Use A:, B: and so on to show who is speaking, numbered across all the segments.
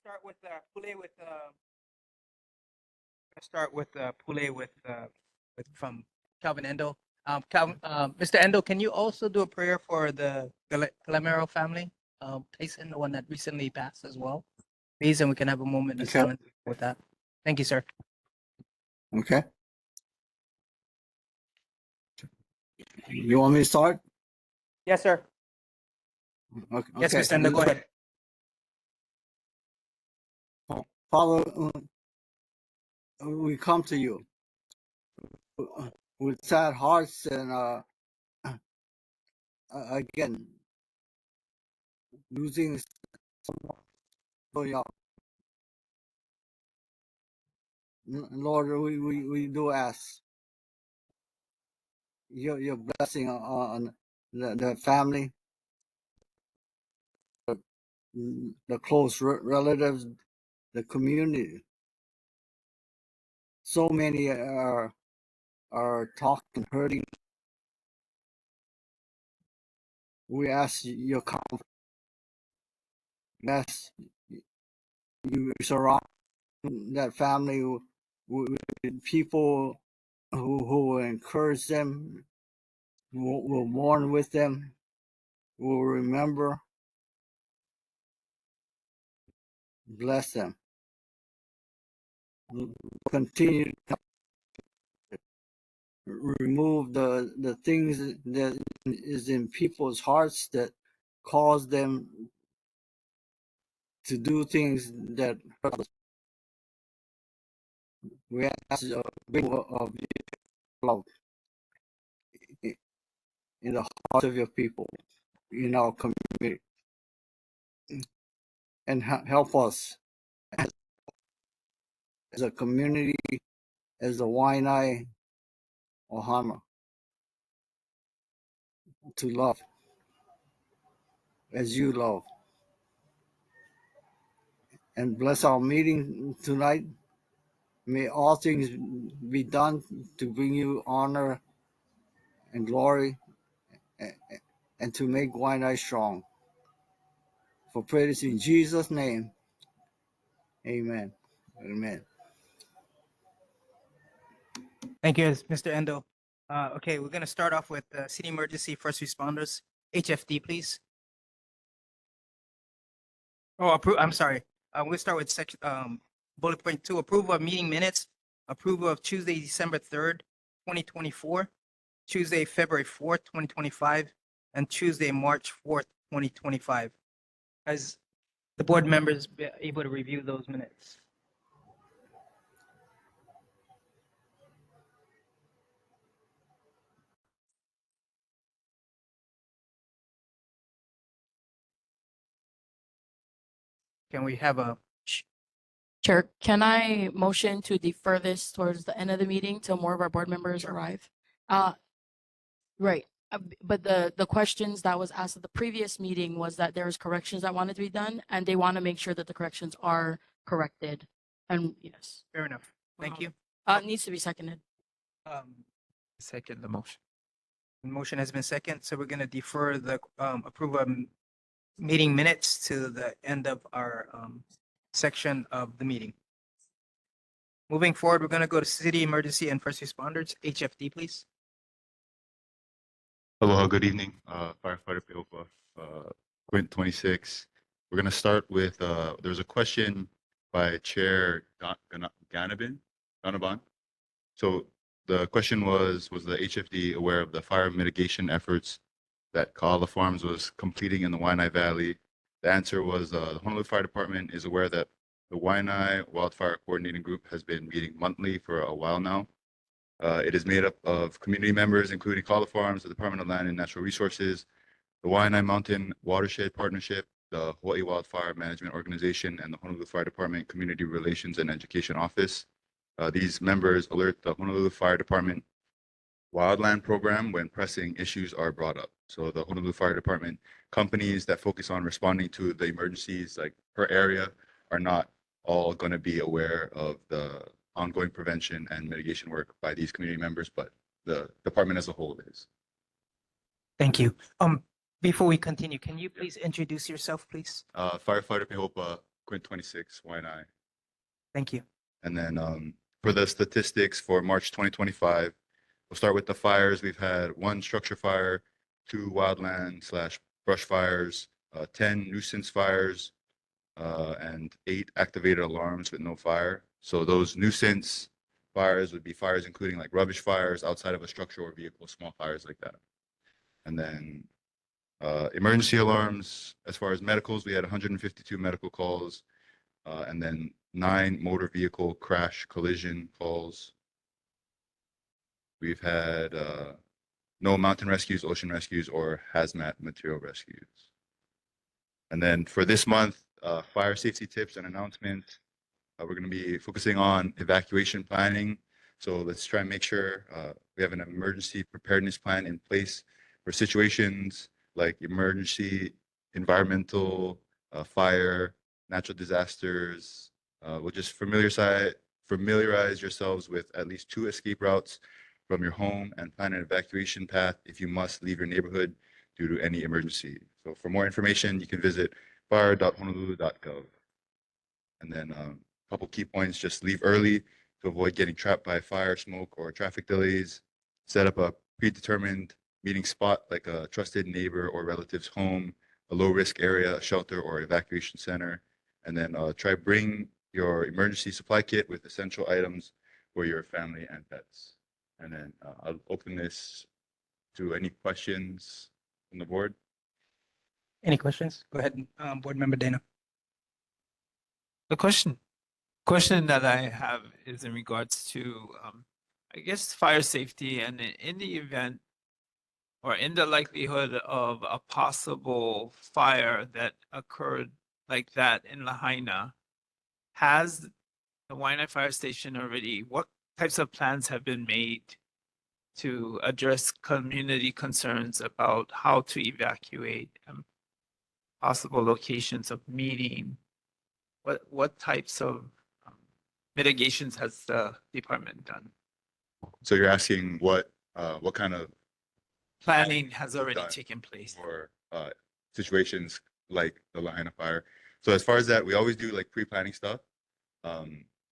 A: start with Pule with start with Pule with from Calvin Endo. Mr. Endo, can you also do a prayer for the Calamero family, Tyson, the one that recently passed as well, please, and we can have a moment of
B: Okay.
A: silence with that. Thank you, sir.
B: Okay. You want me to start?
A: Yes, sir.
B: Okay.
A: Yes, Mr. Endo, go ahead.
B: Father, we come to you with sad hearts and again losing someone so young. Lord, we do ask your blessing on the family, the close relatives, the community. So many are talking, hurting. We ask your comfort. Yes, you surround that family with people who will encourage them, will mourn with them, will remember. Bless them. Continue to remove the things that is in people's hearts that cause them to do things that hurt others. We ask a big of love in the hearts of your people, in our community, and help us as a community, as the Wai'anae Ohana, to love as you love. And bless our meeting tonight. May all things be done to bring you honor and glory and to make Wai'anae strong. For praise in Jesus' name. Amen. Amen.
A: Thank you, Mr. Endo. Okay, we're going to start off with City Emergency First Responders, HFD, please. Oh, I'm sorry. We'll start with section bullet point 2, approval of meeting minutes, approval of Tuesday, December 3rd, 2024, Tuesday, February 4th, 2025, and Tuesday, March 4th, 2025. Has the board members been able to review those minutes? Can we have a
C: Chair, can I motion to defer this towards the end of the meeting till more of our board members arrive? Right. But the questions that was asked at the previous meeting was that there was corrections that wanted to be done, and they want to make sure that the corrections are corrected. And yes,
A: fair enough? Thank you.
C: it needs to be seconded.
A: Second the motion. The motion has been second, so we're going to defer the approval of meeting minutes to the end of our section of the meeting. Moving forward, we're going to go to City Emergency and First Responders, HFD, please.
D: Aloha, good evening. Firefighter Peopa, Quint 26. We're going to start with, there's a question by Chair Ganaban. So the question was the HFD aware of the fire mitigation efforts that Kaala Farms was completing in the Wai'anae Valley? The answer was the Honolulu Fire Department is aware that the Wai'anae Wildfire Coordinating Group has been meeting monthly for a while now. It is made up of community members, including Kaala Farms, the Department of Land and Natural Resources, the Wai'anae Mountain Watershed Partnership, the Hawaii Wildfire Management Organization, and the Honolulu Fire Department Community Relations and Education Office. These members alert the Honolulu Fire Department Wildland Program when pressing issues are brought up. So the Honolulu Fire Department companies that focus on responding to the emergencies like per area are not all going to be aware of the ongoing prevention and mitigation work by these community members, but the department as a whole is.
A: Thank you. Before we continue, can you please introduce yourself, please?
D: Firefighter Pehopa, Quint 26, Wai'anae.
A: Thank you.
D: And then for the statistics for March 2025, we'll start with the fires. We've had 1 structure fire, 2 wildland/brush fires, 10 nuisance fires, and 8 activated alarms with no fire. So those nuisance fires would be fires including like rubbish fires outside of a structure or vehicle, small fires like that. And then emergency alarms, as far as medicals, we had 152 medical calls, and then 9 motor vehicle crash collision calls. We've had no mountain rescues, ocean rescues, or hazmat material rescues. And then for this month, fire safety tips and announcements. We're going to be focusing on evacuation planning. So let's try and make sure we have an emergency preparedness plan in place for situations like emergency, environmental, fire, natural disasters. We'll just familiarize yourselves with at least 2 escape routes from your home and plan an evacuation path if you must leave your neighborhood due to any emergency. So for more information, you can visit fire.honolulu.gov. And then a couple key points: just leave early to avoid getting trapped by fire, smoke, or traffic delays. Set up a predetermined meeting spot like a trusted neighbor or relative's home, a low-risk area, a shelter, or evacuation center. And then try bring your emergency supply kit with essential items for your family and pets. And then I'll open this to any questions from the board.
A: Any questions? Go ahead, Board Member Dana.
E: The question that I have is in regards to, I guess, fire safety, and in the event or in the likelihood of a possible fire that occurred like that in Lahaina, has the Wai'anae Fire Station already, what types of plans have been made to address community concerns about how to evacuate possible locations of meeting? What types of mitigations has the department done?
D: So you're asking what kind of
E: Planning has already
D: done
E: taken place.
D: for situations like the Lahaina fire? So as far as that, we always do like pre-planning stuff.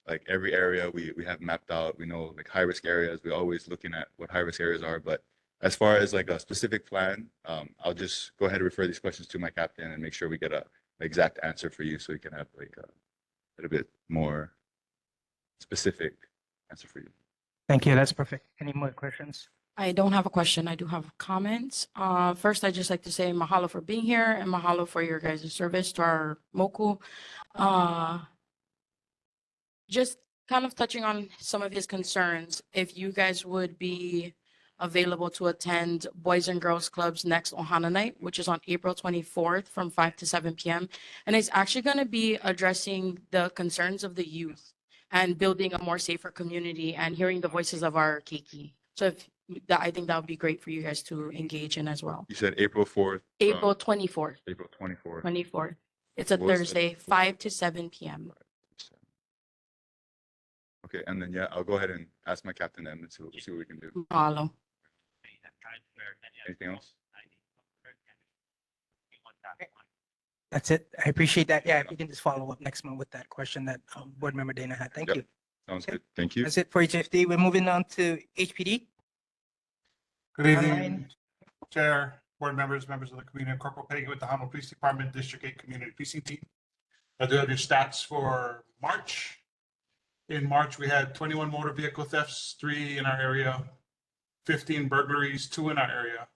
D: Like every area we have mapped out. We know like high risk areas. We're always looking at what high risk areas are. But as far as like a specific plan, I'll just go ahead and refer these questions to my captain and make sure we get an exact answer for you, so you can have like a little bit more specific answer for you.
A: Thank you. That's perfect. Any more questions?
C: I don't have a question. I do have comments. First, I'd just like to say mahalo for being here and mahalo for your guys' service to our moku. Just kind of touching on some of his concerns, if you guys would be available to attend Boys and Girls Club's next Ohana Night, which is on April 24th from 5 to 7 p.m. And it's actually going to be addressing the concerns of the youth and building a more safer community and hearing the voices of our keiki. So I think that would be great for you guys to engage in as well.
D: You said April 4th.
C: April 24th.
D: April 24th.
C: 24th. It's a
D: What was
C: Thursday, 5 to 7 p.m.
D: Okay, and then yeah, I'll go ahead and ask my captain then and see what we can do.
C: Mahalo.
D: Anything else?
A: That's it. I appreciate that. Yeah, if you can just follow up next month with that question that Board Member Dana had. Thank
D: Yep.
A: you.
D: Sounds good. Thank you.
A: That's it for HFD. We're moving on to HPD.
F: Good evening,
A: Online.
F: Chair, board members, members of the community. I'm Corporal Peggy with the Honolulu Police Department, District 8 Community Precinct Team. I do have your stats for March. In March, we had 21 motor vehicle thefts, 3 in our area, 15 burglaries, 2 in our area,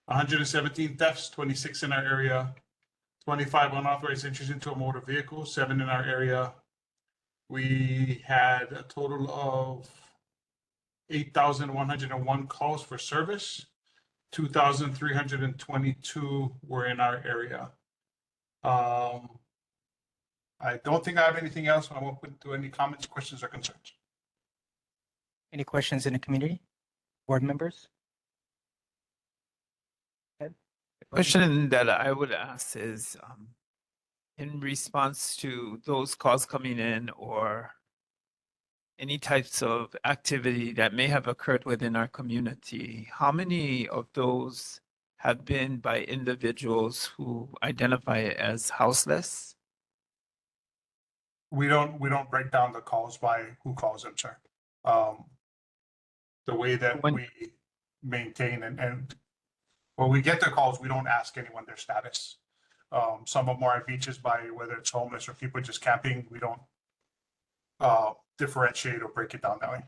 F: 117 thefts, 26 in our area, 25 unauthorized entries into a motor vehicle, 7 in our area. We had a total of 8,101 calls for service. 2,322 were in our area. I don't think I have anything else. I won't put to any comments, questions, or concerns.
A: Any questions in the community? Board members?
E: The question that I would ask is, in response to those calls coming in or any types of activity that may have occurred within our community, how many of those have been by individuals who identify as houseless?
F: We don't break down the calls by who calls them, sir. The way that
A: When-
F: we maintain and when we get the calls, we don't ask anyone their status. Some of them are at beaches by whether it's homeless or people just camping. We don't differentiate or break it down that way.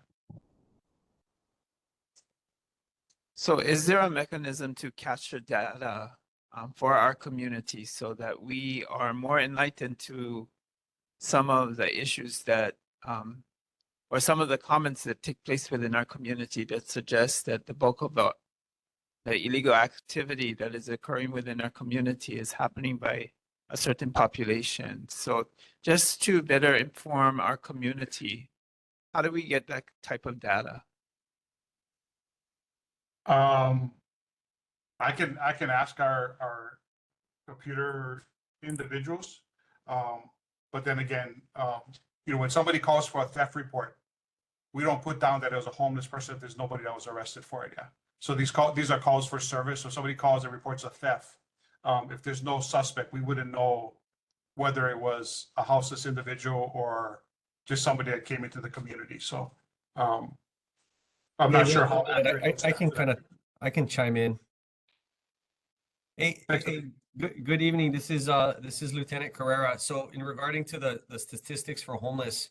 E: So is there a mechanism to capture data for our community so that we are more enlightened to some of the issues that or some of the comments that take place within our community that suggest that the bulk of the illegal activity that is occurring within our community is happening by a certain population. So just to better inform our community, how do we get that type of data?
F: I can ask our computer individuals. But then again, when somebody calls for a theft report, we don't put down that it was a homeless person if there's nobody that was arrested for it. Yeah. So these are calls for service. So somebody calls and reports a theft. If there's no suspect, we wouldn't know whether it was a houseless individual or just somebody that came into the community. So I'm not sure how accurate
G: I can
F: those are.
G: I can chime in. Hey,
F: Thanks,
G: good evening. This is Lieutenant Carrera. So in regarding to the statistics for homeless,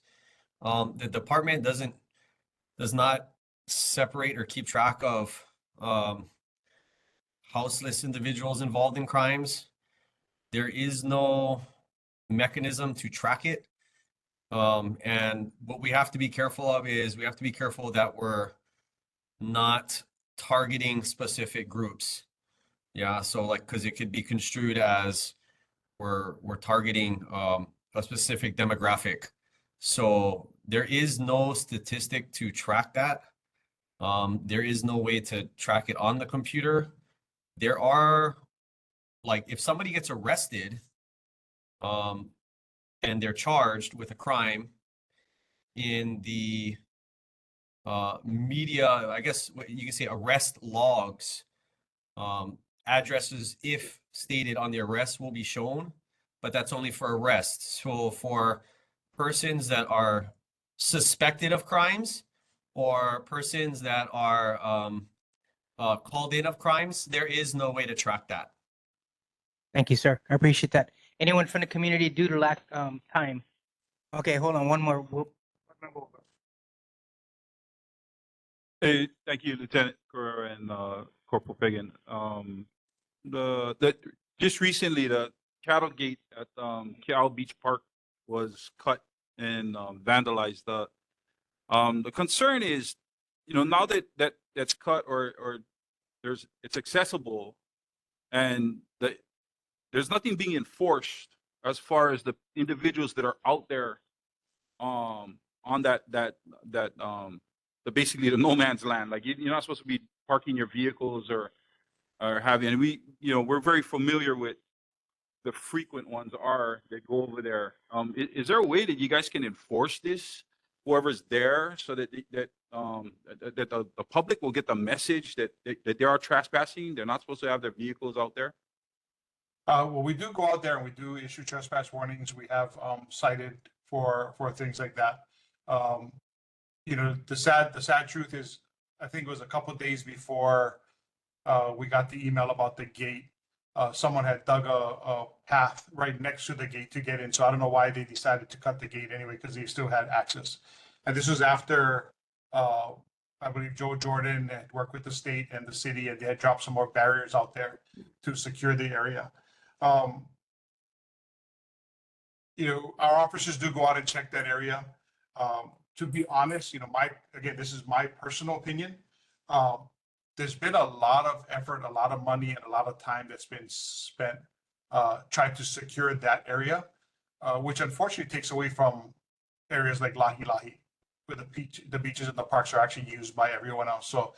G: the department does not separate or keep track of houseless individuals involved in crimes. There is no mechanism to track it. And what we have to be careful of is we have to be careful that we're not targeting specific groups. Yeah, so like, because it could be construed as we're targeting a specific demographic. So there is no statistic to track that. There is no way to track it on the computer. There are, like, if somebody gets arrested, and they're charged with a crime in the media, I guess what you can say arrest logs, addresses, if stated on the arrest, will be shown, but that's only for arrests. So for persons that are suspected of crimes or persons that are called in of crimes, there is no way to track that.
A: Thank you, sir. I appreciate that. Anyone from the community due to lack time? Okay, hold on, one more.
H: Hey, thank you, Lieutenant Carrera and Corporal Pagan. Just recently, the cattle gate at Kiao Beach Park was cut and vandalized. The concern is, now that that's cut or it's accessible, and there's nothing being enforced as far as the individuals that are out there on basically the no man's land. Like you're not supposed to be parking your vehicles or having. And we're very familiar with the frequent ones that go over there. Is there a way that you guys can enforce this? Whoever's there, so that the public will get the message that they are trespassing. They're not supposed to have their vehicles out there.
F: Well, we do go out there and we do issue trespass warnings. We have cited for things like that. The sad truth is, I think it was a couple of days before we got the email about the gate. Someone had dug a path right next to the gate to get in. So I don't know why they decided to cut the gate anyway, because they still had access. And this was after, I believe Joe Jordan had worked with the state and the city, and they had dropped some more barriers out there to secure the area. Our officers do go out and check that area. To be honest, this is my personal opinion. There's been a lot of effort, a lot of money, and a lot of time that's been spent trying to secure that area, which unfortunately takes away from areas like Lahi Lahi, where the beaches and the parks are actually used by everyone else. So,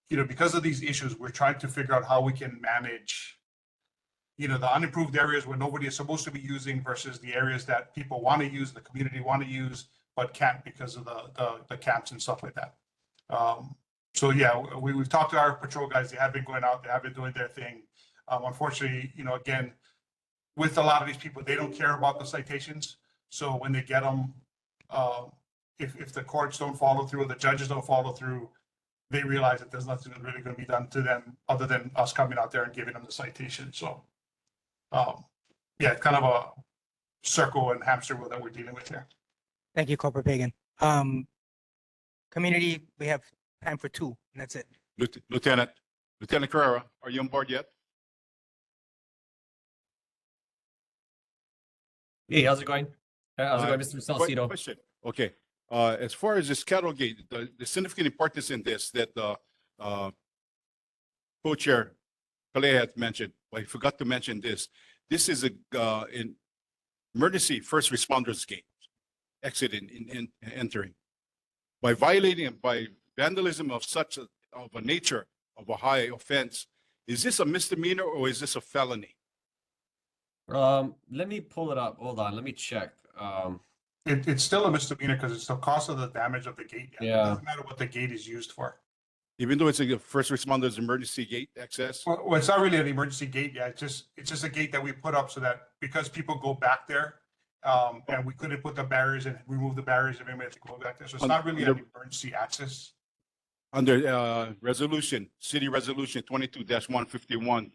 F: because of these issues, we're trying to figure out how we can manage, the unimproved areas where nobody is supposed to be using versus the areas that people want to use, the community want to use, but can't because of the camps and stuff like that. So yeah, we've talked to our patrol guys. They have been going out. They have been doing their thing. Unfortunately, again, with a lot of these people, they don't care about the citations. So when they get them, if the courts don't follow through, the judges don't follow through, they realize that there's nothing really going to be done to them other than us coming out there and giving them the citation. So, yeah, kind of a circle and hamster wheel that we're dealing with here.
A: Thank you, Corporal Pagan. Community, we have time for two, and that's it.
H: Lieutenant Carrera, are you on board yet?
G: Hey, how's it going? How's it going, Mr.
H: Quick
G: Salcido?
H: Question. Okay. As far as this cattle gate, the significant importance in this that co-chair Calais had mentioned, but I forgot to mention this. This is an emergency first responders gate, exit in entering. By violating and by vandalism of such of a nature of a high offense, is this a misdemeanor or is this a felony?
G: Let me pull it up. Hold on, let me check.
F: It's still a misdemeanor because it's the cost of the damage of the gate. It
G: Yeah.
F: doesn't matter what the gate is used for.
H: Even though it's a first responders emergency gate access?
F: Well, it's not really an emergency gate yet. It's just a gate that we put up so that because people go back there, and we couldn't put the barriers and remove the barriers if anybody had to go back there. So it's not really an emergency access.
H: Under city resolution 22-151,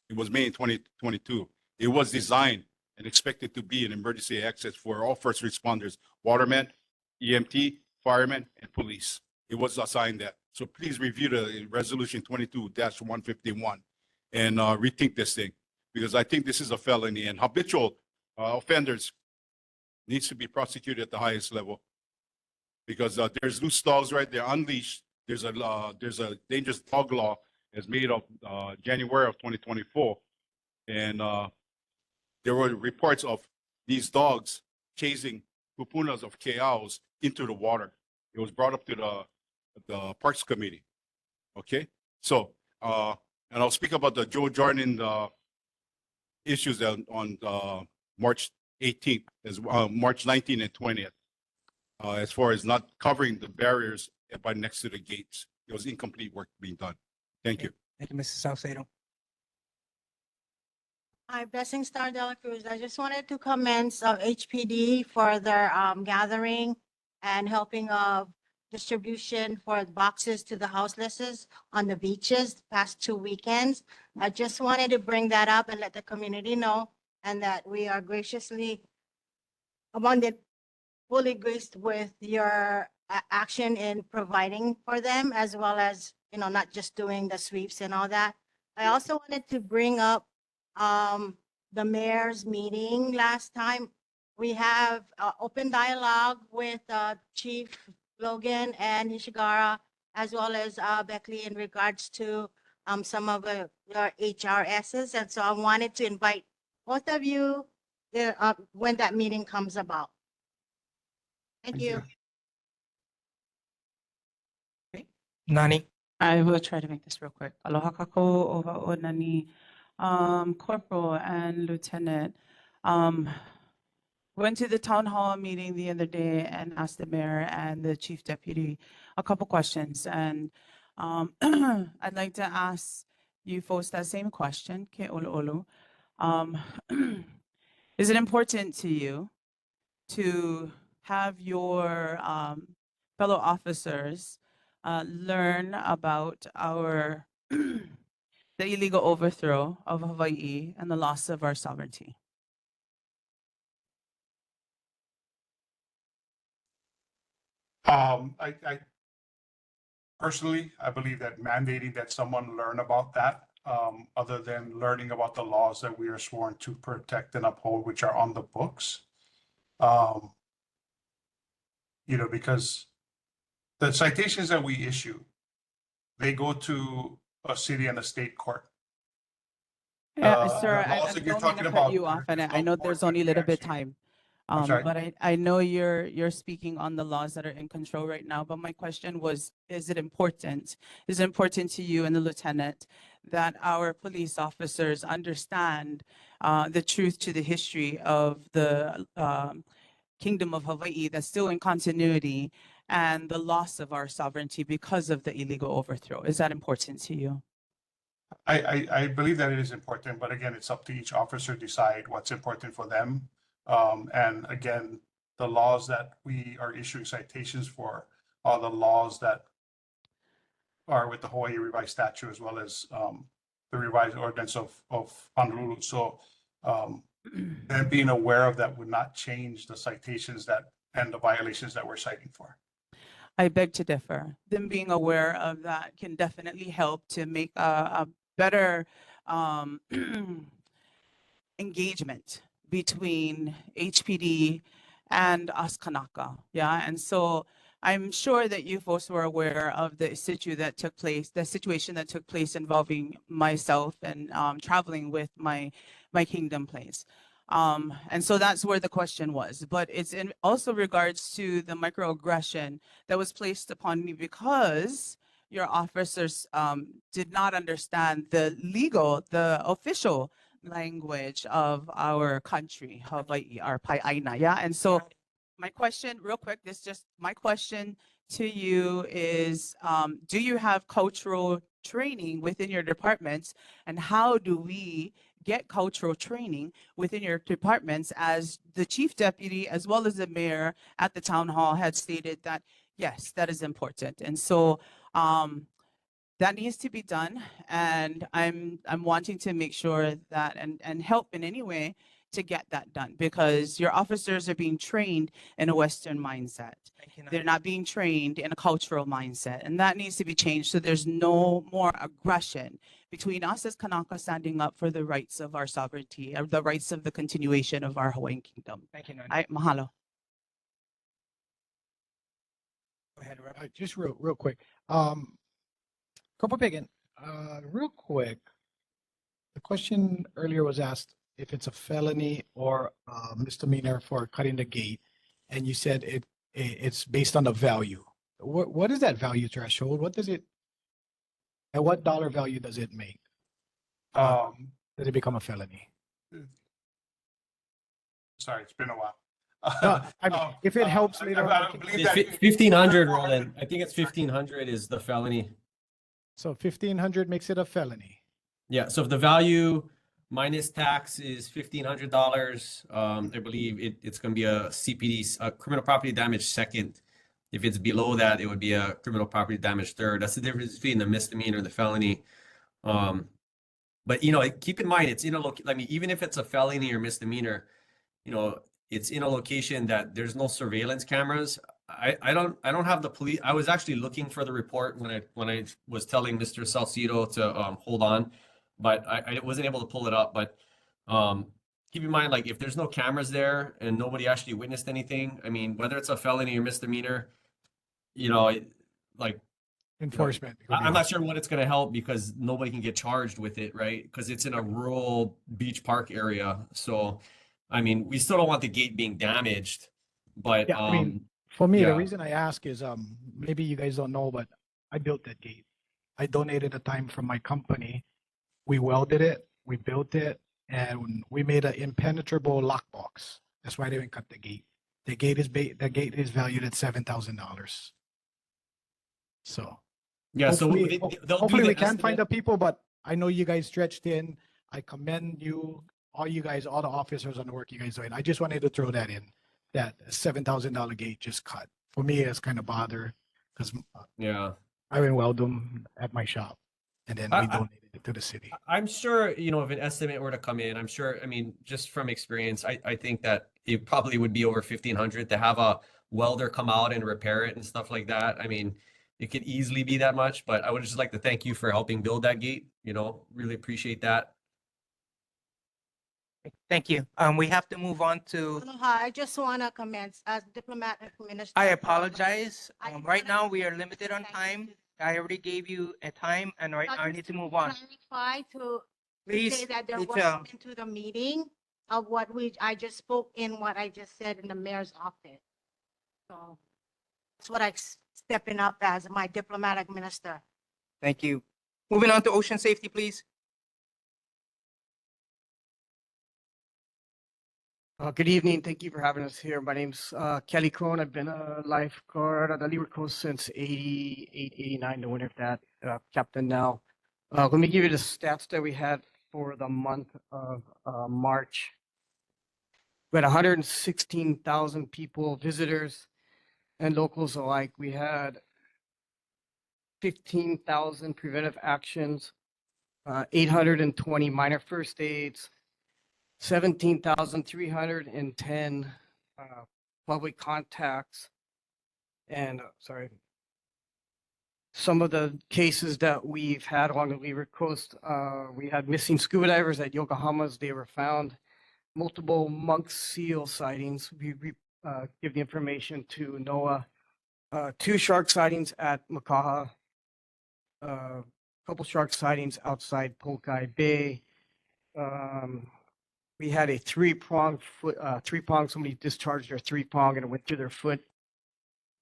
H: it was made in 2022. It was designed and expected to be an emergency access for all first responders, watermen, EMT, firemen, and police. It was assigned that. So please review the resolution 22-151 and rethink this thing, because I think this is a felony and habitual offenders needs to be prosecuted at the highest level, because there's loose dogs right there unleashed. There's a dangerous dog law as made of January of 2024, and there were reports of these dogs chasing pupunas of cows into the water. It was brought up to the Parks Committee. Okay, so and I'll speak about the Joe Jordan issues on March 18th, as March 19th and 20th. As far as not covering the barriers by next to the gates, it was incomplete work being done. Thank you.
A: Thank you, Mrs. Salcedo.
I: Hi, Blessing Star de la Cruz. I just wanted to commend HPD for their gathering and helping of distribution for boxes to the houselesses on the beaches past 2 weekends. I just wanted to bring that up and let the community know, and that we are graciously abundant, fully graced with your action in providing for them, as well as, you know, not just doing the sweeps and all that. I also wanted to bring up the mayor's meeting last time. We have open dialogue with Chief Logan and Nishigara, as well as Beckley, in regards to some of your HRSs. And so I wanted to invite both of you when that meeting comes about. Thank you.
A: Nani,
J: I will try to make this real quick. Aloha kako ova o nani, Corporal and Lieutenant. Went to the town hall meeting the other day and asked the mayor and the chief deputy a couple questions. And I'd like to ask you folks that same question, ke olu olu. Is it important to you to have your fellow officers learn about our the illegal overthrow of Hawaii and the loss of our sovereignty?
F: I personally, I believe that mandating that someone learn about that, other than learning about the laws that we are sworn to protect and uphold, which are on the books. You know, because the citations that we issue, they go to a city and a state court.
J: Sir,
F: the laws
J: I
F: that you're
J: don't mean
F: talking
J: to cut
F: about,
J: you off, and I
F: there's no
J: know
F: court
J: there's
F: that
J: only a
F: can
J: little bit
F: actually-
J: time.
F: I'm sorry?
J: But I know you're speaking on the laws that are in control right now, but my question was, is it important? Is it important to you and the lieutenant that our police officers understand the truth to the history of the Kingdom of Hawaii that's still in continuity and the loss of our sovereignty because of the illegal overthrow? Is that important to you?
F: I believe that it is important, but again, it's up to each officer to decide what's important for them. And again, the laws that we are issuing citations for are the laws that are with the Hawaii revised statute as well as the revised ordinance of Honolulu. So and being aware of that would not change the citations that and the violations that we're citing for.
J: I beg to differ. Them being aware of that can definitely help to make a better engagement between HPD and us Kanaka. Yeah, and so I'm sure that you folks were aware of the situation that took place involving myself and traveling with my Kingdom Place. And so that's where the question was. But it's in also regards to the microaggression that was placed upon me because your officers did not understand the official language of our country, Hawaii, our Wai'anae. Yeah, and so my question, real quick, my question to you is, do you have cultural training within your departments, and how do we get cultural training within your departments? As the chief deputy, as well as the mayor at the town hall, had stated that yes, that is important, and so that needs to be done, and I'm wanting to make sure that and help in any way to get that done, because your officers are being trained in a Western mindset.
A: Thank you,
J: They're
A: Nani.
J: not being trained in a cultural mindset, and that needs to be changed so there's no more aggression between us as Kanaka standing up for the rights of our sovereignty, or the rights of the continuation of our Hawaiian kingdom.
A: Thank you, Nani.
J: Ay, mahalo.
A: Go ahead, Rep.
K: Just real quick. Corporal Pagan, real quick. The question earlier was asked if it's a felony or a misdemeanor for cutting the gate, and you said it's based on the value. What is that value threshold? What does it? At what dollar value does it make? Does it become a felony?
F: Sorry, it's been a while.
K: No, I mean, if it helps later
F: I
K: on.
F: believe that-
G: 1,500, Roland. I think it's 1,500 is the felony.
K: So 1,500 makes it a felony.
G: Yeah, so if the value minus tax is $1,500, I believe it's going to be a CPD, a criminal property damage second. If it's below that, it would be a criminal property damage third. That's the difference between the misdemeanor and the felony. But keep in mind, it's in a I mean, even if it's a felony or misdemeanor, it's in a location that there's no surveillance cameras. I don't have the police. I was actually looking for the report when I was telling Mr. Salcido to hold on, but I wasn't able to pull it up. But keep in mind, like, if there's no cameras there and nobody actually witnessed anything, I mean, whether it's a felony or misdemeanor, like,
K: Enforcement.
G: I'm not sure what it's going to help because nobody can get charged with it, right? Because it's in a rural beach park area. So, I mean, we still don't want the gate being damaged, but
K: Yeah, I mean, for me, the
G: yeah.
K: reason I ask is maybe you guys don't know, but I built that gate. I donated the time from my company. We welded it, we built it, and we made an impenetrable lockbox. That's why they didn't cut the gate. The gate is valued at $7,000. So
G: Yeah, so
K: hopefully,
G: they'll do
K: hopefully
G: the
K: we can find
G: estimate.
K: the people, but I know you guys stretched in. I commend you, all you guys, all the officers on the work you guys doing. I just wanted to throw that in. That $7,000 gate just cut. For me, it's kind of bother because
G: Yeah.
K: I went weld them at my shop, and then we
G: I-
K: donated it to the city.
G: I'm sure, if an estimate were to come in, I'm sure, I mean, just from experience, I think that it probably would be over 1,500 to have a welder come out and repair it and stuff like that. I mean, it could easily be that much, but I would just like to thank you for helping build that gate, really appreciate that.
A: Thank you. We have to move on to,
I: Aloha, I just want to commence as diplomatic minister.
A: I apologize.
I: I
A: Right
I: wanna-
A: now, we are limited on time. I already gave you a time, and right now I need to move on.
I: Clarify to
A: Please,
I: say that they're
A: it's,
I: welcome into the meeting of what I just spoke in what I just said in the mayor's office. So that's what stepping up as my diplomatic minister.
A: thank you. Moving on to ocean safety, please.
L: Good evening. Thank you for having us here. My name's Kelly Crone. I've been a lifeguard on the Leeward Coast since 88, 89, the winter of that, captain now. Let me give you the stats that we had for the month of March. We had 116,000 people, visitors and locals alike. We had 15,000 preventive actions, 820 minor first aids, 17,310 public contacts. And some of the cases that we've had along the Leeward Coast, we had missing scuba divers at Yokohama's. They were found. Multiple monk seal sightings. We give the information to NOAA. 2 shark sightings at Makaha. Couple shark sightings outside Pokai Bay. We had a 3-prong foot, 3-prong. Somebody discharged their 3-prong and it went through their foot.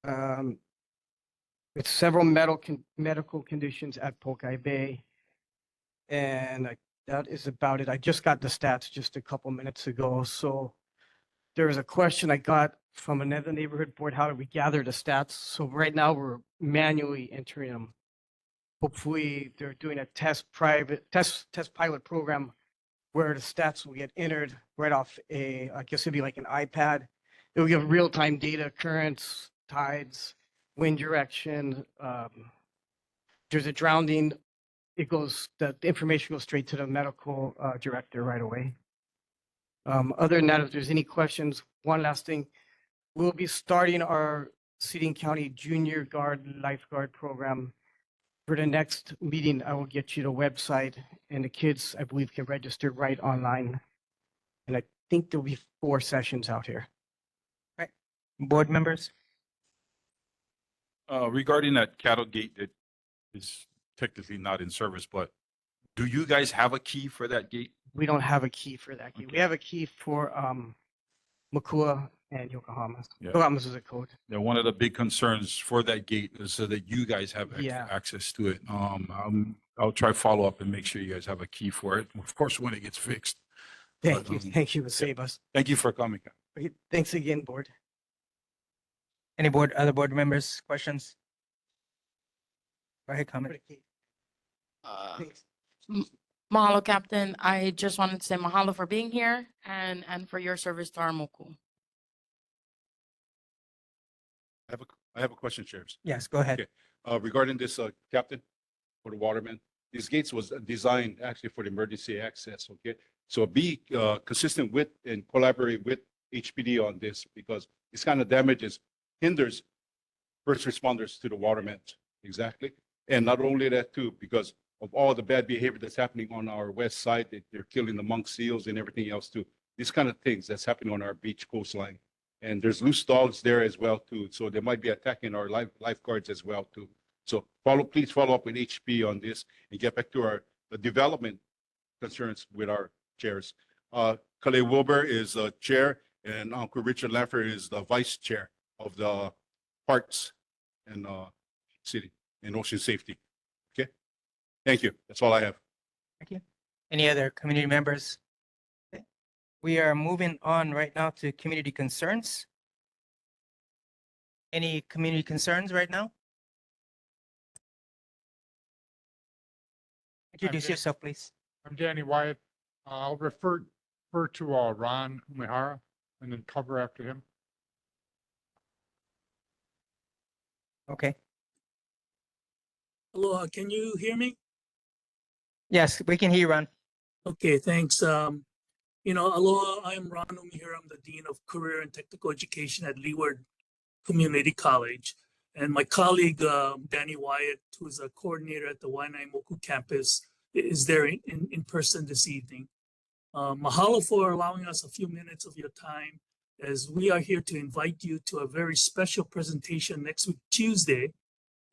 L: With several medical conditions at Pokai Bay. And that is about it. I just got the stats just a couple minutes ago. So there was a question I got from another neighborhood board. How do we gather the stats? So right now we're manually entering them. Hopefully they're doing a test pilot program where the stats will get entered right off I guess it'd be like an iPad. It will give real-time data, currents, tides, wind direction. There's a drowning. The information goes straight to the medical director right away. Other than that, if there's any questions, one last thing, we'll be starting our Seating County Junior Guard Lifeguard program. For the next meeting, I will get you the website, and the kids, I believe, can register right online. And I think there'll be 4 sessions out here.
A: Right. Board members?
H: Regarding that cattle gate that is technically not in service, but do you guys have a key for that gate?
L: We don't have a key for that gate. We have a key for Makua and Yokohama's.
H: Yeah.
L: Yokohama's is a code.
H: Yeah, one of the big concerns for that gate is so that you guys have
L: Yeah.
H: access to it. I'll try follow up and make sure you guys have a key for it. Of course, when it gets fixed.
L: Thank
H: But,
L: you. Thank you for save us.
H: Thank you for coming.
L: Okay, thanks again, board.
A: Any other board members, questions? Go ahead, comment.
L: Thanks.
C: Mahalo, Captain. I just wanted to say mahalo for being here and for your service to our moku.
H: I have a question, Sheriff.
A: Yes, go ahead.
H: Okay. Regarding this, Captain, for the waterman, these gates was designed actually for the emergency access, okay? So be consistent with and collaborate with HPD on this because this kind of damages, hinders first responders to the watermen, exactly. And not only that too, because of all the bad behavior that's happening on our west side, they're killing the monk seals and everything else too. These kind of things that's happening on our beach coastline. And there's loose dogs there as well too. So they might be attacking our lifeguards as well too. So please follow up with HP on this and get back to the development concerns with our chairs. Kale Wilbur is chair and Uncle Richard Lanford is the vice chair of the parks and city and ocean safety. Okay. Thank you. That's all I have.
A: Thank you. Any other community members? Okay. We are moving on right now to community concerns. Any community concerns right now? Introduce yourself, please.
M: I'm Danny Wyatt. I'll refer to Ron Umehara and then cover after him.
A: Okay.
N: Aloha, can you hear me?
A: Yes, we can hear you, Ron.
N: Okay, thanks. Aloha, I'm Ron Umihira. I'm the Dean of Career and Technical Education at Leeward Community College. And my colleague, Danny Wyatt, who is a coordinator at the Wai'anae Moku campus, is there in person this evening. Mahalo for allowing us a few minutes of your time as we are here to invite you to a very special presentation next week, Tuesday,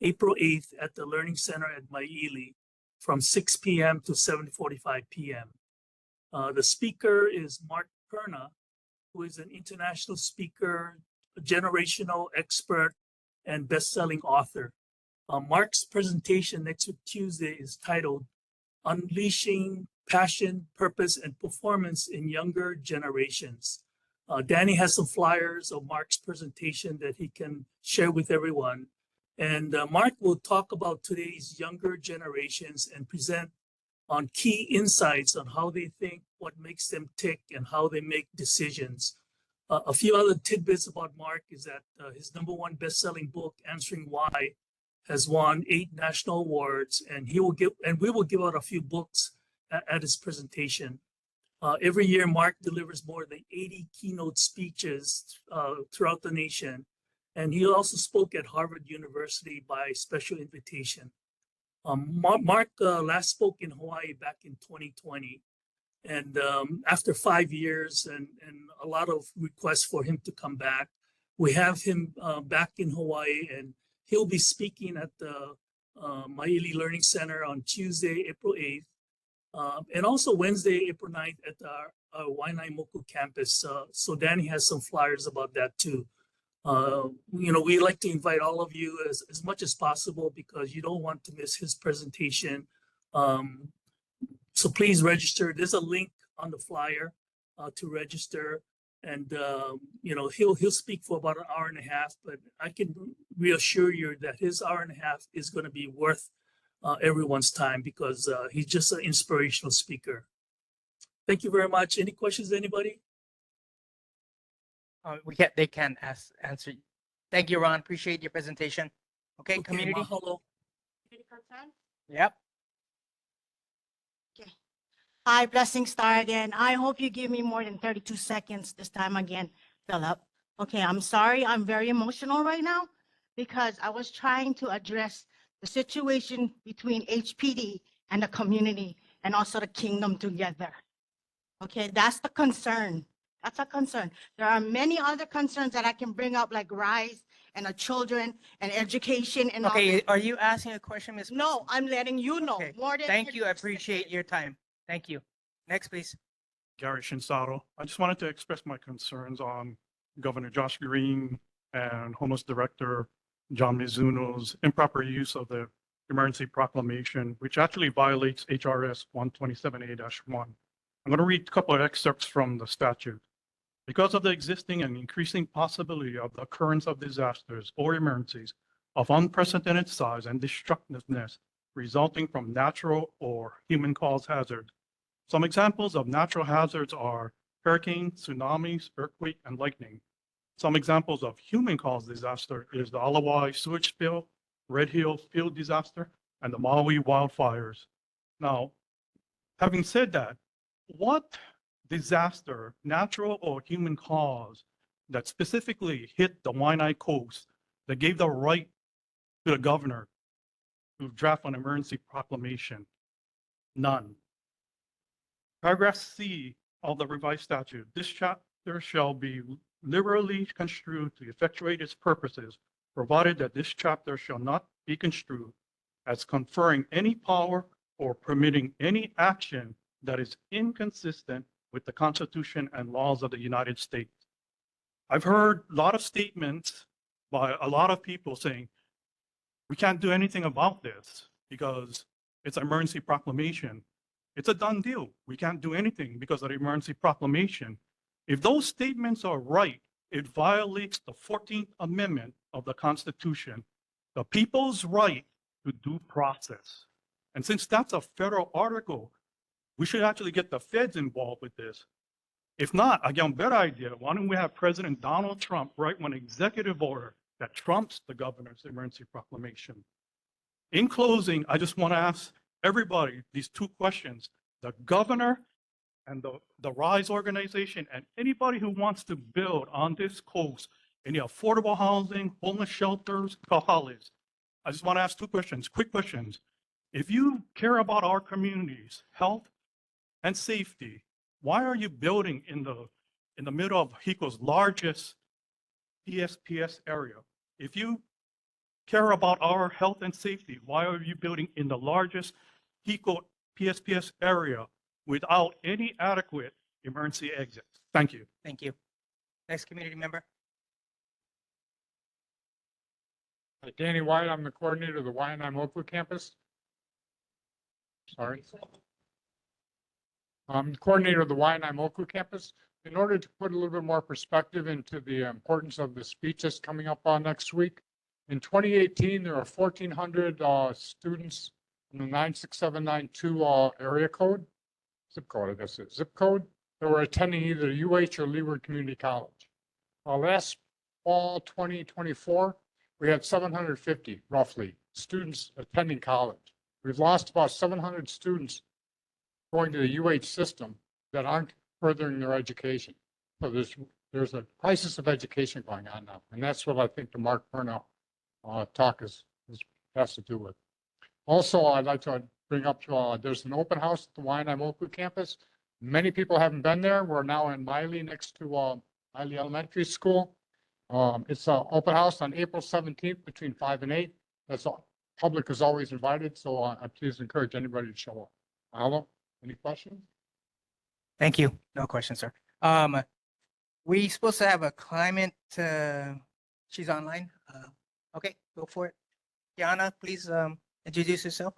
N: April 8th at the Learning Center at Maiili from 6 p.m. to 7:45 p.m. The speaker is Mark Perna, who is an international speaker, a generational expert, and best-selling author. Mark's presentation next week, Tuesday, is titled Unleashing Passion, Purpose, and Performance in Younger Generations. Danny has some flyers of Mark's presentation that he can share with everyone. And Mark will talk about today's younger generations and present on key insights on how they think, what makes them tick, and how they make decisions. A few other tidbits about Mark is that his #1 best-selling book, Answering Why, has won 8 national awards, and we will give out a few books at his presentation. Every year, Mark delivers more than 80 keynote speeches throughout the nation, and he also spoke at Harvard University by special invitation. Mark last spoke in Hawaii back in 2020, and after 5 years and a lot of requests for him to come back, we have him back in Hawaii, and he'll be speaking at the Maili Learning Center on Tuesday, April 8th, and also Wednesday, April 9th at our Wai'anae Moku campus. So Danny has some flyers about that too. We like to invite all of you as much as possible because you don't want to miss his presentation. So please register. There's a link on the flyer to register, and he'll speak for about an hour and a half. But I can reassure you that his hour and a half is going to be worth everyone's time because he's just an inspirational speaker. Thank you very much. Any questions, anybody?
A: They can answer. Thank you, Ron. Appreciate your presentation. Okay, community.
N: Mahalo.
A: Yep.
I: Okay. Hi, Blessing Star again. I hope you give me more than 32 seconds this time again, Philip. Okay, I'm sorry. I'm very emotional right now because I was trying to address the situation between HPD and the community and also the kingdom together. Okay, that's the concern. That's a concern. There are many other concerns that I can bring up, like RISE and the children and education and all
A: Okay,
I: that.
A: are you asking a question, Ms.
I: No, I'm letting you know
A: Okay.
I: more than.
A: Thank you. I
I: 32
A: appreciate
I: seconds.
A: your time. Thank you. Next, please.
O: Gary Shinsato. I just wanted to express my concerns on Governor Josh Green and Homeless Director John Mizuno's improper use of the emergency proclamation, which actually violates HRS 127A-1. I'm going to read a couple of excerpts from the statute. Because of the existing and increasing possibility of the occurrence of disasters or emergencies of unprecedented size and destructiveness resulting from natural or human-caused hazards. Some examples of natural hazards are hurricanes, tsunamis, earthquake, and lightning. Some examples of human-caused disaster is the Alawai sewage spill, Red Hill field disaster, and the Maui wildfires. Now, having said that, what disaster, natural or human cause, that specifically hit the Wai'anae coast that gave the right to the governor to draft an emergency proclamation? None. Paragraph C of the revised statute, this chapter shall be liberally construed to effectuate its purposes, provided that this chapter shall not be construed as conferring any power or permitting any action that is inconsistent with the Constitution and laws of the United States. I've heard a lot of statements by a lot of people saying, we can't do anything about this because it's an emergency proclamation. It's a done deal. We can't do anything because of the emergency proclamation. If those statements are right, it violates the 14th Amendment of the Constitution, the people's right to due process. And since that's a federal article, we should actually get the feds involved with this. If not, I got a better idea. Why don't we have President Donald Trump write one executive order that trumps the governor's emergency proclamation? In closing, I just want to ask everybody these 2 questions. The governor and the RISE organization and anybody who wants to build on this coast any affordable housing, homeless shelters, kahalis. I just want to ask 2 questions, quick questions. If you care about our community's health and safety, why are you building in the middle of Hiko's largest PSPS area? If you care about our health and safety, why are you building in the largest Hiko PSPS area without any adequate emergency exits? Thank you.
A: Thank you. Next community member.
M: Danny White, I'm the coordinator of the Wai'anae Moku campus. Sorry. I'm the coordinator of the Wai'anae Moku campus. In order to put a little bit more perspective into the importance of the speech that's coming up on next week, in 2018, there are 1,400 students in the 96792 area code, zip code, I guess it's zip code, that were attending either UH or Leeward Community College. Last fall, 2024, we had 750 roughly students attending college. We've lost about 700 students going to the UH system that aren't furthering their education. So there's a crisis of education going on now, and that's what I think the Mark Perna talk has to do with. Also, I'd like to bring up, there's an open house at the Wai'anae Moku campus. Many people haven't been there. We're now in Miley next to Miley Elementary School. It's an open house on April 17th between 5 and 8. That's all. Public is always invited, so I please encourage anybody to show up. Hello, any questions?
A: Thank you. No questions, sir. We supposed to have a climate, she's online. Okay, go for it. Kiana, please, introduce yourself.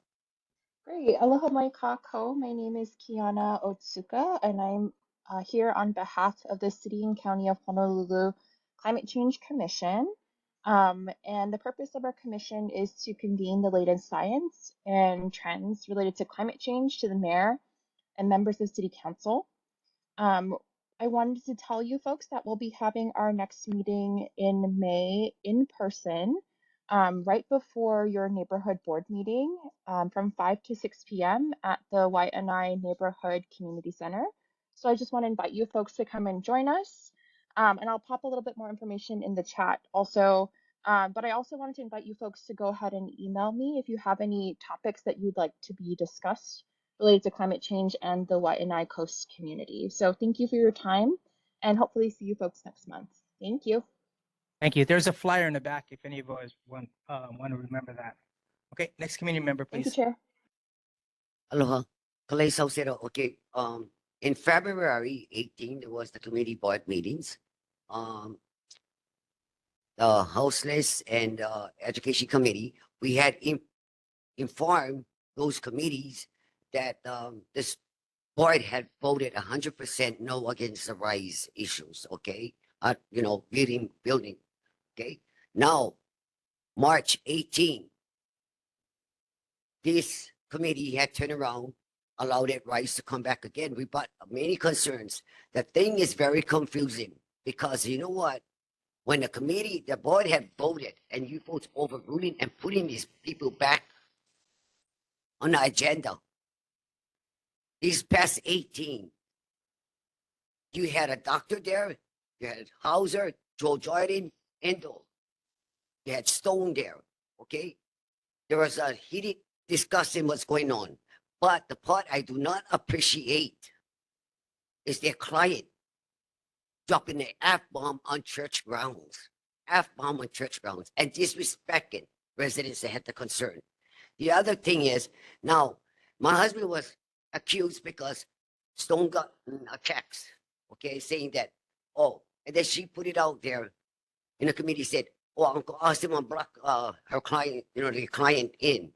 P: Great. Aloha mai kākou. My name is Kiana Otsuka, and I'm here on behalf of the City and County of Honolulu Climate Change Commission. And the purpose of our commission is to convene the latest science and trends related to climate change to the mayor and members of City Council. I wanted to tell you folks that we'll be having our next meeting in May in person, right before your neighborhood board meeting, from 5 to 6 p.m. at the Wai'anae Neighborhood Community Center. So I just want to invite you folks to come and join us. And I'll pop a little bit more information in the chat also. But I also wanted to invite you folks to go ahead and email me if you have any topics that you'd like to be discussed related to climate change and the Wai'anae Coast community. So thank you for your time, and hopefully see you folks next month. Thank you.
A: Thank you. There's a flyer in the back if any of us want to remember that. Okay, next community member,
P: Thank you,
A: please.
P: Chair.
Q: Aloha. Kalei Sausero. Okay. In February 18, there was the committee board meetings. The houseless and education committee, we had informed those committees that this board had voted 100% no against the rise issues. Okay. Building. Okay. Now, March 18, this committee had turned around, allowed it rise to come back again. We brought many concerns. The thing is very confusing because you know what? When the board had voted and you folks overruling and putting these people back on the agenda, these past 18, you had a doctor there, you had Hauser, Joe Jordan, Endo. You had Stone there, okay? There was a heated discussion what's going on. But the part I do not appreciate is their client dropping the F-bomb on church grounds. F-bomb on church grounds and disrespecting residents that had the concern. The other thing is, now, my husband was accused because Stone got checks, okay, saying that, and then she put it out there in the committee, said, Uncle Austin will block her client, the client in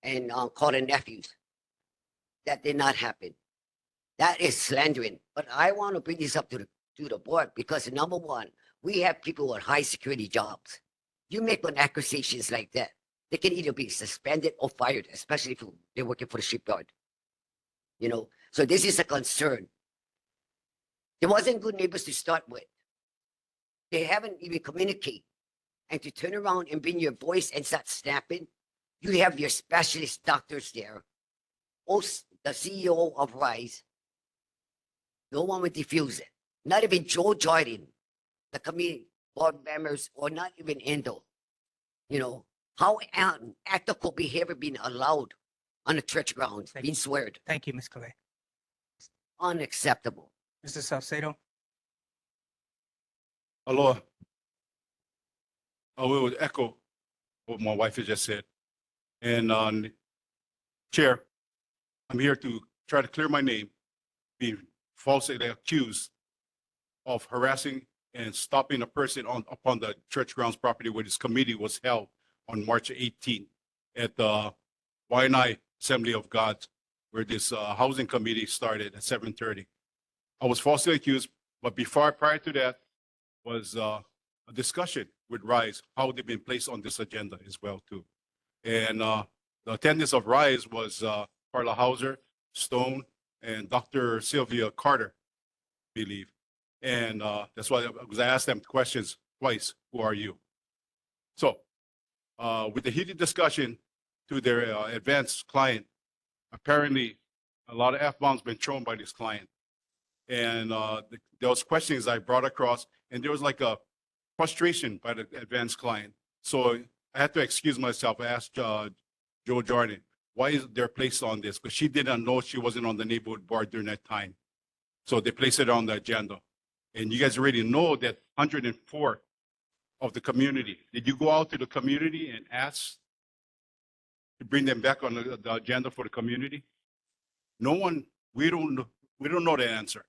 Q: and call her nephews. That did not happen. That is slandering. But I want to bring this up to the board because number one, we have people with high security jobs. You make an accusations like that, they can either be suspended or fired, especially if they're working for the shipyard. So this is a concern. There wasn't good neighbors to start with. They haven't even communicated. And to turn around and bring your voice and start snapping, you have your specialist doctors there. Also, the CEO of Rise, no one would defuse it. Not even Joe Jordan, the committee board members, or not even Endo. How ethical behavior being allowed on the church grounds, being sweared.
A: Thank you, Ms. Calais.
Q: Unacceptable.
A: Mr. Salcedo.
H: Aloha. I will echo what my wife has just said. And Chair, I'm here to try to clear my name, being falsely accused of harassing and stopping a person upon the church grounds property where this committee was held on March 18 at the Wai'anae Assembly of God, where this housing committee started at 7:30. I was falsely accused, but prior to that was a discussion with Rise, how they've been placed on this agenda as well too. And the attendance of Rise was Carla Hauser, Stone, and Dr. Sylvia Carter, I believe.
R: And that's why I asked them questions twice. Who are you? So with the heated discussion to their advanced client, apparently a lot of F-bombs been thrown by this client. And those questions I brought across, and there was like a frustration by the advanced client. So I had to excuse myself. I asked Joe Jordan, why is there place on this? Because she didn't know she wasn't on the neighborhood board during that time. So they placed it on the agenda. And you guys already know that 104 of the community. Did you go out to the community and ask to bring them back on the agenda for the community? No one, we don't know the answer.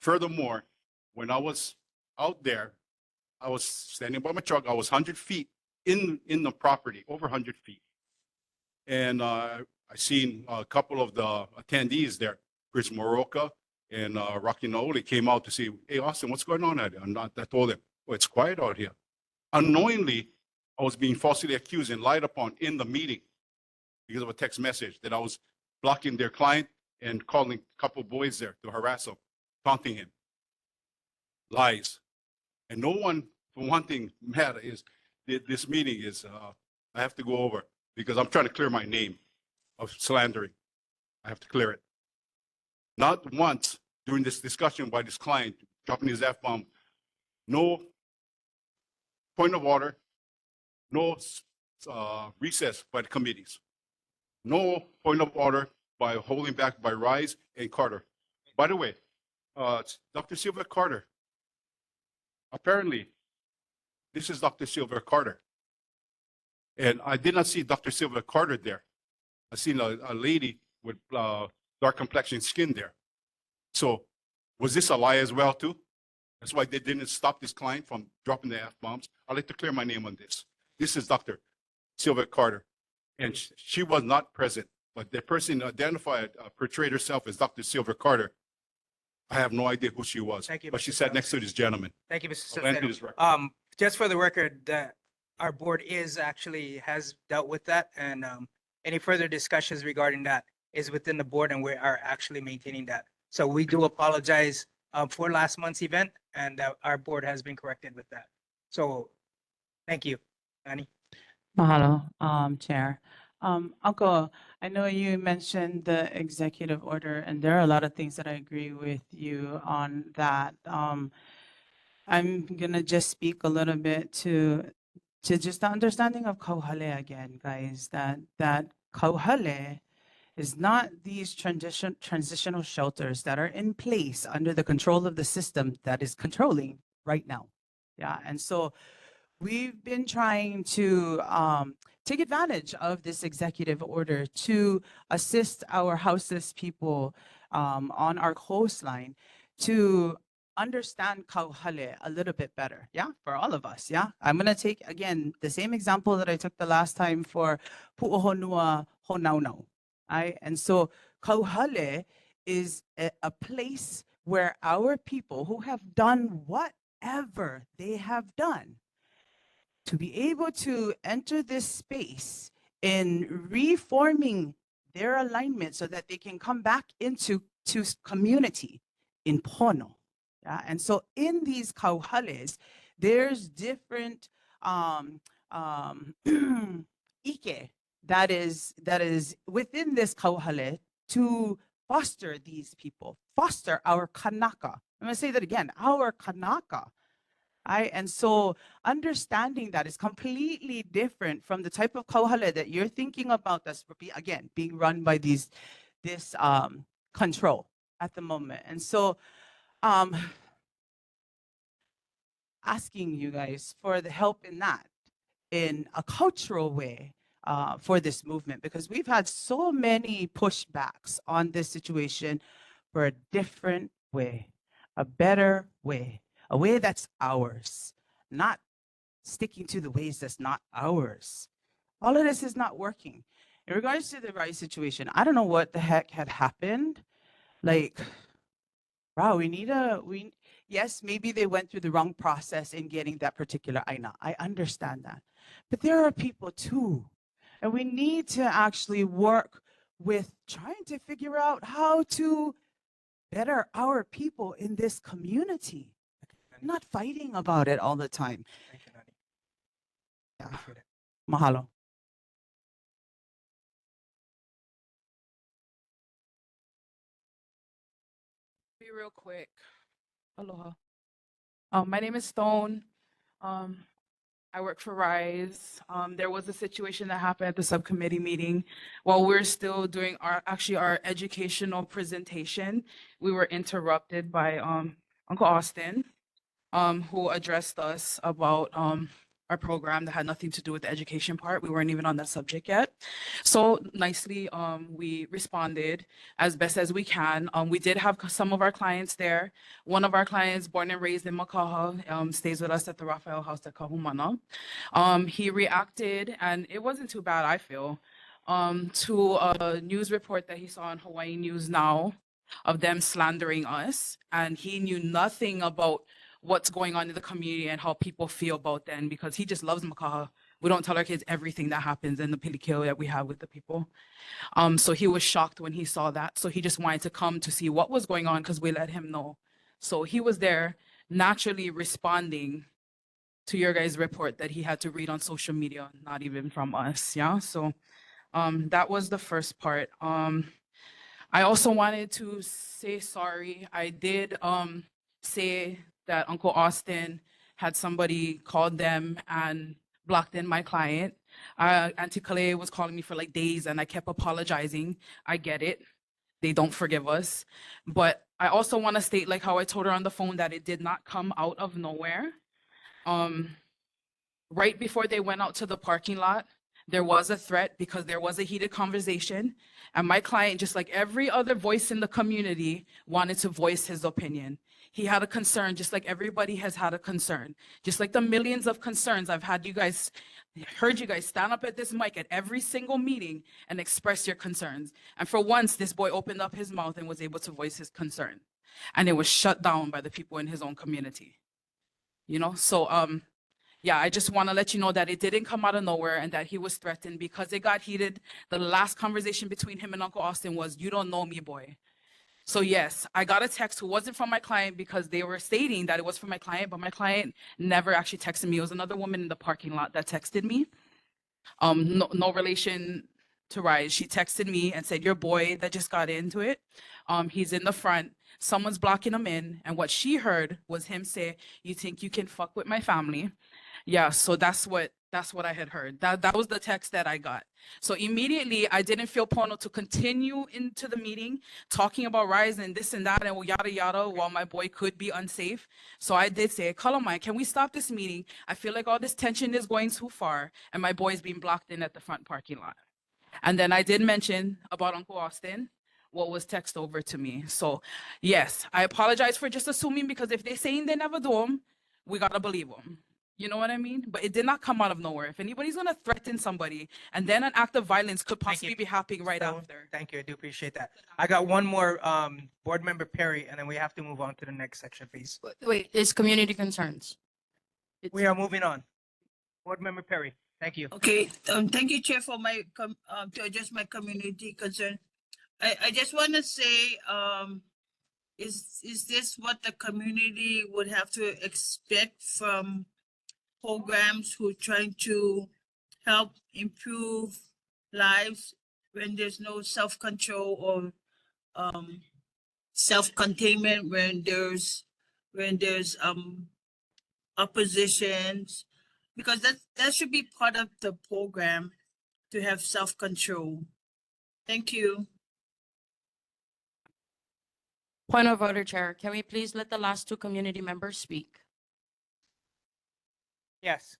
R: Furthermore, when I was out there, I was standing by my truck. I was 100 feet in the property, over 100 feet. And I seen a couple of the attendees there, Chris Moroka and Rocky Naoli came out to see, hey, Austin, what's going on out there? I told them, oh, it's quiet out here. Unknowingly, I was being falsely accused and lied upon in the meeting because of a text message that I was blocking their client and calling a couple boys there to harass him, taunting him. Lies. And no one, for one thing, matter is this meeting is, I have to go over because I'm trying to clear my name of slandering. I have to clear it. Not once during this discussion by this client dropping his F-bomb, no point of order, no recess by the committees, no point of order by holding back by Rise and Carter. By the way, Dr. Silva Carter, apparently this is Dr. Silva Carter. And I did not see Dr. Silva Carter there. I seen a lady with dark complexion skin there. So was this a lie as well too? That's why they didn't stop this client from dropping the F-bombs. I'd like to clear my name on this. This is Dr. Silva Carter. And she was not present, but the person identified, portrayed herself as Dr. Silva Carter. I have no idea who she was.
A: Thank you,
R: but she
A: Mr.
R: sat next to this gentleman.
A: Thank you, Mr.
R: I'll enter
A: Sestero.
R: this record.
A: Just for the record, our board has dealt with that, and any further discussions regarding that is within the board, and we are actually maintaining that. So we do apologize for last month's event, and our board has been corrected with that. So, thank you, Annie.
J: Mahalo, Chair. Uncle, I know you mentioned the executive order, and there are a lot of things that I agree with you on that. I'm gonna just speak a little bit to just the understanding of kauhale again, guys. That kauhale is not these transitional shelters that are in place under the control of the system that is controlling right now. Yeah, and so we've been trying to take advantage of this executive order to assist our houseless people on our coastline to understand kauhale a little bit better, yeah, for all of us, yeah. I'm gonna take, again, the same example that I took the last time for Pu'ohonua Honaunau, right? And so kauhale is a place where our people who have done whatever they have done, to be able to enter this space in reforming their alignment so that they can come back into community in Pono. Yeah? And so in these kauhales, there's different ike that is within this kauhale to foster these people, foster our kanaka. I'm gonna say that again, our kanaka. And so understanding that is completely different from the type of kauhale that you're thinking about that's, again, being run by this control at the moment. And so asking you guys for the help in that, in a cultural way, for this movement, because we've had so many pushbacks on this situation for a different way, a better way, a way that's ours, not sticking to the ways that's not ours. All of this is not working. In regards to the rice situation, I don't know what the heck had happened. Like, wow, yes, maybe they went through the wrong process in getting that particular aina. I understand that. But there are people too. And we need to actually work with trying to figure out how to better our people in this community, not fighting about it all the time.
A: Thank you, Nani.
J: Yeah.
A: Appreciate it.
J: Mahalo.
C: Be real quick. Aloha. My name is Stone. Um, I work for Rise. There was a situation that happened at the subcommittee meeting while we're still doing our educational presentation. We were interrupted by Uncle Austin, who addressed us about our program that had nothing to do with the education part. We weren't even on that subject yet. So nicely, we responded as best as we can. We did have some of our clients there. One of our clients, born and raised in Makaha, stays with us at the Raphael House at Kahumana. He reacted, and it wasn't too bad, I feel, to a news report that he saw on Hawaii News Now of them slandering us. And he knew nothing about what's going on in the community and how people feel about them because he just loves Makaha. We don't tell our kids everything that happens in the pilikio that we have with the people. So he was shocked when he saw that. So he just wanted to come to see what was going on because we let him know. So he was there naturally responding to your guys' report that he had to read on social media, not even from us. Yeah. So that was the first part. I also wanted to say sorry. I did say that Uncle Austin had somebody called them and blocked in my client. Auntie Calais was calling me for like days and I kept apologizing. I get it. They don't forgive us. But I also want to state like how I told her on the phone that it did not come out of nowhere. Right before they went out to the parking lot, there was a threat because there was a heated conversation. And my client, just like every other voice in the community, wanted to voice his opinion. He had a concern, just like everybody has had a concern. Just like the millions of concerns I've heard you guys stand up at this mic at every single meeting and express your concerns. And for once, this boy opened up his mouth and was able to voice his concern. And it was shut down by the people in his own community. So yeah, I just want to let you know that it didn't come out of nowhere and that he was threatened because it got heated. The last conversation between him and Uncle Austin was, "You don't know me, boy." So yes, I got a text who wasn't from my client because they were stating that it was from my client, but my client never actually texted me. It was another woman in the parking lot that texted me. No relation to Rise. She texted me and said, "Your boy that just got into it, he's in the front. Someone's blocking him in." And what she heard was him say, "You think you can fuck with my family?" Yeah, so that's what I had heard. That was the text that I got. So immediately I didn't feel pono to continue into the meeting talking about Rise and this and that and yada yada while my boy could be unsafe. So I did say, "Kalamai, can we stop this meeting? I feel like all this tension is going too far and my boy's being blocked in at the front parking lot." And then I did mention about Uncle Austin, what was text over to me. So yes, I apologize for just assuming because if they're saying they never do them, we gotta believe them. You know what I mean? But it did not come out of nowhere. If anybody's gonna threaten somebody and then an act of violence could
A: Thank you,
C: possibly be happening right
A: Stone.
C: after.
A: Thank you. I do appreciate that. I got one more, Board Member Perry, and then we have to move on to the next section, please.
C: Wait, it's community concerns.
A: We are moving on. Board Member Perry, thank you.
S: Okay, thank you, Chair, for to address my community concern. I just want to say, is this what the community would have to expect from programs who trying to help improve lives when there's no self-control or self-containment, when there's oppositions, because that should be part of the program to have self-control. Thank you.
C: Point of order, Chair. Can we please let the last two community members speak?
A: Yes.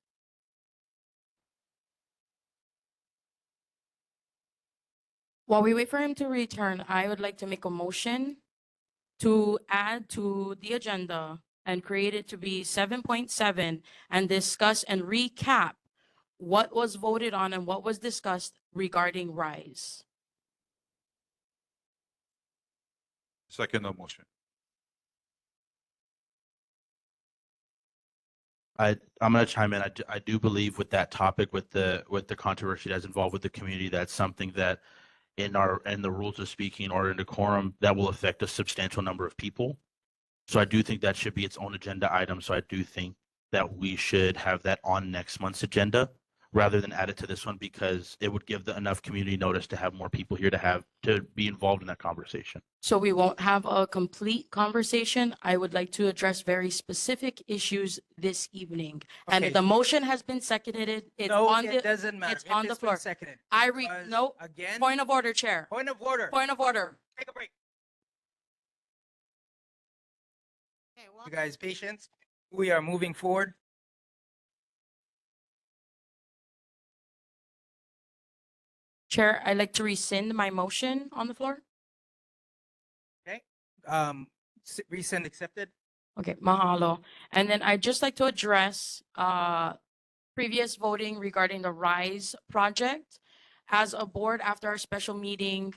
C: While we wait for him to return, I would like to make a motion to add to the agenda and create it to be 7.7 and discuss and recap what was voted on and what was discussed regarding Rise.
H: Second motion.
T: I'm going to chime in. I do believe with that topic, with the controversy that's involved with the community, that's something that in the rules of speaking or in decorum that will affect a substantial number of people. So I do think that should be its own agenda item. So I do think that we should have that on next month's agenda rather than add it to this one, because it would give enough community notice to have more people here to be involved in that conversation.
C: So we won't have a complete conversation. I would like to address very specific issues this evening. And
A: Okay.
C: the motion has been seconded. It's
A: No,
C: on
A: it
C: the,
A: doesn't matter.
C: it's
A: if
C: on the
A: it's been
C: floor.
A: Seconded. Because,
C: No,
A: Again,
C: point of order, Chair.
A: point of order.
C: Point of order.
A: Take a break. You guys, patience. We are moving forward.
C: Chair, I'd like to rescind my motion on the floor.
A: Okay. Resend accepted.
C: Okay, mahalo. And then I'd just like to address previous voting regarding the RISE project. As a board, after our special meeting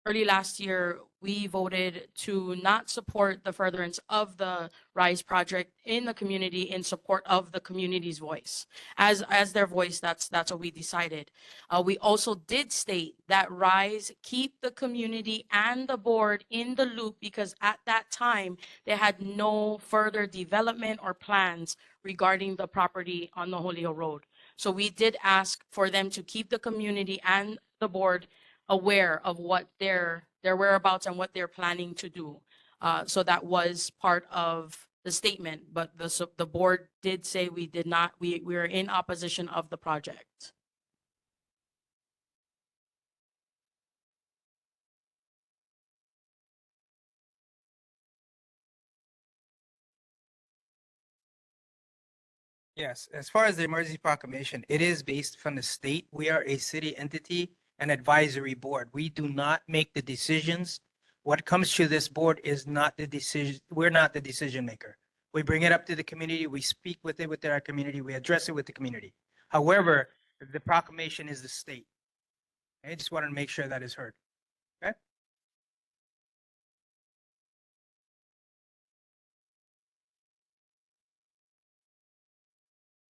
C: early last year, we voted to not support the furtherance of the RISE project in the community in support of the community's voice. As their voice, that's what we decided. We also did state that RISE keep the community and the board in the loop because at that time, they had no further development or plans regarding the property on the Holyoke Road. So we did ask for them to keep the community and the board aware of what their whereabouts and what they're planning to do. So that was part of the statement, but the board did say we did not, we were in opposition of the project.
A: Yes, as far as the emergency proclamation, it is based from the state. We are a city entity and advisory board. We do not make the decisions. What comes to this board is not the decision. We're not the decision maker. We bring it up to the community. We speak with it within our community. We address it with the community. However, the proclamation is the state. I just wanted to make sure that is heard. Okay.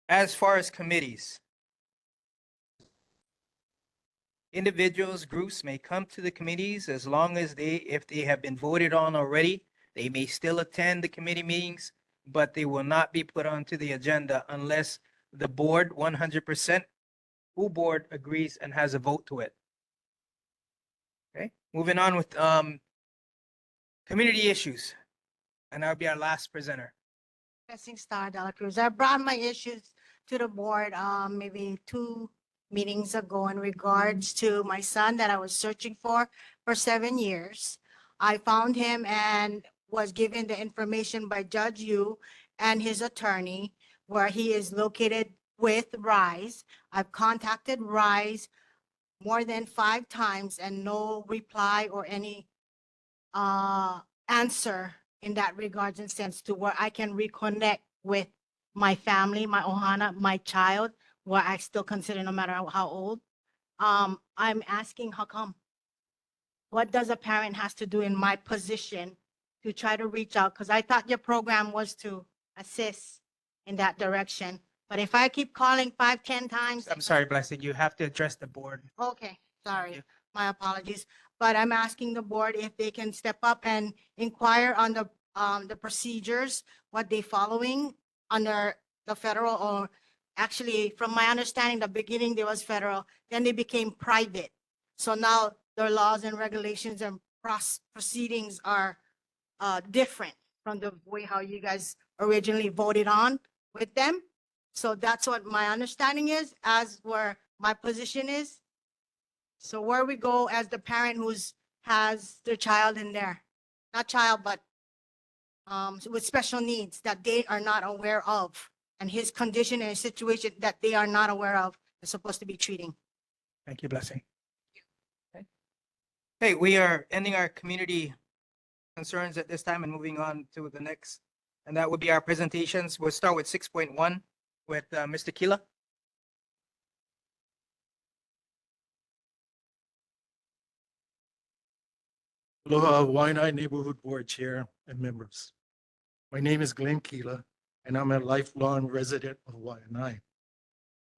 A: As far as committees, individuals, groups may come to the committees as long as if they have been voted on already, they may still attend the committee meetings, but they will not be put onto the agenda unless the board 100% full board agrees and has a vote to it. Okay, moving on with community issues. And that'll be our last presenter.
I: Blessing Star de la Cruz. I brought my issues to the board maybe 2 meetings ago in regards to my son that I was searching for 7 years. I found him and was given the information by Judge Yu and his attorney where he is located with RISE. I've contacted RISE more than 5 times and no reply or any answer in that regards and sense to where I can reconnect with my family, my ohana, my child, where I still consider no matter how old. I'm asking how come? What does a parent has to do in my position to try to reach out? Because I thought your program was to assist in that direction. But if I keep calling 5, 10 times.
A: I'm sorry, Blessing, you have to address the board.
I: Okay, sorry, my apologies. But I'm asking the board if they can step up and inquire on the procedures, what they following under the federal or actually, from my understanding, the beginning there was federal, then they became private. So now their laws and regulations and proceedings are different from the way how you guys originally voted on with them. So that's what my understanding is, as where my position is. So where we go as the parent has their child in there, not child, but with special needs that they are not aware of, and his condition and his situation that they are not aware of, they're supposed to be treating.
A: Thank you, Blessing. Okay. Hey, we are ending our community concerns at this time and moving on to the next. And that would be our presentations. We'll start with 6.1 with Mr. Kila.
U: Aloha Wai'anae Neighborhood Board Chair and members. My name is Glenn Keela, and I'm a lifelong resident of Wai'anae.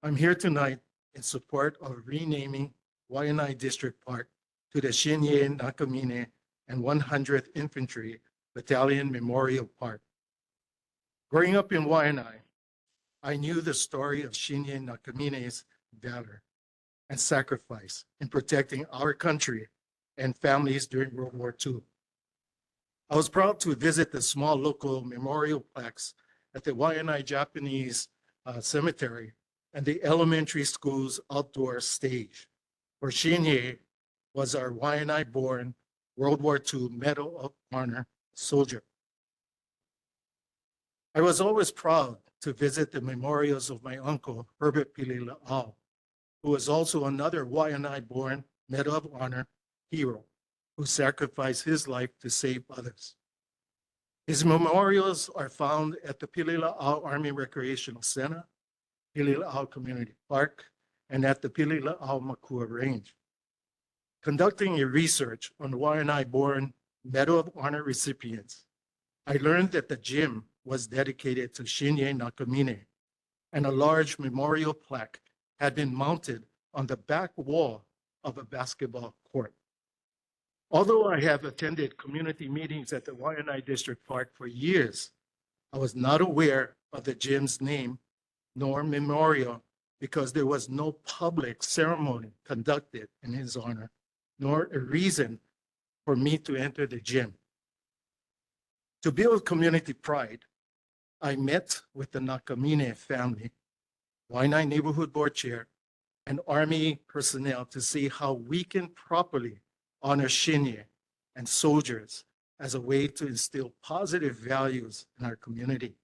U: I'm here tonight in support of renaming Wai'anae District Park to the Shinye Nakamine and 100th Infantry Battalion Memorial Park. Growing up in Wai'anae, I knew the story of Shinye Nakamine's valor and sacrifice in protecting our country and families during World War II. I was proud to visit the small local memorial plaques at the Wai'anae Japanese Cemetery and the elementary school's outdoor stage, where Shinye was our Wai'anae-born World War II Medal of Honor soldier. I was always proud to visit the memorials of my uncle, Herbert Pilila'au, who was also another Wai'anae-born Medal of Honor hero who sacrificed his life to save others. His memorials are found at the Pilila'au Army Recreational Center, Pilila'au Community Park, and at the Pilila'au Makua Range. Conducting a research on Wai'anae-born Medal of Honor recipients, I learned that the gym was dedicated to Shinye Nakamine, and a large memorial plaque had been mounted on the back wall of a basketball court. Although I have attended community meetings at the Wai'anae District Park for years, I was not aware of the gym's name nor memorial because there was no public ceremony conducted in his honor, nor a reason for me to enter the gym. To build community pride, I met with the Nakamine family, Wai'anae Neighborhood Board Chair, and Army personnel to see how we can properly honor Shinye and soldiers as a way to instill positive values in our community.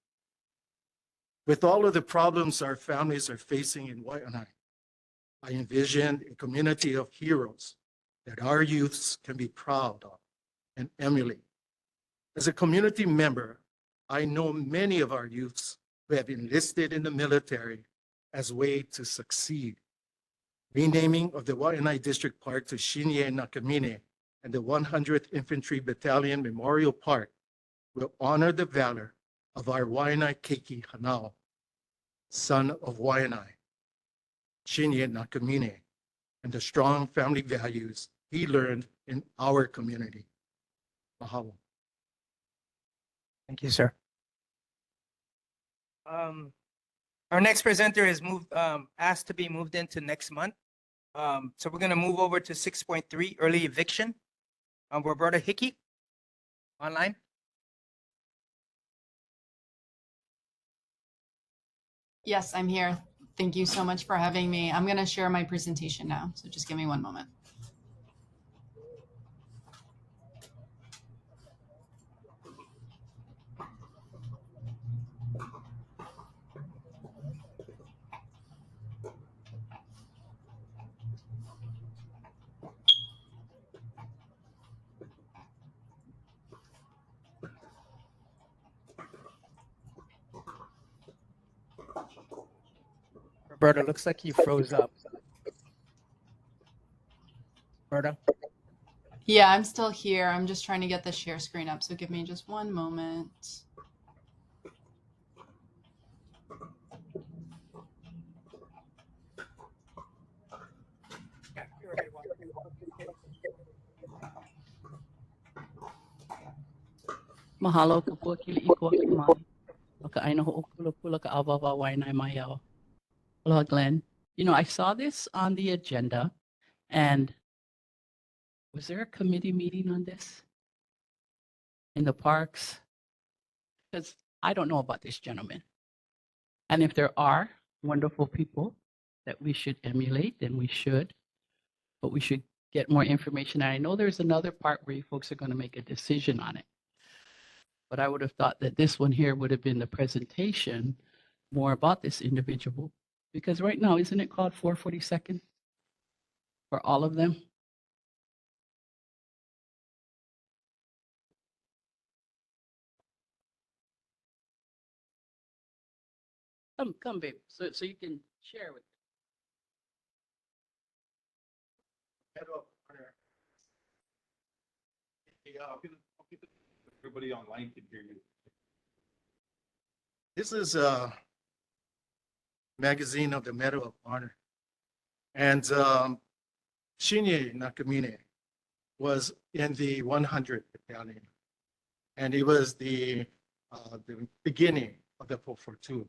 U: With all of the problems our families are facing in Wai'anae, I envisioned a community of heroes that our youths can be proud of and emulate. As a community member, I know many of our youths who have enlisted in the military as a way to succeed. Renaming of the Wai'anae District Park to Shinye Nakamine and the 100th Infantry Battalion Memorial Park will honor the valor of our Wai'anae Keiki Hanao, son of Wai'anae, Shinye Nakamine, and the strong family values he learned in our community. Mahalo.
A: Thank you, sir. Our next presenter is asked to be moved into next month. So we're gonna move over to 6.3, early eviction. Roberta Hickey, online.
B: Yes, I'm here. Thank you so much for having me. I'm going to share my presentation now, so just give me one moment.
A: Roberta, looks like you froze up. Roberta?
B: Yeah, I'm still here. I'm just trying to get the share screen up, so give me just one moment.
V: Mahalo ka po kili iko mai. Maka aina ho pula ka awawa Wai'anae mayaw. Aloha, Glenn. You know, I saw this on the agenda, and was there a committee meeting on this in the parks? Because I don't know about this gentleman. And if there are wonderful people that we should emulate, then we should. But we should get more information. And I know there's another part where you folks are going to make a decision on it. But I would have thought that this one here would have been the presentation more about this individual. Because right now, isn't it called 442nd for all of them? Come, babe, so you can share with
R: Medal of Honor. Yeah, everybody online can hear you.
U: This is a magazine of the Medal of Honor. And Shinye Nakamine was in the 100th Battalion. And it was the beginning of the 442.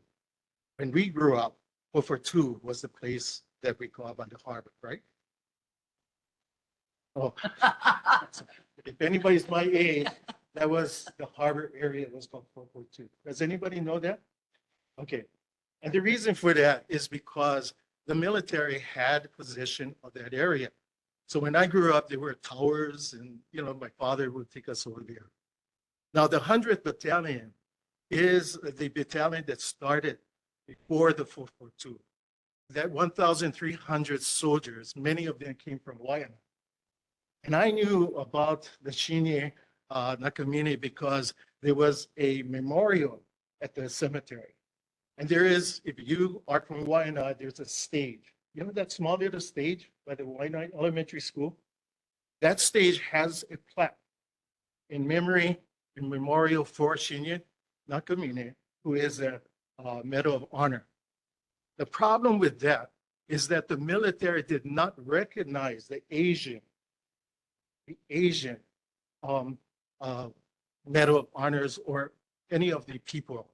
U: When we grew up, 442 was the place that we call on the harbor, right? Oh, if anybody's my age, that was the harbor area was called 442. Does anybody know that? Okay. And the reason for that is because the military had possession of that area. So when I grew up, there were towers and, my father would take us over there. Now, the 100th Battalion is the battalion that started before the 442. That 1,300 soldiers, many of them came from Wai'anae. And I knew about the Shinye Nakamine because there was a memorial at the cemetery. And there is, if you are from Wai'anae, there's a stage. You know that small little stage by the Wai'anae Elementary School? That stage has a plaque in memory, in memorial for Shinye Nakamine, who is a Medal of Honor. The problem with that is that the military did not recognize the Asian Medal of Honors or any of the people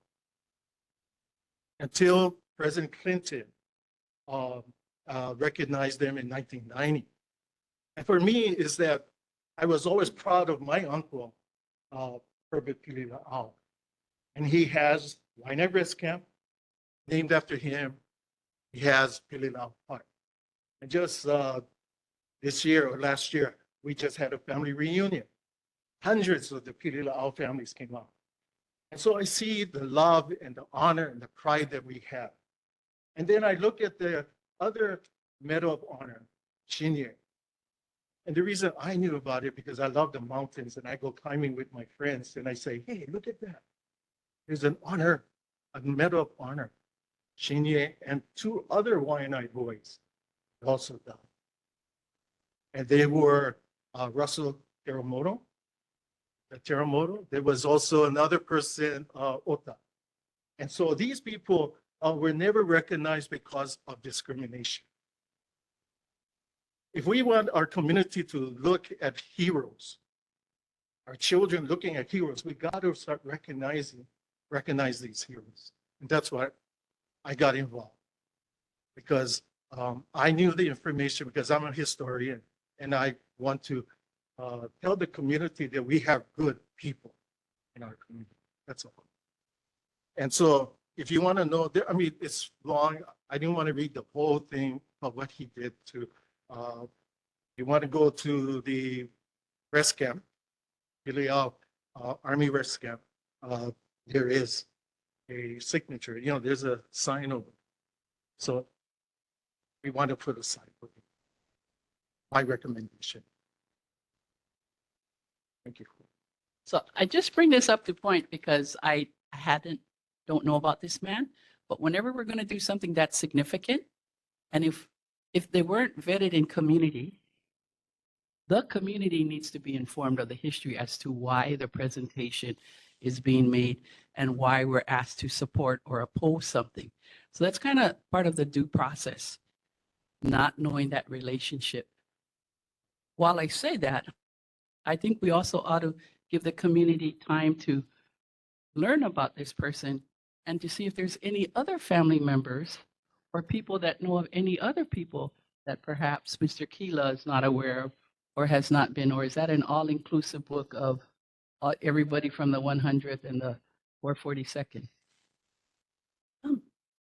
U: until President Clinton recognized them in 1990. And for me is that I was always proud of my uncle, Herbert Pilila'au. And he has Wai'anae Breast Camp named after him. He has Pilila'au Park. And just this year or last year, we just had a family reunion. Hundreds of the Pilila'au families came out. And so I see the love and the honor and the pride that we have. And then I look at the other Medal of Honor, Shinye. And the reason I knew about it because I love the mountains and I go climbing with my friends and I say, hey, look at that. There's an honor, a Medal of Honor, Shinye and two other Wai'anae boys also died. And they were Russell Teramoto. There was also another person, Ota. And so these people were never recognized because of discrimination. If we want our community to look at heroes, our children looking at heroes, we got to start recognize these heroes. And that's why I got involved. Because I knew the information because I'm a historian and I want to tell the community that we have good people in our community. That's all. And so if you want to know, I mean, it's long. I didn't want to read the whole thing of what he did to, you want to go to the rest camp, Pilila'au Army rest camp, there is a signature, there's a sign over. So we want to put a sign for him. My recommendation. Thank you.
V: So I just bring this up to point because I don't know about this man, but whenever we're going to do something that's significant, and if they weren't vetted in community, the community needs to be informed of the history as to why the presentation is being made and why we're asked to support or oppose something. So that's kind of part of the due process, not knowing that relationship. While I say that, I think we also ought to give the community time to learn about this person and to see if there's any other family members or people that know of any other people that perhaps Mr. Keela is not aware of or has not been, or is that an all-inclusive book of everybody from the 100th and the 442nd?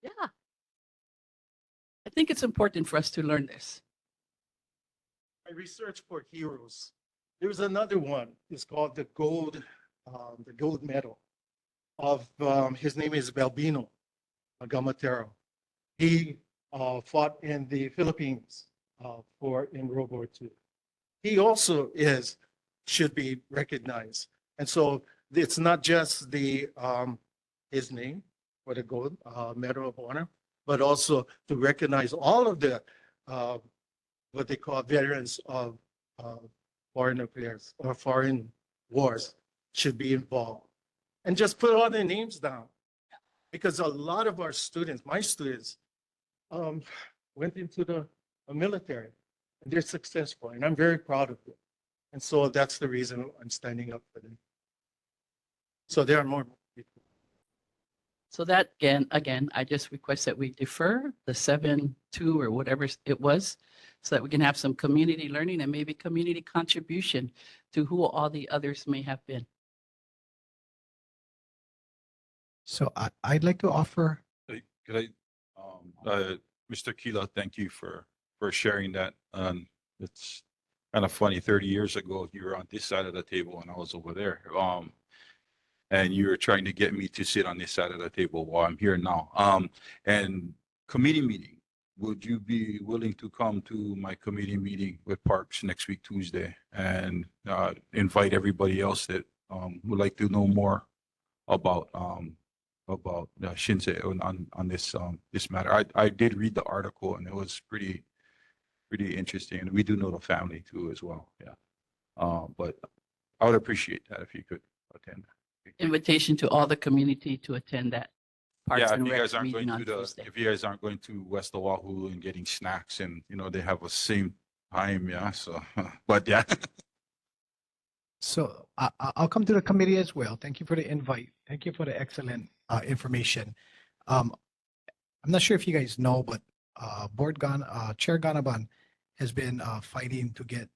V: Yeah. I think it's important for us to learn this.
U: I researched for heroes. There's another one. It's called the gold medal of, his name is Balbino Gamatero. He fought in the Philippines in World War II. He also should be recognized. And so it's not just his name for the gold Medal of Honor, but also to recognize all of the what they call veterans of foreign affairs or foreign wars should be involved. And just put all their names down. Because a lot of our students, my students, went into the military. And they're successful, and I'm very proud of them. And so that's the reason I'm standing up for them. So there are more people.
V: So that again, I just request that we defer the 7-2 or whatever it was, so that we can have some community learning and maybe community contribution to who all the others may have been.
K: So I'd like to offer,
H: Could I, Mr. Kila, thank you for sharing that. It's kind of funny, 30 years ago, you were on this side of the table and I was over there. And you were trying to get me to sit on this side of the table while I'm here now. And committee meeting, would you be willing to come to my committee meeting with Parks next week, Tuesday, and invite everybody else that would like to know more about Shinsei on this matter? I did read the article and it was pretty interesting, and we do know the family too as well. Yeah, but I would appreciate that if you could attend.
V: Invitation to all the community to attend that. Parks
H: Yeah,
V: and
H: if you
V: Rec
H: guys aren't
V: meeting
H: going
V: on
H: to
V: Tuesday.
H: if you guys aren't going to West Oahu and getting snacks, and they have a same time, yeah. So, but yeah.
K: so I'll come to the committee as well. Thank you for the invite. Thank you for the excellent information. I'm not sure if you guys know, but Chair Ganaban has been fighting to get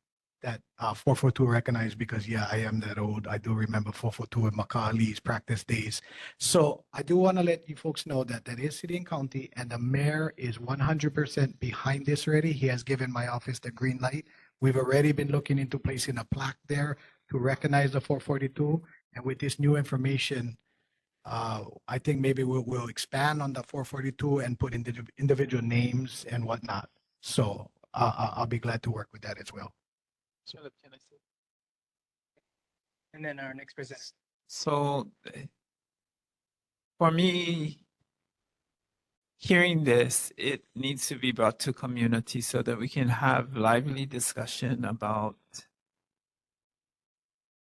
K: that 442 recognized, because yeah, I am that old. I do remember 442 in Makali's practice days. So I do want to let you folks know that that is city and county, and the mayor is 100% behind this already. He has given my office the green light. We've already been looking into placing a plaque there to recognize the 442. And with this new information, I think maybe we'll expand on the 442 and put individual names and whatnot. So I'll be glad to work with that as well.
A: And then our next presenter.
D: So for me, hearing this, it needs to be brought to community so that we can have lively discussion about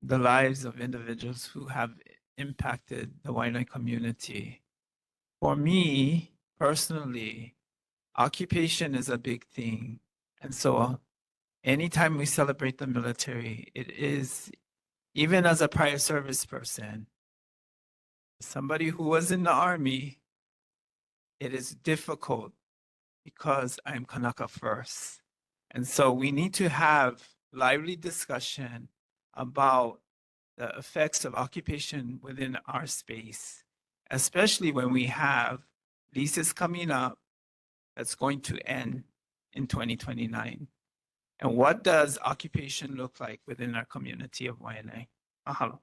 D: the lives of individuals who have impacted the Wai'anae community. For me, personally, occupation is a big thing. And so anytime we celebrate the military, it is, even as a prior service person, somebody who was in the Army, it is difficult because I'm Kanaka first. And so we need to have lively discussion about the effects of occupation within our space, especially when we have leases coming up that's going to end in 2029. And what does occupation look like within our community of Wai'anae? Mahalo.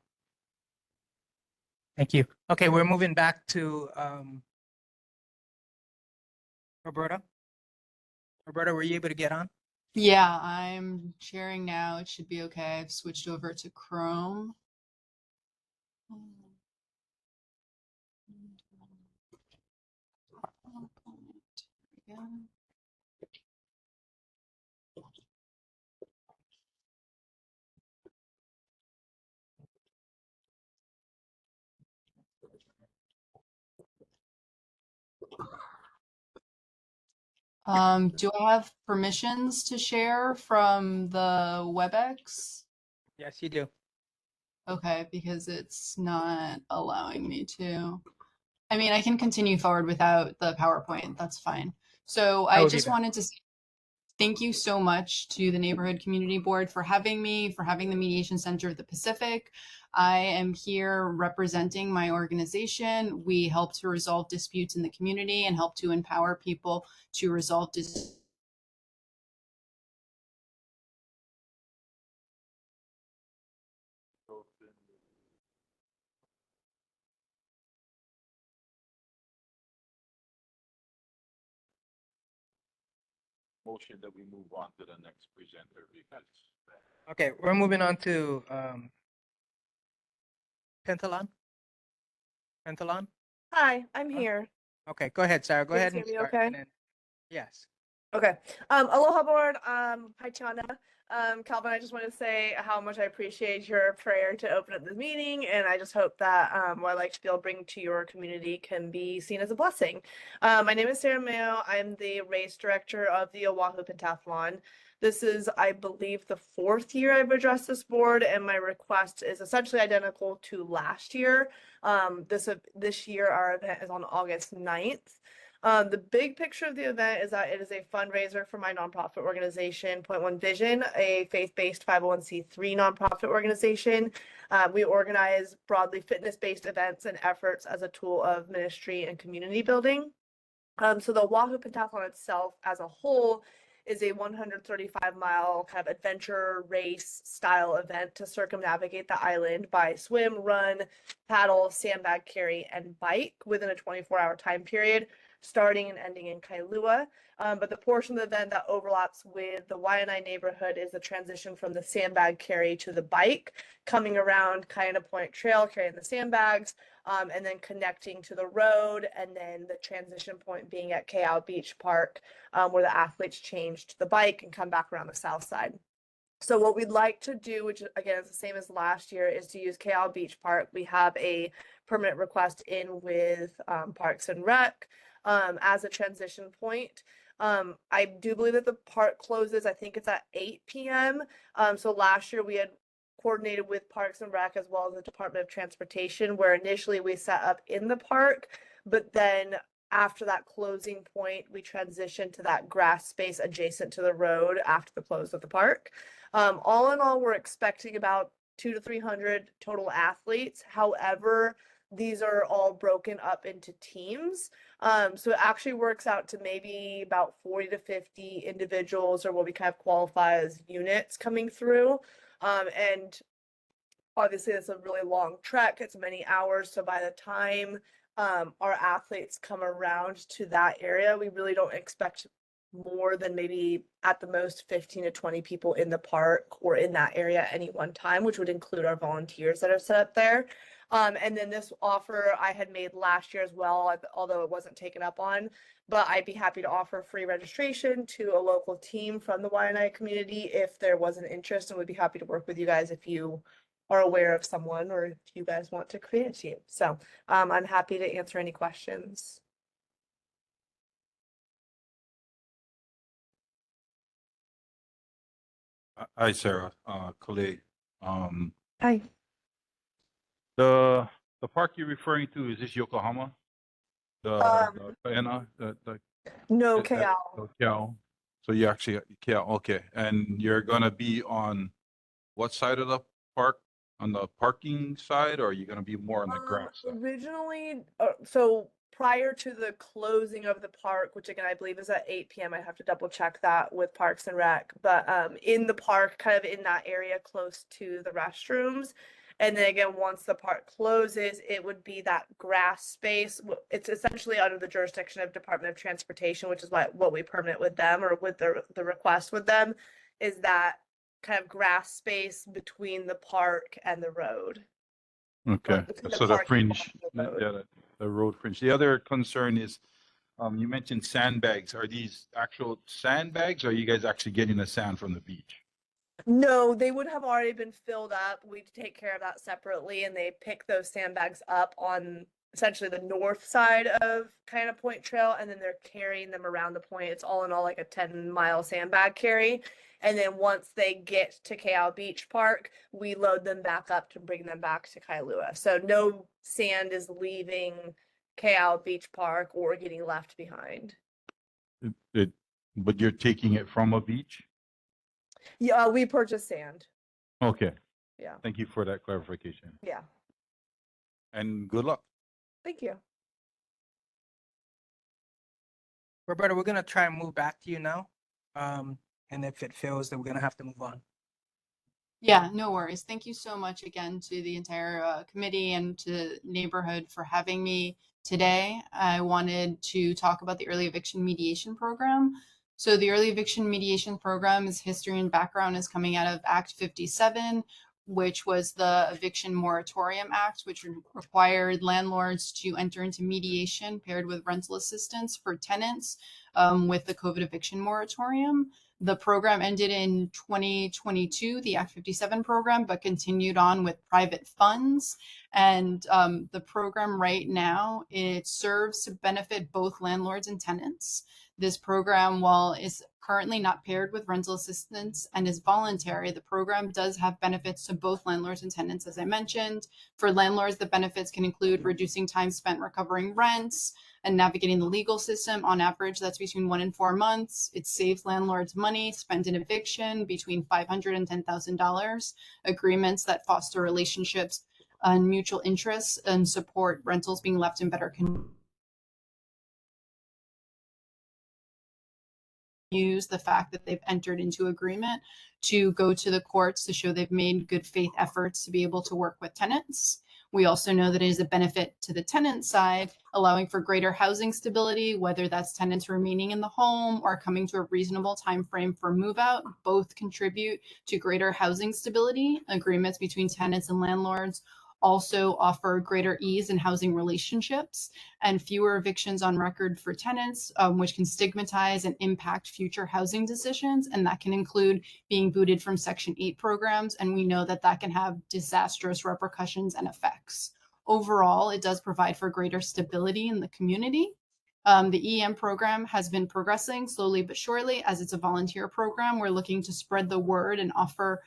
A: Thank you. Okay, we're moving back to Roberta. Roberta, were you able to get on?
B: Yeah, I'm sharing now. It should be okay. I've switched over to Chrome. Yeah. Do I have permissions to share from the WebEx?
A: Yes, you do.
B: Okay, because it's not allowing me to. I mean, I can continue forward without the PowerPoint. That's fine. So
A: That
B: I
A: would be
B: just
A: better.
B: wanted to say thank you so much to the Neighborhood Community Board for having me, for having the Mediation Center of the Pacific. I am here representing my organization. We help to resolve disputes in the community and help to empower people to resolve disputes.
H: Motion that we move on to the next presenter because.
A: Okay, we're moving on to Pentalon. Pentalon?
E: Hi, I'm here.
A: Okay, go ahead, Sarah. Go
E: Can you
A: ahead
E: hear
A: and
E: me
A: start.
E: okay?
A: And then, yes.
E: Okay. Aloha board. Hi Tiana. Calvin, I just want to say how much I appreciate your prayer to open up the meeting, and I just hope that what I like to be able to bring to your community can be seen as a blessing. My name is Sarah Mayo. I'm the race director of the Oahu Pentathlon. This is, I believe, the fourth year I've addressed this board, and my request is essentially identical to last year. This year, our event is on August 9th. The big picture of the event is that it is a fundraiser for my nonprofit organization, Point One Vision, a faith-based 501c3 nonprofit organization. We organize broadly fitness-based events and efforts as a tool of ministry and community building. So the Oahu Pentathlon itself as a whole is a 135-mile kind of adventure race style event to circumnavigate the island by swim, run, paddle, sandbag carry, and bike within a 24-hour time period, starting and ending in Kailua. But the portion of the event that overlaps with the Wai'anae neighborhood is the transition from the sandbag carry to the bike, coming around Kaina Point Trail, carrying the sandbags, and then connecting to the road, and then the transition point being at Keau Beach Park, where the athletes change to the bike and come back around the south side. So what we'd like to do, which again is the same as last year, is to use Keau Beach Park. We have a permanent request in with Parks and Rec as a transition point. I do believe that the park closes, I think it's at 8 p.m. So last year we had coordinated with Parks and Rec as well as the Department of Transportation, where initially we set up in the park, but then after that closing point, we transitioned to that grass space adjacent to the road after the close of the park. All in all, we're expecting about 200 to 300 total athletes. However, these are all broken up into teams. So it actually works out to maybe about 40 to 50 individuals, or what we kind of qualify as units coming through. And obviously it's a really long trek, it's many hours. So by the time our athletes come around to that area, we really don't expect more than maybe at the most 15 to 20 people in the park or in that area at any one time, which would include our volunteers that are set up there. And then this offer I had made last year as well, although it wasn't taken up on, but I'd be happy to offer free registration to a local team from the Wai'anae community if there was an interest, and would be happy to work with you guys if you are aware of someone or if you guys want to create a team. So I'm happy to answer any questions.
H: Hi, Sarah, Khalid.
E: Hi.
H: The park you're referring to, is this Yokohama? The Wai'anae,
E: No,
H: that-
E: Keau.
H: the Keau. So you actually, Keau, okay. And you're gonna be on what side of the park? On the parking side, or are you gonna be more on the grass side?
E: Originally, so prior to the closing of the park, which again I believe is at 8 p.m. I have to double check that with Parks and Rec, but in the park, kind of in that area close to the restrooms. And then again, once the park closes, it would be that grass space. It's essentially under the jurisdiction of Department of Transportation, which is what we permit with them, or with the request with them, is that kind of grass space between the park and the road.
H: Okay,
E: between the
H: so the
E: parking lot
H: fringe,
E: and the road.
H: the road fringe. The other concern is, you mentioned sandbags. Are these actual sandbags, or are you guys actually getting the sand from the beach?
E: No, they would have already been filled up. We take care of that separately, and they pick those sandbags up on essentially the north side of kind of Point Trail, and then they're carrying them around the point. It's all in all like a 10-mile sandbag carry. And then once they get to Keau Beach Park, we load them back up to bring them back to Kailua. So no sand is leaving Keau Beach Park or getting left behind.
H: But you're taking it from a beach?
E: Yeah, we purchase sand.
H: Okay.
E: Yeah.
H: Thank you for that clarification.
E: Yeah.
H: And good luck.
E: Thank you.
A: Roberta, we're gonna try and move back to you now. And if it fails, then we're gonna have to move on.
B: Yeah, no worries. Thank you so much again to the entire committee and to Neighborhood for having me today. I wanted to talk about the early eviction mediation program. So the early eviction mediation program is history and background is coming out of Act 57, which was the Eviction Moratorium Act, which required landlords to enter into mediation paired with rental assistance for tenants with the COVID eviction moratorium. The program ended in 2022, the Act 57 program, but continued on with private funds. And the program right now, it serves to benefit both landlords and tenants. This program, while is currently not paired with rental assistance and is voluntary, the program does have benefits to both landlords and tenants, as I mentioned. For landlords, the benefits can include reducing time spent recovering rents and navigating the legal system. On average, that's between 1 and 4 months. It saves landlords money spent in eviction between $500 and $10,000. Agreements that foster relationships and mutual interests and support rentals being left in better condition. Use the fact that they've entered into agreement to go to the courts to show they've made good faith efforts to be able to work with tenants. We also know that it is a benefit to the tenant side, allowing for greater housing stability, whether that's tenants remaining in the home or coming to a reasonable time frame for move out. Both contribute to greater housing stability. Agreements between tenants and landlords also offer greater ease in housing relationships and fewer evictions on record for tenants, which can stigmatize and impact future housing decisions. And that can include being booted from Section 8 programs. And we know that that can have disastrous repercussions and effects. Overall, it does provide for greater stability in the community. The EM program has been progressing slowly but surely. As it's a volunteer program, we're looking to spread the word and offer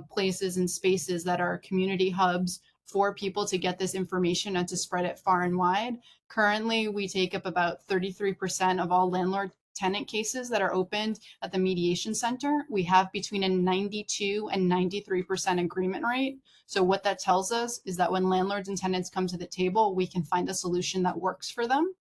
B: places and spaces that are community hubs for people to get this information and to spread it far and wide. Currently, we take up about 33% of all landlord tenant cases that are opened at the mediation center. We have between a 92 and 93% agreement rate. So what that tells us is that when landlords and tenants come to the table, we can find a solution that works for them.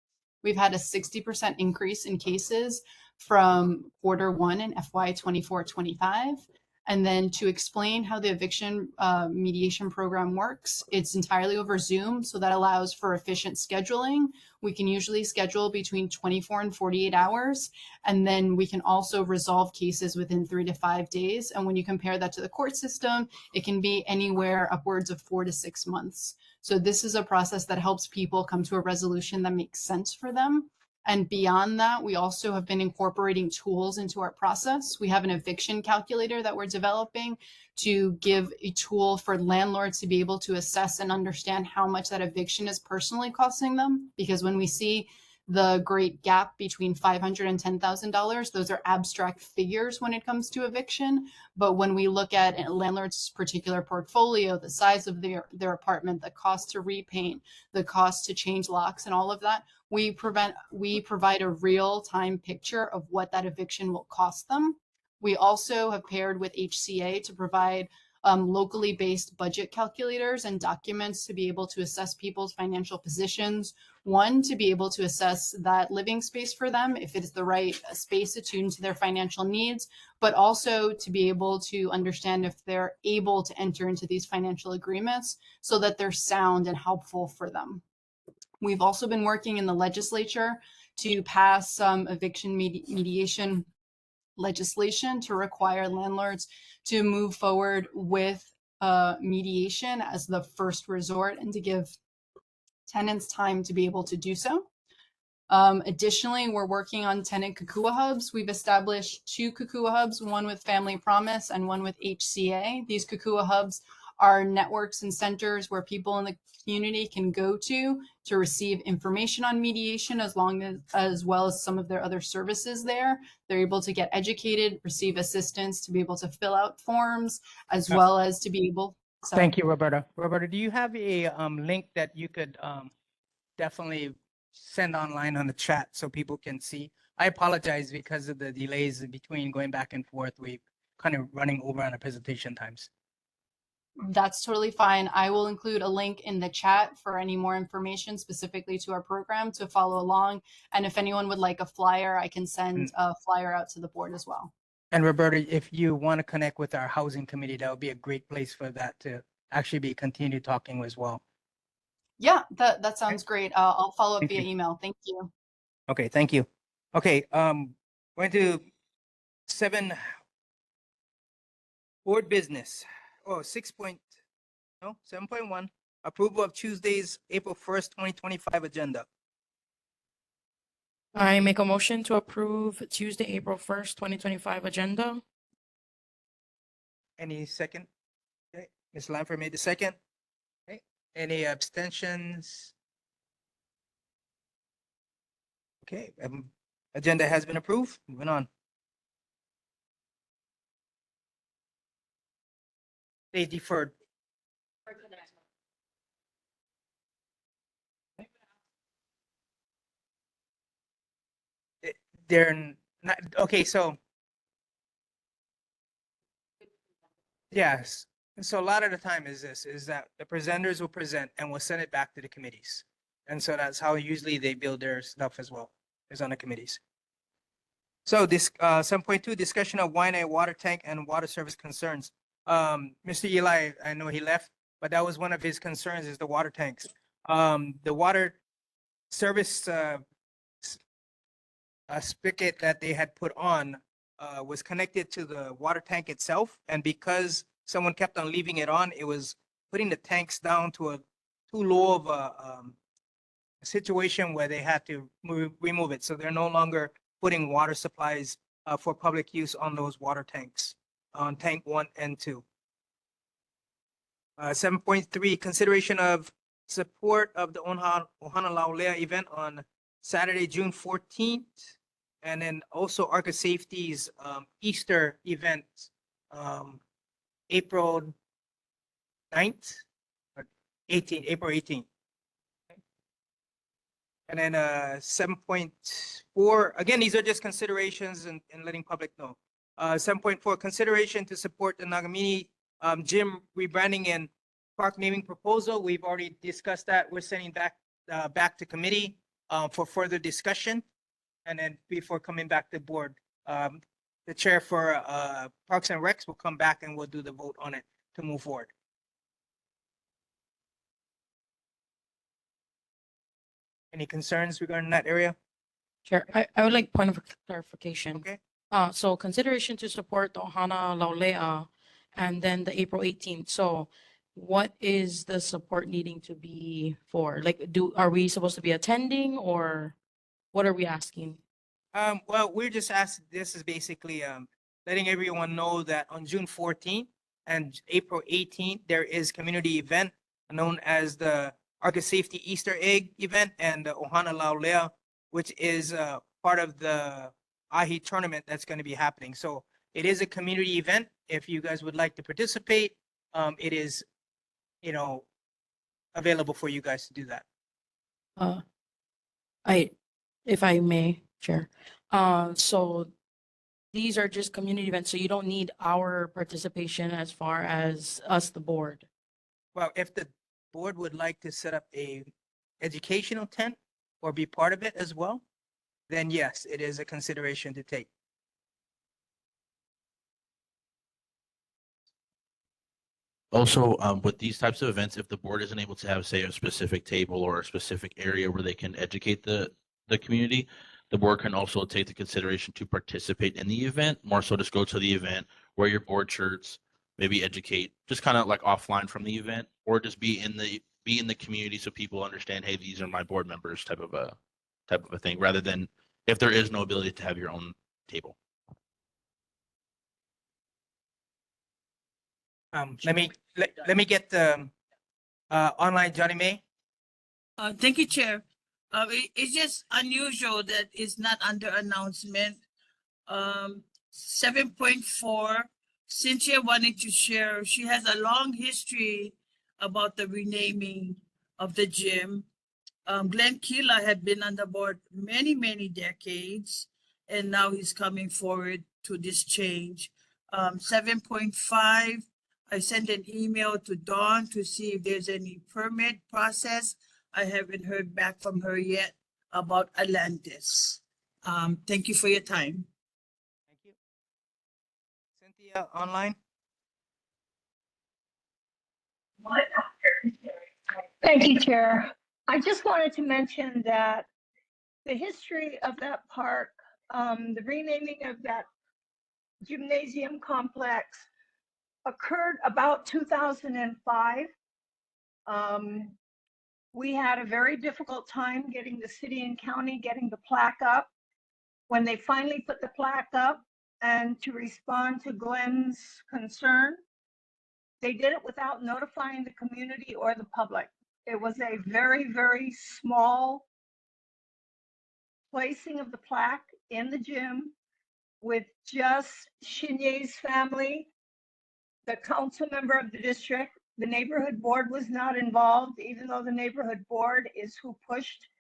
B: We've had a 60% increase in cases from Q1 in FY 24-25. And then to explain how the eviction mediation program works, it's entirely over Zoom, so that allows for efficient scheduling. We can usually schedule between 24 and 48 hours, and then we can also resolve cases within 3 to 5 days. And when you compare that to the court system, it can be anywhere upwards of 4 to 6 months. So this is a process that helps people come to a resolution that makes sense for them. And beyond that, we also have been incorporating tools into our process. We have an eviction calculator that we're developing to give a tool for landlords to be able to assess and understand how much that eviction is personally costing them. Because when we see the great gap between $500 and $10,000, those are abstract figures when it comes to eviction. But when we look at a landlord's particular portfolio, the size of their apartment, the cost to repaint, the cost to change locks and all of that, we provide a real-time picture of what that eviction will cost them. We also have paired with HCA to provide locally based budget calculators and documents to be able to assess people's financial positions. One, to be able to assess that living space for them, if it is the right space attuned to their financial needs, but also to be able to understand if they're able to enter into these financial agreements so that they're sound and helpful for them. We've also been working in the legislature to pass some eviction mediation legislation to require landlords to move forward with mediation as the first resort and to give tenants time to be able to do so. Additionally, we're working on tenant Kukua hubs. We've established 2 Kukua hubs, one with Family Promise and one with HCA. These Kukua hubs are networks and centers where people in the community can go to receive information on mediation as well as some of their other services there. They're able to get educated, receive assistance to be able to fill out forms, as well as to be able.
A: Thank you, Roberta. Roberta, do you have a link that you could definitely send online on the chat so people can see? I apologize because of the delays between going back and forth. We're kind of running over on our presentation times.
B: That's totally fine. I will include a link in the chat for any more information specifically to our program to follow along. And if anyone would like a flyer, I can send a flyer out to the board as well.
A: And Roberta, if you want to connect with our housing committee, that would be a great place for that to actually be continued talking as well.
B: Yeah, that sounds great. I'll follow up via email. Thank you.
A: Okay, thank you. Okay, going to 7 board business. Oh, 7.1, approval of Tuesday's April 1st, 2025 agenda.
C: I make a motion to approve Tuesday, April 1st, 2025 agenda.
A: Any second? Okay, Ms. Lanford made the second. Okay, any abstentions? Okay, Agenda has been approved. Moving on. They deferred. They're not, okay, so. Yes, so a lot of the time is that the presenters will present and we'll send it back to the committees. And so that's how usually they build their stuff as well, is on the committees. So this, 7.2, discussion of Wai'anae water tank and water service concerns. Mr. Eli, I know he left, but that was one of his concerns is the water tanks. The water service, spigot that they had put on was connected to the water tank itself. And because someone kept on leaving it on, it was putting the tanks down to a too low of a situation where they had to remove it. So they're no longer putting water supplies for public use on those water tanks, on tank 1 and 2. 7.3, consideration of support of the Ohana Laulea event on Saturday, June 14th. And then also Arca Safety's Easter event, April 9th, or 18th, April 18th. And then 7.4, again, these are just considerations and letting public know. 7.4, consideration to support the Nagamini gym rebranding and park naming proposal. We've already discussed that. We're sending back to committee for further discussion. And then before coming back to board, the chair for Parks and Recs will come back and we'll do the vote on it to move forward. Any concerns regarding that area?
C: Chair, I would like point of clarification.
A: Okay.
C: So consideration to support the Ohana Laulea and then the April 18th. So what is the support needing to be for? Like, are we supposed to be attending or what are we asking?
A: Well, we're just asking, this is basically letting everyone know that on June 14th and April 18th, there is community event known as the Arca Safety Easter Egg event and the Ohana Laulea, which is part of the Ahi tournament that's going to be happening. So it is a community event. If you guys would like to participate, it is, available for you guys to do that.
C: If I may, Chair. So these are just community events, so you don't need our participation as far as us, the board.
A: Well, if the board would like to set up a educational tent or be part of it as well, then yes, it is a consideration to take.
T: Also, with these types of events, if the board isn't able to have, say, a specific table or a specific area where they can educate the community, the board can also take the consideration to participate in the event, more so just go to the event, wear your board shirts, maybe educate, just kind of like offline from the event, or just be in the community so people understand, hey, these are my board members type of a thing, rather than if there is no ability to have your own table.
A: Let me get the online Johnny May.
S: Thank you, Chair. It's just unusual that it's not under announcement. 7.4, Cynthia wanted to share, she has a long history about the renaming of the gym. Glenn Keela had been on the board many, many decades, and now he's coming forward to this change. 7.5, I sent an email to Dawn to see if there's any permit process. I haven't heard back from her yet about Atlantis. Thank you for your time.
A: Thank you. Cynthia, online.
F: Thank you, Chair. I just wanted to mention that the history of that park, the renaming of that gymnasium complex occurred about 2005. We had a very difficult time getting the city and county getting the plaque up. When they finally put the plaque up, and to respond to Glenn's concern, they did it without notifying the community or the public. It was a very, very small placing of the plaque in the gym with just Shinye's family, the council member of the district. The neighborhood board was not involved, even though the neighborhood board is who pushed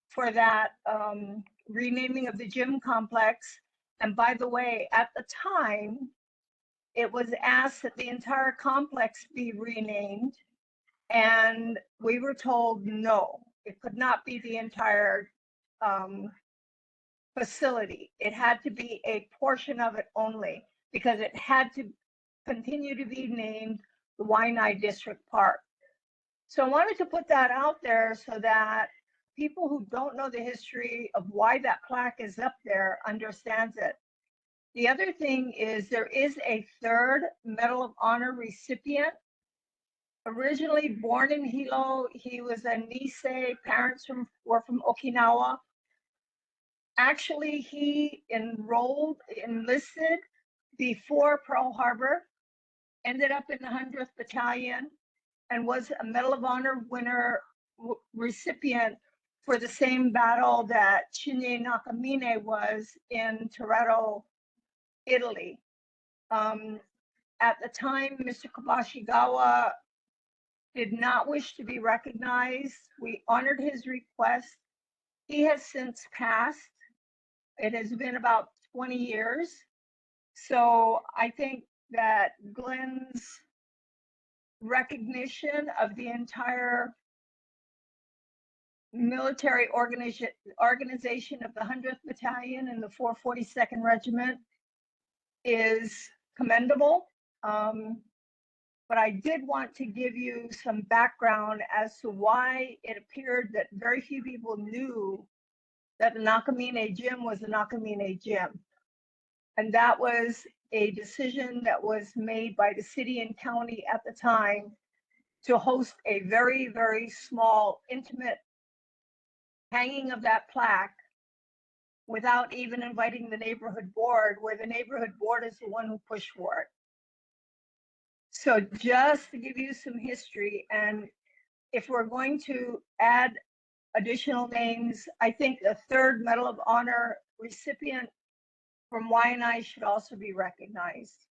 F: for that renaming of the gym complex. And by the way, at the time, it was asked that the entire complex be renamed. And we were told no, it could not be the entire facility. It had to be a portion of it only because it had to continue to be named the Wai'anae District Park. So I wanted to put that out there so that people who don't know the history of why that plaque is up there understands it. The other thing is there is a third Medal of Honor recipient. Originally born in Hilo, he was a Nisei, parents were from Okinawa. Actually, he enlisted before Pearl Harbor, ended up in the 100th Battalion, and was a Medal of Honor winner recipient for the same battle that Shinye Nakamine was in Taranto, Italy. At the time, Mr. Kabashigawa did not wish to be recognized. We honored his request. He has since passed. It has been about 20 years. So I think that Glenn's recognition of the entire military organization of the 100th Battalion and the 442nd Regiment is commendable. But I did want to give you some background as to why it appeared that very few people knew that the Nakamine Gym was the Nakamine Gym. And that was a decision that was made by the city and county at the time to host a very, very small, intimate hanging of that plaque without even inviting the neighborhood board, where the neighborhood board is the one who pushed for it. So just to give you some history, and if we're going to add additional names, I think the third Medal of Honor recipient from Wai'anae should also be recognized.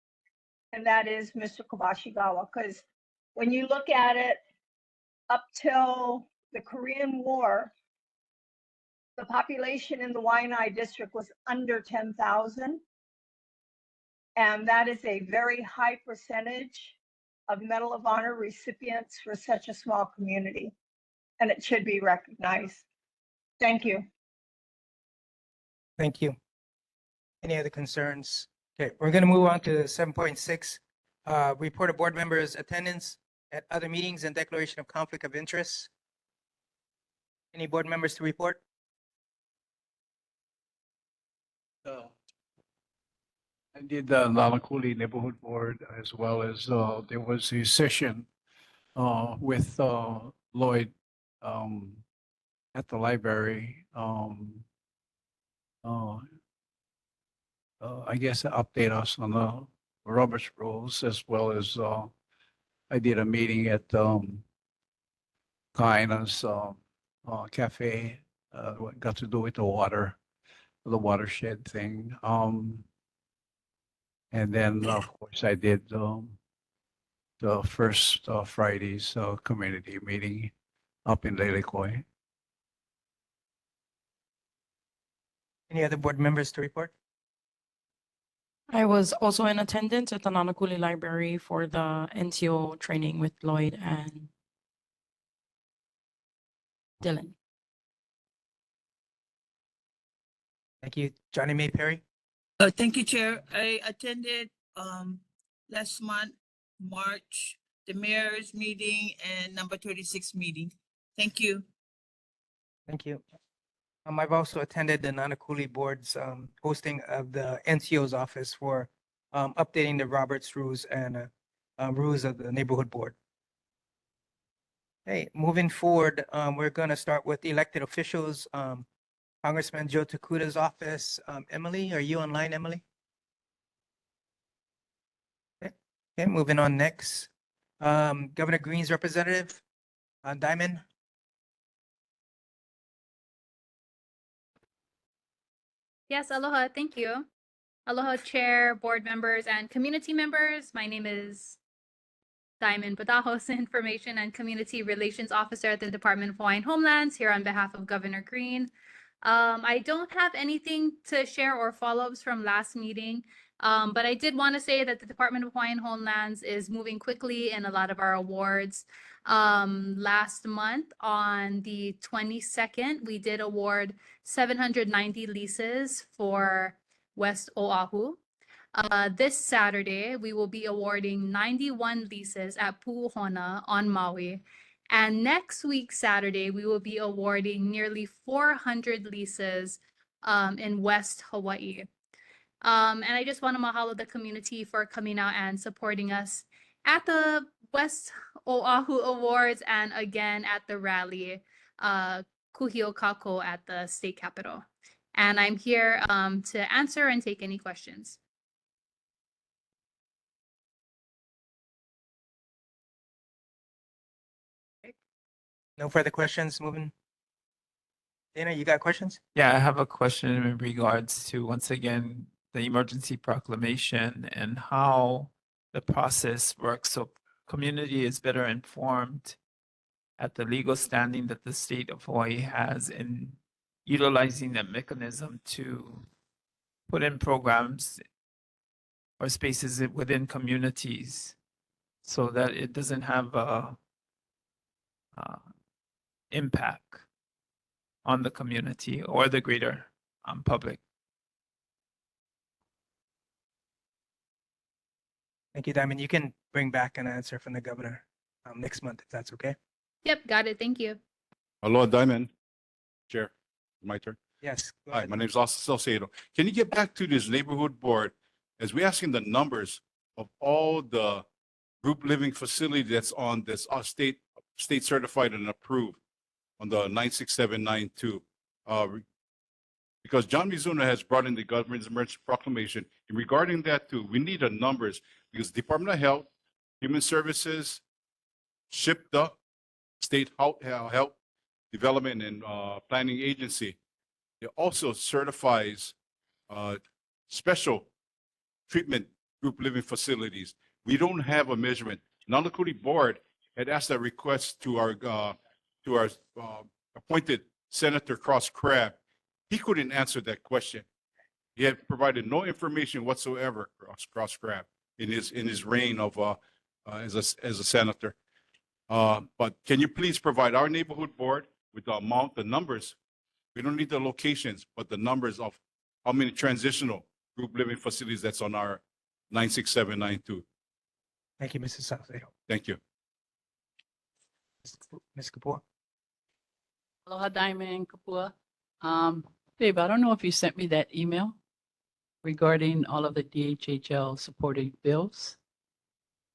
F: And that is Mr. Kabashigawa, because when you look at it, up till the Korean War, the population in the Wai'anae district was under 10,000. And that is a very high percentage of Medal of Honor recipients for such a small community. And it should be recognized. Thank you.
A: Thank you. Any other concerns? Okay, we're going to move on to 7.6, report of board members' attendance at other meetings and declaration of conflict of interest. Any board members to report?
G: I did the Lalakuli Neighborhood Board, as well as there was a session with Lloyd at the library. I guess to update us on the Roberts rules, as well as I did a meeting at Kaina's cafe. What got to do with the watershed thing. And then, of course, I did the first Friday's community meeting up in Lelekoy.
A: Any other board members to report?
C: I was also in attendance at the Nanakuli Library for the NCO training with Lloyd and Dylan.
A: Thank you. Johnny May Perry?
S: Thank you, Chair. I attended last month, March, the mayor's meeting and number 36 meeting. Thank you.
A: Thank you. I've also attended the Nanakuli board's hosting of the NCO's office for updating the Roberts rules and rules of the neighborhood board. Okay, moving forward, we're going to start with the elected officials. Congressman Joe Takuda's office. Emily, are you online, Emily? Okay, moving on next. Governor Green's representative, Diamond.
L: Yes, aloha. Thank you. Aloha, Chair, board members, and community members. My name is Diamond Badajos, Information and Community Relations Officer at the Department of Hawaiian Homelands, here on behalf of Governor Green. I don't have anything to share or follow-ups from last meeting, but I did want to say that the Department of Hawaiian Homelands is moving quickly in a lot of our awards. Last month, on the 22nd, we did award 790 leases for West Oahu. This Saturday, we will be awarding 91 leases at Pu'uhona on Maui. And next week, Saturday, we will be awarding nearly 400 leases in West Hawaii. And I just want to mahalo the community for coming out and supporting us at the West Oahu Awards and again at the rally, Kuhio Kako at the state capitol. And I'm here to answer and take any questions.
A: No further questions. Moving. Dana, you got questions?
D: Yeah, I have a question in regards to, once again, the emergency proclamation and how the process works. So community is better informed at the legal standing that the state of Hawaii has in utilizing that mechanism to put in programs or spaces within communities so that it doesn't have a impact on the community or the greater public.
A: Thank you, Diamond. You can bring back an answer from the governor next month, if that's okay.
L: Yep, got it. Thank you.
R: Aloha, Diamond. Chair, my turn.
A: Yes. Go
R: Hi,
A: ahead.
R: my name is Austin Salcedo. Can you get back to this neighborhood board as we asking the numbers of all the group living facility that's on this state certified and approved on the 96792? Because John Mizuno has brought in the government's emergency proclamation. And regarding that too, we need the numbers because Department of Health, Human Services, SHPTA, State Health Development and Planning Agency, it also certifies special treatment group living facilities. We don't have a measurement. Nalakuli board had asked a request to our appointed Senator Cross Crab. He couldn't answer that question. He had provided no information whatsoever, Cross Crab, in his reign of as a senator. But can you please provide our neighborhood board with the amount, the numbers? We don't need the locations, but the numbers of how many transitional group living facilities that's on our 96792.
A: Thank you, Mrs. Salcedo.
R: Thank you.
A: Ms. Kapoor.
V: Aloha, Diamond, Kapua. Dave, I don't know if you sent me that email regarding all of the DHHL supported bills.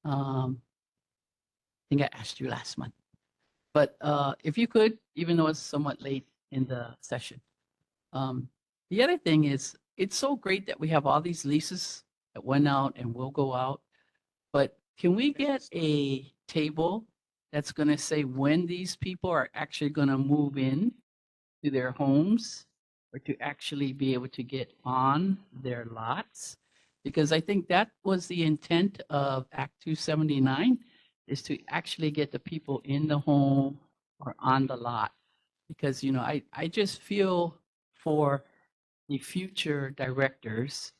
V: I think I asked you last month. But if you could, even though it's somewhat late in the session. The other thing is, it's so great that we have all these leases that went out and will go out. But can we get a table that's going to say when these people are actually going to move in to their homes or to actually be able to get on their lots? Because I think that was the intent of Act 279, is to actually get the people in the home or on the lot. Because, you know, I just feel for the future directors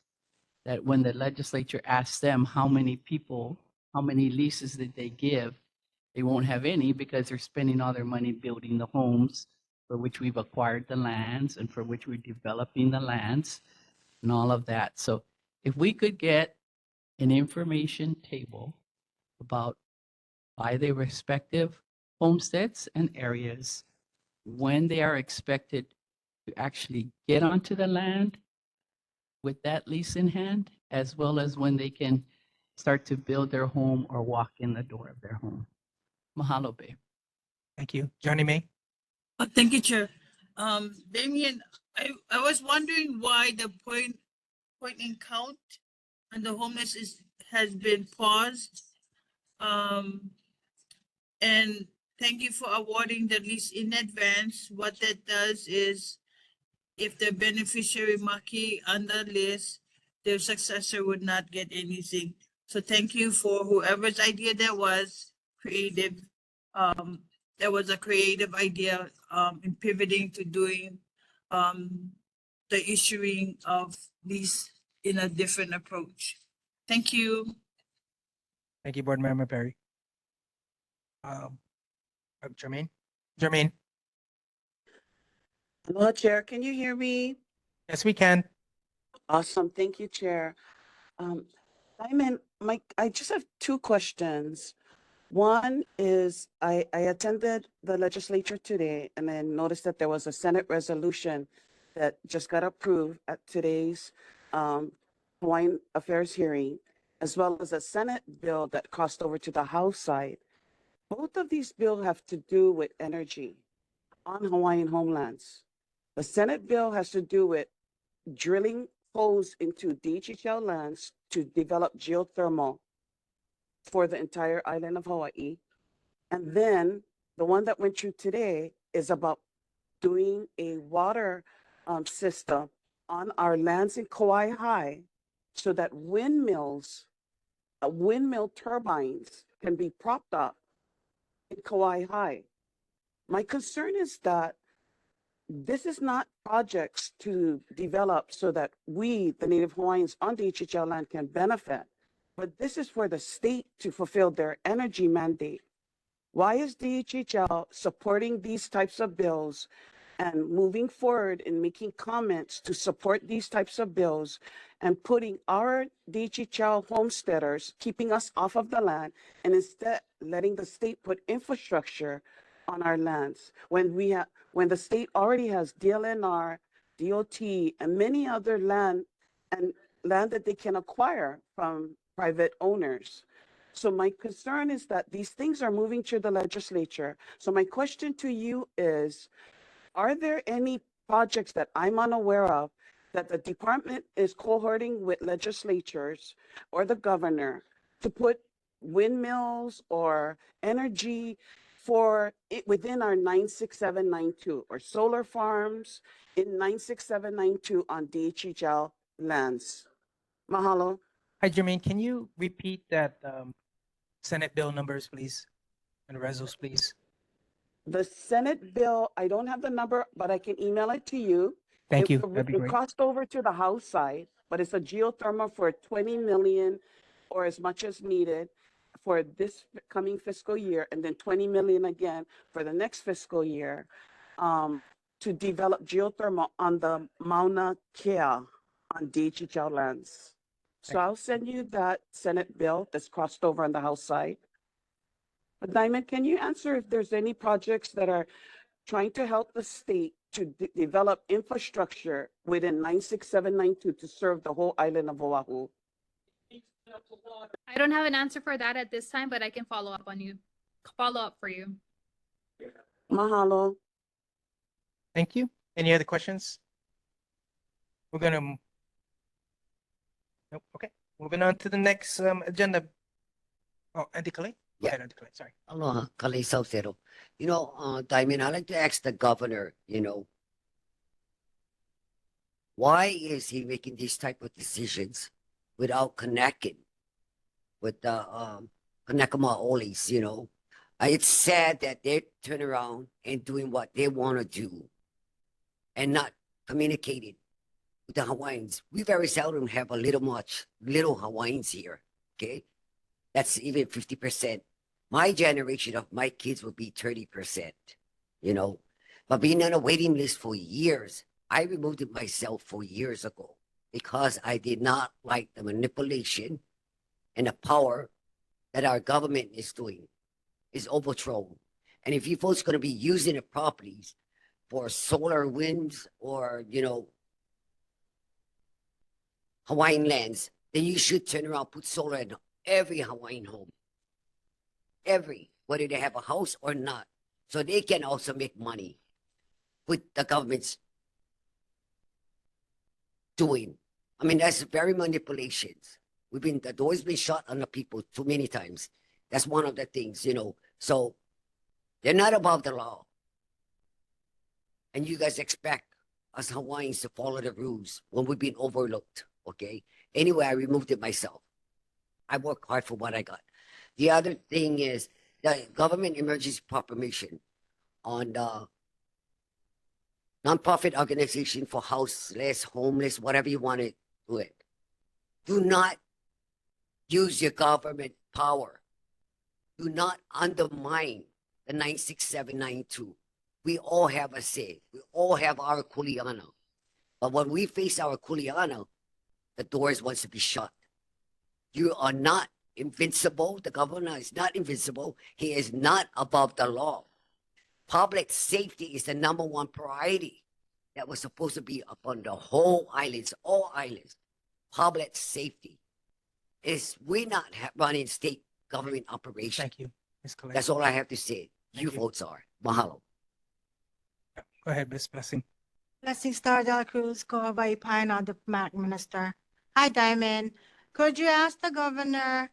V: that when the legislature asks them how many people, how many leases did they give, they won't have any because they're spending all their money building the homes for which we've acquired the lands and for which we're developing the lands and all of that. So if we could get an information table about by their respective homesteads and areas, when they are expected to actually get onto the land with that lease in hand, as well as when they can start to build their home or walk in the door of their home. Mahalo, babe.
A: Thank you. Johnny May.
S: Thank you, Chair. Damien, I was wondering why the point in count and the homeless has been paused. And thank you for awarding the lease in advance. What that does is if the beneficiary Maki on the list, their successor would not get anything. So thank you for whoever's idea that was creative. That was a creative idea in pivoting to doing the issuing of these in a different approach. Thank you.
A: Thank you, Board Member Perry. Jermaine? Jermaine?
N: Hello, Chair. Can you hear me?
A: Yes, we can.
N: Awesome. Thank you, Chair. Diamond, I just have two questions. One is I attended the legislature today and then noticed that there was a Senate resolution that just got approved at today's Hawaiian Affairs hearing, as well as a Senate bill that crossed over to the House side. Both of these bills have to do with energy on Hawaiian homelands. The Senate bill has to do with drilling holes into DHL lands to develop geothermal for the entire island of Hawaii. And then the one that went through today is about doing a water system on our lands in Kauai High so that windmills, windmill turbines can be propped up in Kauai High. My concern is that this is not projects to develop so that we, the Native Hawaiians on DHL land, can benefit, but this is for the state to fulfill their energy mandate. Why is DHL supporting these types of bills and moving forward and making comments to support these types of bills and putting our DHL homesteaders, keeping us off of the land, and instead letting the state put infrastructure on our lands when the state already has DLNR, DOT, and many other land that they can acquire from private owners. So my concern is that these things are moving through the legislature. So my question to you is, are there any projects that I'm unaware of that the department is cohorting with legislatures or the governor to put windmills or energy for it within our 96792 or solar farms in 96792 on DHL lands? Mahalo.
A: Hi, Jermaine, can you repeat that Senate bill numbers, please, and resos, please?
N: The Senate bill, I don't have the number, but I can email it to you.
A: Thank you. That'd be
N: It
A: great.
N: crossed over to the House side, but it's a geothermal for 20 million or as much as needed for this coming fiscal year, and then 20 million again for the next fiscal year to develop geothermal on the Mauna Kea on DHL lands. So I'll send you that Senate bill that's crossed over on the House side. But Diamond, can you answer if there's any projects that are trying to help the state to develop infrastructure within 96792 to serve the whole island of Oahu?
L: I don't have an answer for that at this time, but I can follow up for you.
N: Mahalo.
A: Thank you. Any other questions? We're gonna. Nope. Okay. Moving on to the next agenda. Oh, Auntie Kalei?
Q: Yeah.
A: Go ahead, Auntie Kalei. Sorry.
Q: Aloha, Kalei Saucero. Diamond, I'd like to ask the governor, why is he making these type of decisions without connecting with the Kanekamaolis, It's sad that they turn around and doing what they want to do and not communicating with the Hawaiians. We very seldom have little Hawaiians here, okay? That's even 50%. My generation of my kids will be 30%, But being on a waiting list for years, I removed it myself 4 years ago because I did not like the manipulation and the power that our government is doing, is overthrown. And if you folks are going to be using the properties for solar winds or, Hawaiian lands, then you should turn around, put solar in every Hawaiian home. Whether they have a house or not. So they can also make money with the government's doing. I mean, that's very manipulations. The door's been shut on the people too many times. That's one of the things, So they're not above the law. And you guys expect us Hawaiians to follow the rules when we've been overlooked. Okay. Anyway, I removed it myself. I work hard for what I got. The other thing is the government emergency proclamation on the nonprofit organization for houseless, homeless, whatever you want to do it. Do not use your government power. Do not undermine the 96792. We all have a say. We all have our kuleana. But when we face our kuleana, the doors wants to be shut. You are not invincible. The governor is not invincible. He is not above the law. Public safety is the #1 priority that was supposed to be upon the whole islands, all islands. Public safety is we not running state government operation.
A: Thank you, Ms. Colette.
Q: That's all I have to say. You
A: Thank you.
Q: votes are. Mahalo.
A: Go ahead, Ms. Blessing.
I: Blessing Star de la Cruz, Cohawaii Pine, diplomatic minister. Hi, Diamond. Could you ask the governor,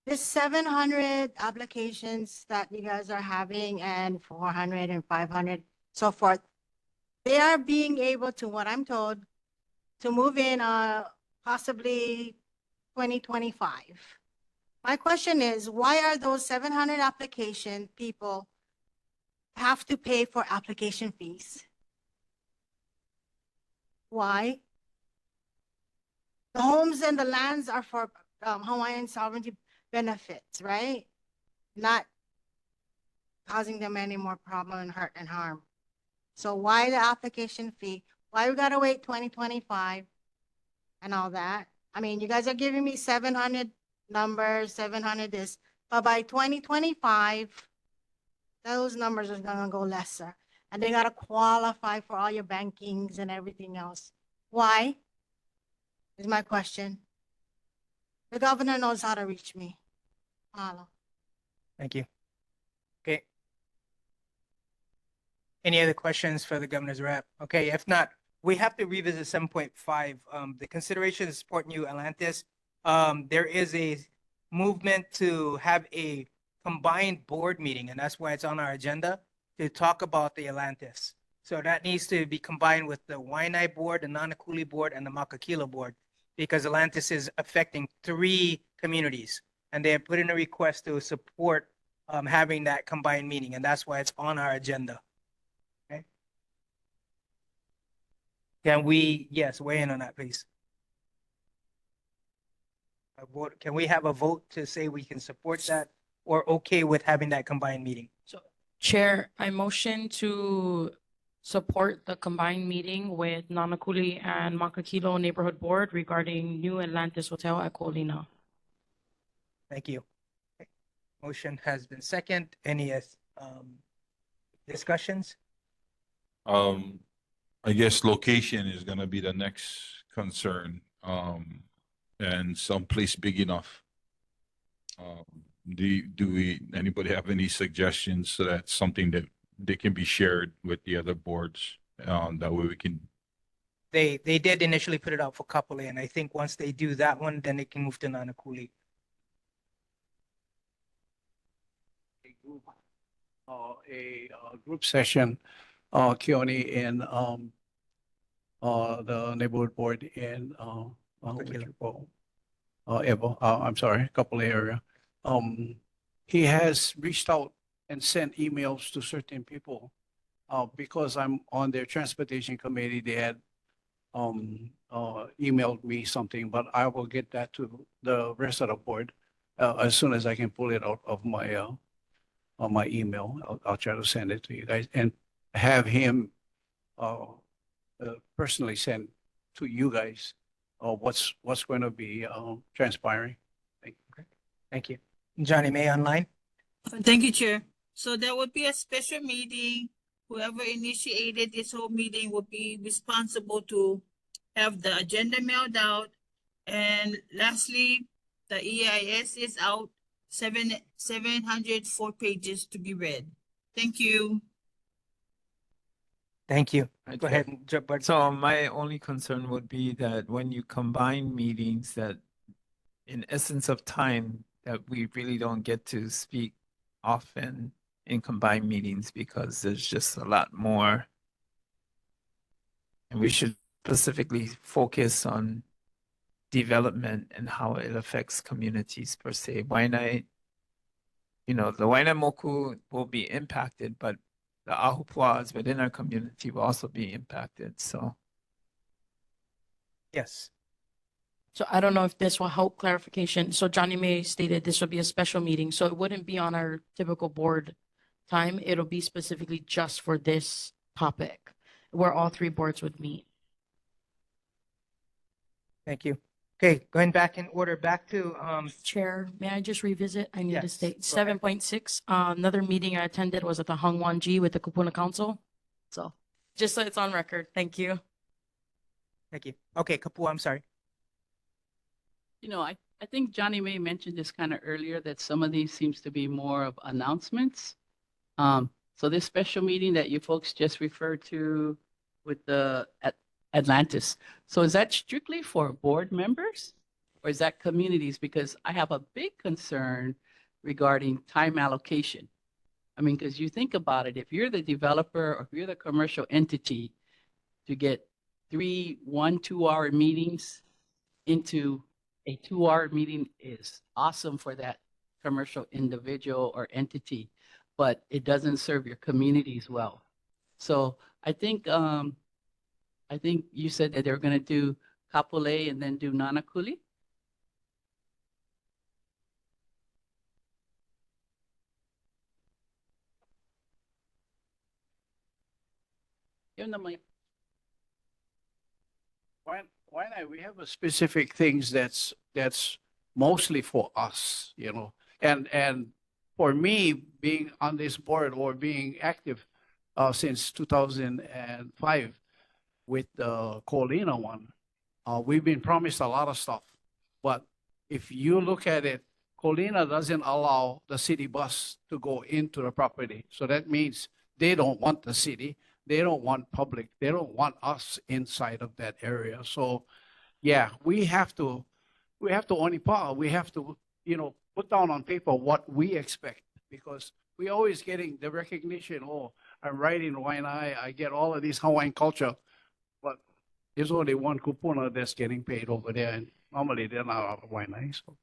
I: this 700 applications that you guys are having and 400 and 500, so forth, they are being able to, what I'm told, to move in possibly 2025. My question is, why are those 700 application people have to pay for application fees? Why? The homes and the lands are for Hawaiian sovereignty benefits, right? Not causing them any more problem and hurt and harm. So why the application fee? Why we gotta wait 2025 and all that? I mean, you guys are giving me 700 numbers, 700 this, but by 2025, those numbers are gonna go lesser. And they gotta qualify for all your bankings and everything else. Why? Is my question. The governor knows how to reach me. Mahalo.
A: Thank you. Okay. Any other questions for the governor's rep? Okay, if not, we have to revisit 7.5. The consideration to support New Atlantis. There is a movement to have a combined board meeting, and that's why it's on our agenda to talk about the Atlantis. So that needs to be combined with the Wai'anae board, the Nanakuli board, and the Makakila board, because Atlantis is affecting 3 communities, and they have put in a request to support having that combined meeting, and that's why it's on our agenda. Okay. Can we, yes, weigh in on that, please? Can we have a vote to say we can support that or okay with having that combined meeting?
C: So, Chair, I motion to support the combined meeting with Nanakuli and Makakilo Neighborhood Board regarding New Atlantis Hotel at Kolina.
A: Thank you. Okay. Motion has been second. Any discussions?
H: I guess location is gonna be the next concern, and someplace big enough. Anybody have any suggestions so that's something that they can be shared with the other boards? That way we can.
A: They did initially put it out for Kapolei, and I think once they do that one, then they can move to Nanakuli.
G: A group session, Keone in the neighborhood board in Evo, I'm sorry, Kapolei area. He has reached out and sent emails to certain people. Because I'm on their transportation committee, they had emailed me something, but I will get that to the rest of the board as soon as I can pull it out of my on my email. I'll try to send it to you guys and have him personally send to you guys what's going to be transpiring. Thank you.
A: Okay. Thank you. Johnny May online.
S: Thank you, Chair. So there would be a special meeting. Whoever initiated this whole meeting will be responsible to have the agenda mailed out. And lastly, the EIS is out, 704 pages to be read. Thank you.
A: Thank you.
D: Right,
A: Go ahead and jump.
D: So my only concern would be that when you combine meetings, that in essence of time, that we really don't get to speak often in combined meetings because there's just a lot more And we should specifically focus on development and how it affects communities per se. Wai'anae, the Wai'anae Moku will be impacted, but the ahupua'as within our community will also be impacted. So
A: Yes.
C: So I don't know if this will help clarification. So Johnny May stated this will be a special meeting, so it wouldn't be on our typical board time. It'll be specifically just for this topic, where all three boards would meet.
A: Thank you. Okay, going back in order, back to
C: Chair, may I just revisit? I need to
A: Yes,
C: state
A: go ahead.
C: 7.6. Another meeting I attended was at the Hongwan with the Kupuna Council. So just so it's on record, thank you.
A: Thank you. Okay, Kapua, I'm sorry.
V: I think Johnny May mentioned this kind of earlier, that some of these seems to be more of announcements. So this special meeting that you folks just referred to with the Atlantis, so is that strictly for board members or is that communities? Because I have a big concern regarding time allocation. I mean, because you think about it, if you're the developer or if you're the commercial entity, to get 3 1-2-hour meetings into a 2-hour meeting is awesome for that commercial individual or entity, but it doesn't serve your communities well. So I think you said that they're going to do Kapolei and then do Nanakuli. Give them the mic.
G: Why not? We have a specific things that's mostly for us, and for me being on this board or being active since 2005 with the Colina one, we've been promised a lot of stuff, but if you look at it, Colina doesn't allow the city bus to go into the property, so that means they don't want the city. They don't want public. They don't want us inside of that area. So, yeah, we have to only power. We have to, put down on paper what we expect, because we always getting the recognition. Oh, I'm writing Wai'anae. I get all of this Hawaiian culture, but there's only one kupuna that's getting paid over there, and normally they're not Wai'anae. So.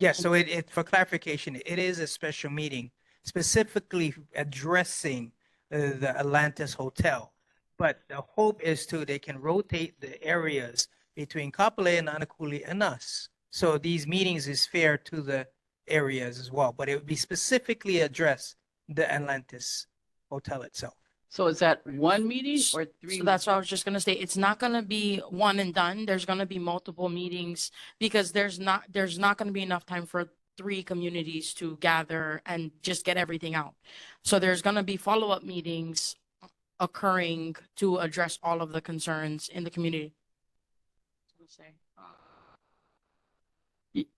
A: Yes, so it for clarification, it is a special meeting specifically addressing the Atlantis Hotel. But the hope is they can rotate the areas between Kapolei and Nanakuli and us. So these meetings is fair to the areas as well, but it would be specifically address the Atlantis Hotel itself.
V: So is that one meeting or 3?
C: So that's what I was just gonna say. It's not gonna be one and done. There's gonna be multiple meetings because there's not gonna be enough time for 3 communities to gather and just get everything out. So there's gonna be follow-up meetings occurring to address all of the concerns in the community.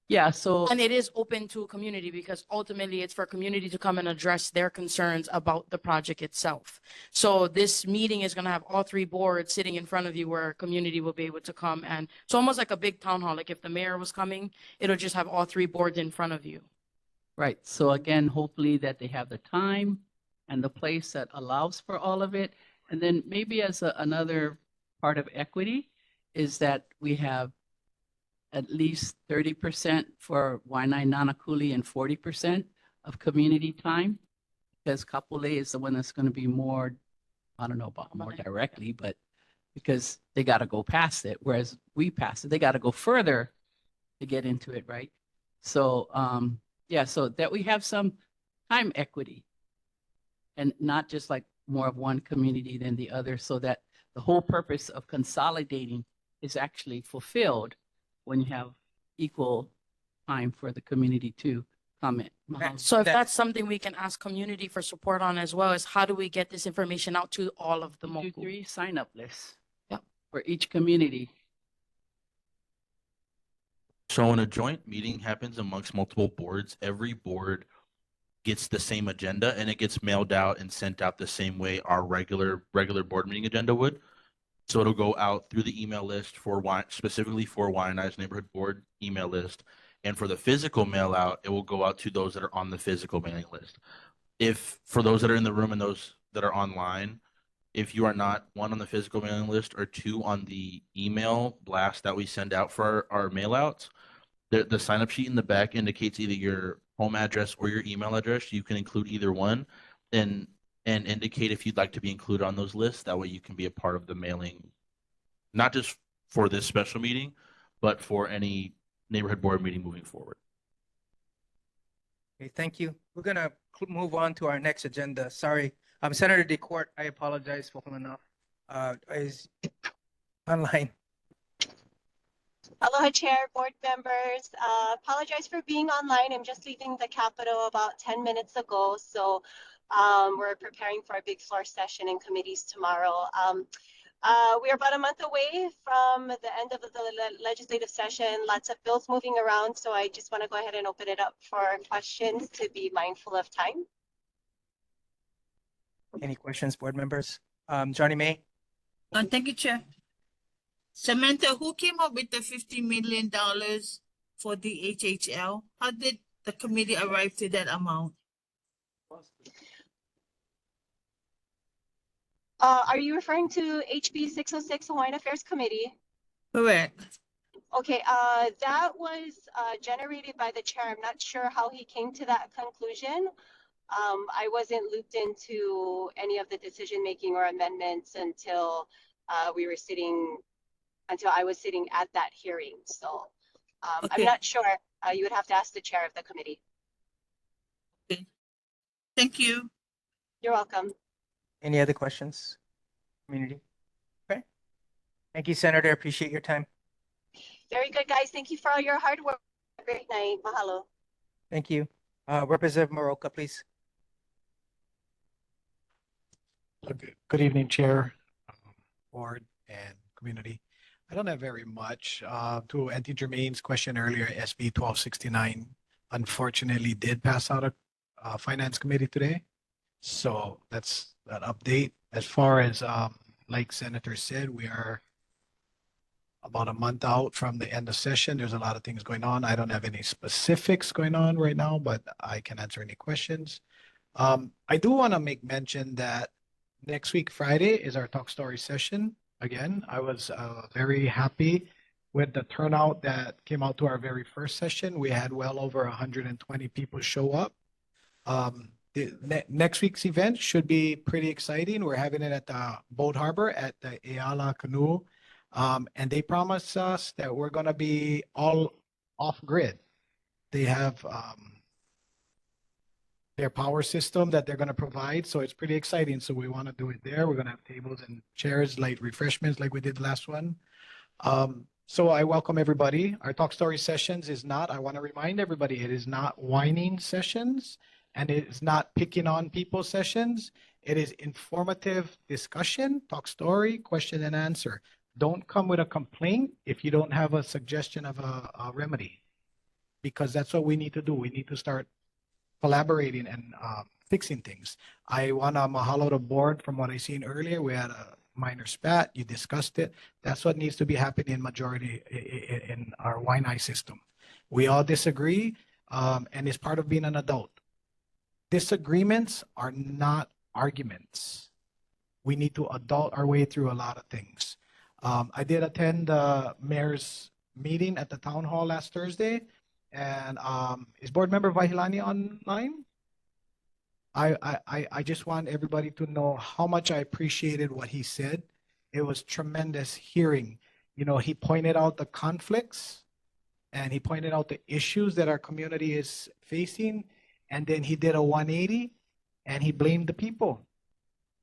V: Yeah, so
C: And it is open to community because ultimately it's for community to come and address their concerns about the project itself. So this meeting is gonna have all 3 boards sitting in front of you where community will be able to come, and it's almost like a big town hall. Like if the mayor was coming, it'll just have all 3 boards in front of you.
V: right. So again, hopefully that they have the time and the place that allows for all of it. And then maybe as another part of equity is that we have at least 30% for Wai'anae Nanakuli and 40% of community time, because Kapolei is the one that's going to be more, I don't know about more directly, but because they got to go past it, whereas we pass it, they got to go further to get into it, right? So, yeah, so that we have some time equity and not just like more of one community than the other, so that the whole purpose of consolidating is actually fulfilled when you have equal time for the community to comment.
C: So if that's something we can ask community for support on as well, is how do we get this information out to all of the
V: Do
C: Moku?
V: 3 sign-up lists.
C: Yep.
V: For each community.
T: So when a joint meeting happens amongst multiple boards, every board gets the same agenda and it gets mailed out and sent out the same way our regular board meeting agenda would. So it'll go out through the email list specifically for Wai'anae's neighborhood board email list. And for the physical mail out, it will go out to those that are on the physical mailing list. If for those that are in the room and those that are online, if you are not one on the physical mailing list or two on the email blast that we send out for our mail outs, the sign up sheet in the back indicates either your home address or your email address. You can include either one and indicate if you'd like to be included on those lists. That way you can be a part of the mailing, not just for this special meeting, but for any neighborhood board meeting moving forward.
A: Okay, thank you. We're gonna move on to our next agenda. Sorry, Senator DeCourt, I apologize for holding up. Is online.
M: Aloha Chair, board members. Apologize for being online. I'm just leaving the Capitol about 10 minutes ago. So we're preparing for a big floor session in committees tomorrow. We're about a month away from the end of the legislative session. Lots of bills moving around. So I just want to go ahead and open it up for questions to be mindful of time.
A: Any questions, board members? Johnny May?
S: Thank you, Chair. Samantha, who came up with the $50 million for the HHL? How did the committee arrive to that amount?
M: Are you referring to HB 606 Hawaiian Affairs Committee?
S: Correct.
M: Okay, that was generated by the chair. I'm not sure how he came to that conclusion. I wasn't looped into any of the decision making or amendments until I was sitting at that hearing. So I'm not sure. You would have to ask the chair of the committee.
S: Okay. Thank you.
M: You're welcome.
A: Any other questions? Community? Okay. Thank you, Senator. Appreciate your time.
M: Very good, guys. Thank you for all your hard work. Great night. Mahalo.
A: Thank you. Representative Moroka, please.
K: Good evening, Chair, Board, and community. I don't have very much. To Auntie Germain's question earlier, SB 1269 unfortunately did pass out a Finance Committee today. So that's that update. As far as, like Senator said, we are about a month out from the end of session. There's a lot of things going on. I don't have any specifics going on right now, but I can answer any questions. I do want to make mention that next week, Friday, is our Talk Story session. Again, I was very happy with the turnout that came out to our very first session. We had well over 120 people show up. Next week's event should be pretty exciting. We're having it at the Boat Harbor at the Eala Canoe. And they promised us that we're going to be all off grid. They have their power system that they're going to provide. So it's pretty exciting. So we want to do it there. We're going to have tables and chairs, light refreshments like we did the last one. So I welcome everybody. Our Talk Story sessions is not, I want to remind everybody, it is not whining sessions and it is not picking on people sessions. It is informative discussion, talk story, question and answer. Don't come with a complaint if you don't have a suggestion of a remedy, because that's what we need to do. We need to start collaborating and fixing things. I want to mahalo the board from what I seen earlier. We had a minor spat. You discussed it. That's what needs to be happening in majority in our Wai'anae system. We all disagree, and it's part of being an adult. Disagreements are not arguments. We need to adult our way through a lot of things. I did attend the mayor's meeting at the town hall last Thursday. And is board member Wai'anae online? I just want everybody to know how much I appreciated what he said. It was tremendous hearing. You know, he pointed out the conflicts and he pointed out the issues that our community is facing. And then he did a 180 and he blamed the people.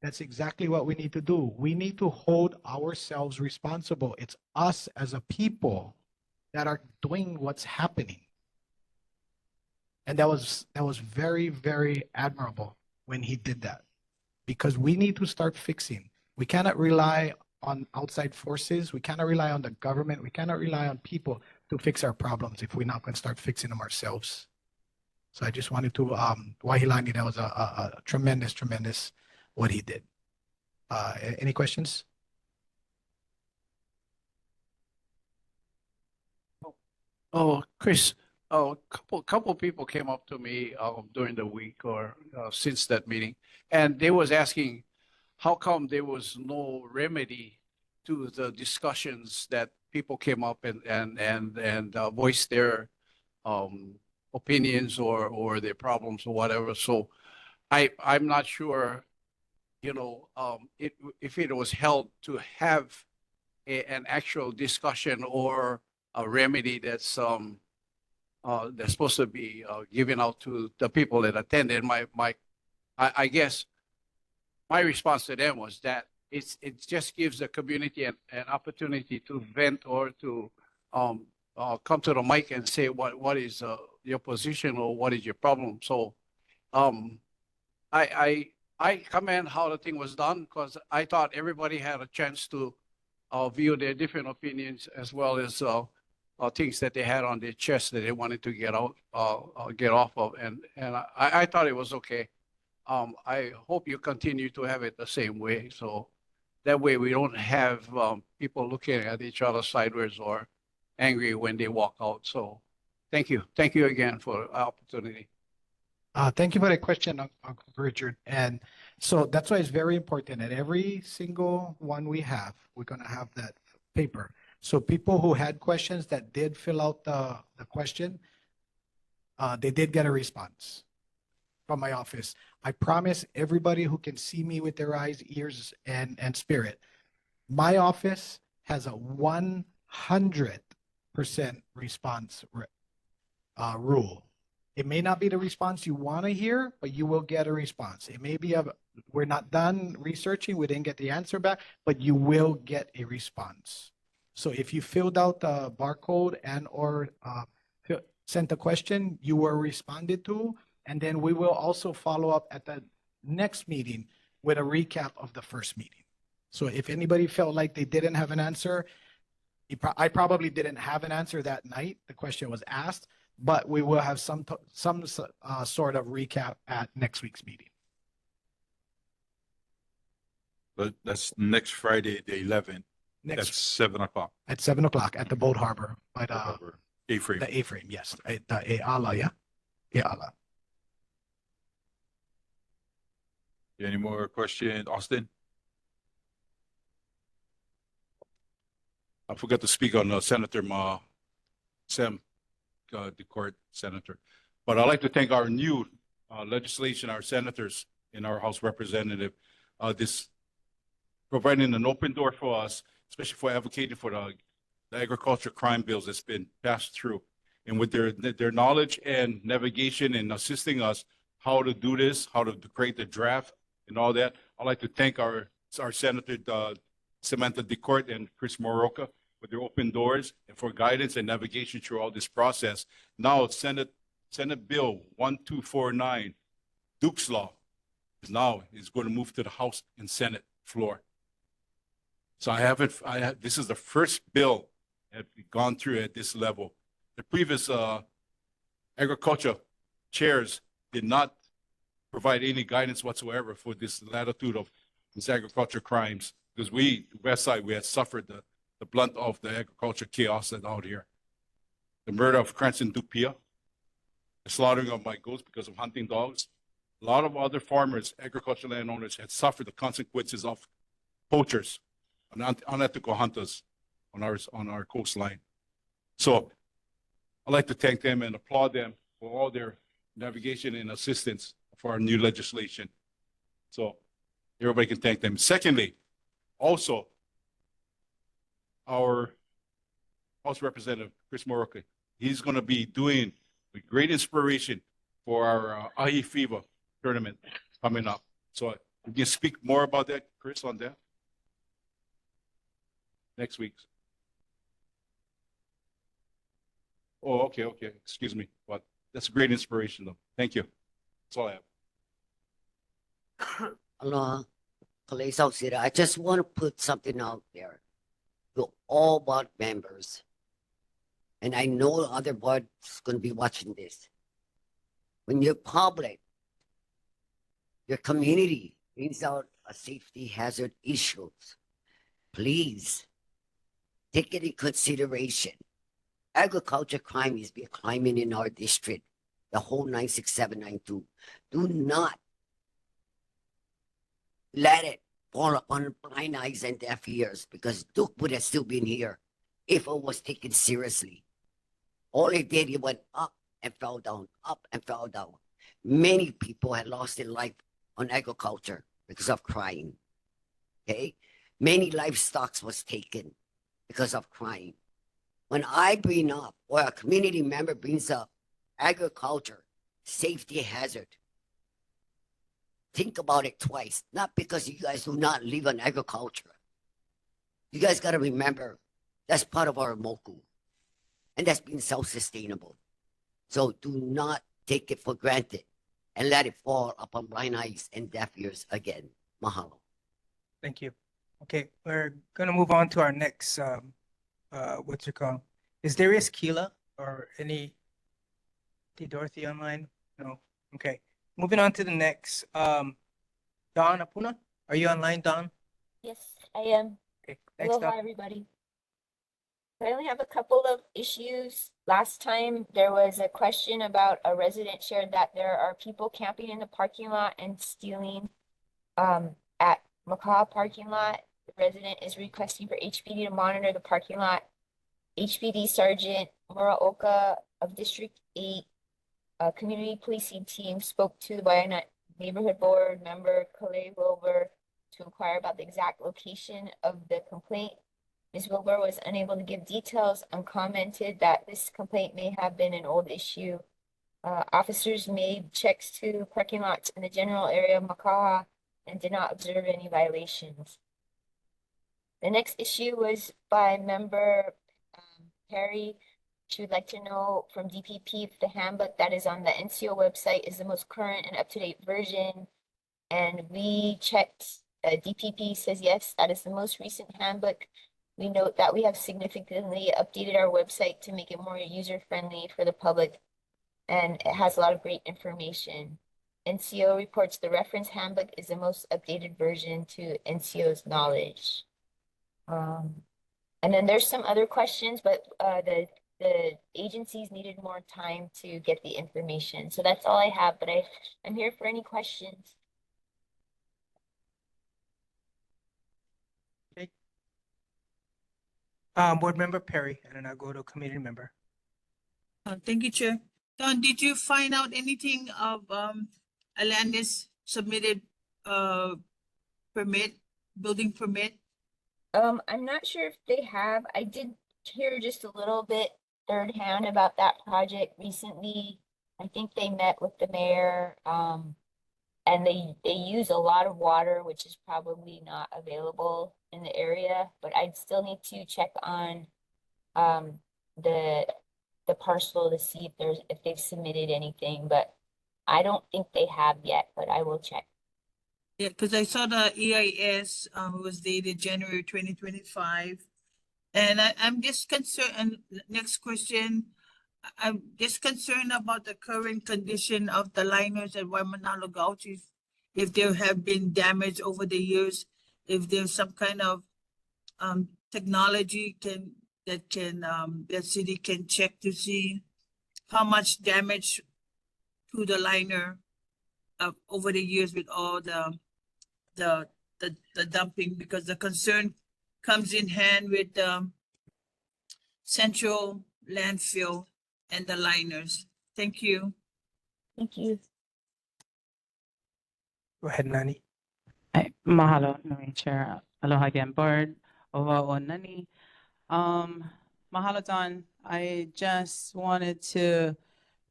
K: That's exactly what we need to do. We need to hold ourselves responsible. It's us as a people that are doing what's happening. And that was very, very admirable when he did that, because we need to start fixing. We cannot rely on outside forces. We cannot rely on the government. We cannot rely on people to fix our problems if we're not going to start fixing them ourselves. So I just wanted to, Wai'anae, that was a tremendous what he did. Any questions?
G: Oh, Chris, a couple people came up to me during the week or since that meeting, and they was asking how come there was no remedy to the discussions that people came up and voiced their opinions or their problems or whatever. So I'm not sure, if it was held to have an actual discussion or a remedy that's supposed to be given out to the people that attended. I guess my response to them was that it just gives the community an opportunity to vent or to come to the mic and say what is your position or what is your problem. So I commend how the thing was done because I thought everybody had a chance to view their different opinions as well as things that they had on their chest that they wanted to get out, get off of, and I thought it was okay. I hope you continue to have it the same way, so that way we don't have people looking at each other sideways or angry when they walk out. So, thank you again for the opportunity.
K: Thank you for the question, Uncle Richard. And so that's why it's very important that every single one we have, we're going to have that paper. So people who had questions that did fill out the question, they did get a response from my office. I promise everybody who can see me with their eyes, ears, and spirit, my office has a 100% response rule. It may not be the response you want to hear, but you will get a response. It may be we're not done researching, we didn't get the answer back, but you will get a response. So if you filled out the barcode and or sent a question, you were responded to, and then we will also follow up at the next meeting with a recap of the first meeting. So if anybody felt like they didn't have an answer, I probably didn't have an answer that night. The question was asked, but we will have some sort of recap at next week's meeting.
H: But that's next Friday, the 11th.
K: Next
H: At 7 o'clock.
K: At 7 o'clock at the Boat Harbor by the
H: A-frame.
K: The A-frame, yes. The Ala, yeah. Ala.
H: Any more questions, Austin? I forgot to speak on Senator Sam, the court senator. But I'd like to thank our new legislation, our senators and our House representative, this providing an open door for us, especially for advocating for the agriculture crime bills that's been passed through. And with their knowledge and navigation and assisting us how to do this, how to create the draft and all that, I'd like to thank our Senator Samantha DeCourt and Chris Moroka for their open doors and for guidance and navigation through all this process. Now Senate Bill 1249, Duke's Law, is going to move to the House and Senate floor. So this is the first bill that we've gone through at this level. The previous agriculture chairs did not provide any guidance whatsoever for this latitude of these agriculture crimes, because West Side, we had suffered the blunt of the agriculture chaos that's out here. The murder of Cranston Dupia, the slaughtering of my goats because of hunting dogs. A lot of other farmers, agricultural landowners had suffered the consequences of poachers and unethical hunters on our coastline. So I'd like to thank them and applaud them for all their navigation and assistance for our new legislation. So everybody can thank them. Secondly, also, our House Representative, Chris Moroka, he's going to be doing with great inspiration for our Ahi Fever tournament coming up. So we can speak more about that, Chris, on that next week. Oh, okay. Excuse me. But that's a great inspiration, though. Thank you. That's all I have.
Q: Aloha, Kalesa Sira. I just want to put something out there to all board members. And I know other boards going to be watching this. When you're public, your community brings out a safety hazard issues, please take it in consideration. Agriculture crime is climbing in our district, the whole 96792. Do not let it fall upon blind eyes and deaf ears because Duke would have still been here if it was taken seriously. All it did, it went up and fell down, up and fell down. Many people had lost their life on agriculture because of crime. Okay? Many livestock was taken because of crime. When I bring up, or a community member brings up agriculture, safety hazard, think about it twice. Not because you guys do not live on agriculture. You guys got to remember that's part of our moku, and that's being self-sustainable. So do not take it for granted and let it fall upon blind eyes and deaf ears again. Mahalo.
A: Thank you. Okay, we're gonna move on to our next, what's it called? Is Darius Keela or any Dorothy online? No. Okay. Moving on to the next. Don Apuna, are you online, Don?
O: Yes, I am.
A: Okay. Thanks,
O: Aloha,
A: Don.
O: everybody. I only have a couple of issues. Last time there was a question about a resident shared that there are people camping in the parking lot and stealing at Makaha parking lot. The resident is requesting for HPD to monitor the parking lot. HPD Sergeant Muraoka of District 8 community policing team spoke to the Wai'anae neighborhood board member Kalei Wilbur to inquire about the exact location of the complaint. Ms. Wilbur was unable to give details and commented that this complaint may have been an old issue. Officers made checks to parking lots in the general area of Makaha and did not observe any violations. The next issue was by member Perry. She would like to know from DPP if the handbook that is on the NCO website is the most current and up-to-date version. And we checked, DPP says yes, that is the most recent handbook. We note that we have significantly updated our website to make it more user-friendly for the public, and it has a lot of great information. NCO reports the reference handbook is the most updated version to NCO's knowledge. And then there's some other questions, but the agencies needed more time to get the information. So that's all I have, but I'm here for any questions.
A: Okay. Board Member Perry, and then I'll go to community member.
S: Thank you, Chair. Don, did you find out anything of Alandis submitted permit, building permit?
O: I'm not sure if they have. I did hear just a little bit third hand about that project recently. I think they met with the mayor, and they use a lot of water, which is probably not available in the area, but I'd still need to check on the parcel to see if they've submitted anything, but I don't think they have yet, but I will check.
S: Yeah, because I saw the EIS was dated January 2025. And I'm just concerned, and next question, I'm just concerned about the current condition of the liners at Waimanalo Gulch, if there have been damage over the years, if there's some kind of technology that city can check to see how much damage to the liner over the years with all the dumping, because the concern comes in hand with the central landfill and the liners. Thank you.
O: Thank you.
A: Go ahead, Nani.
J: Ay, mahalo, Nui Chair. Aloha again, board. Ova o nani. Mahalo, Don. I just wanted to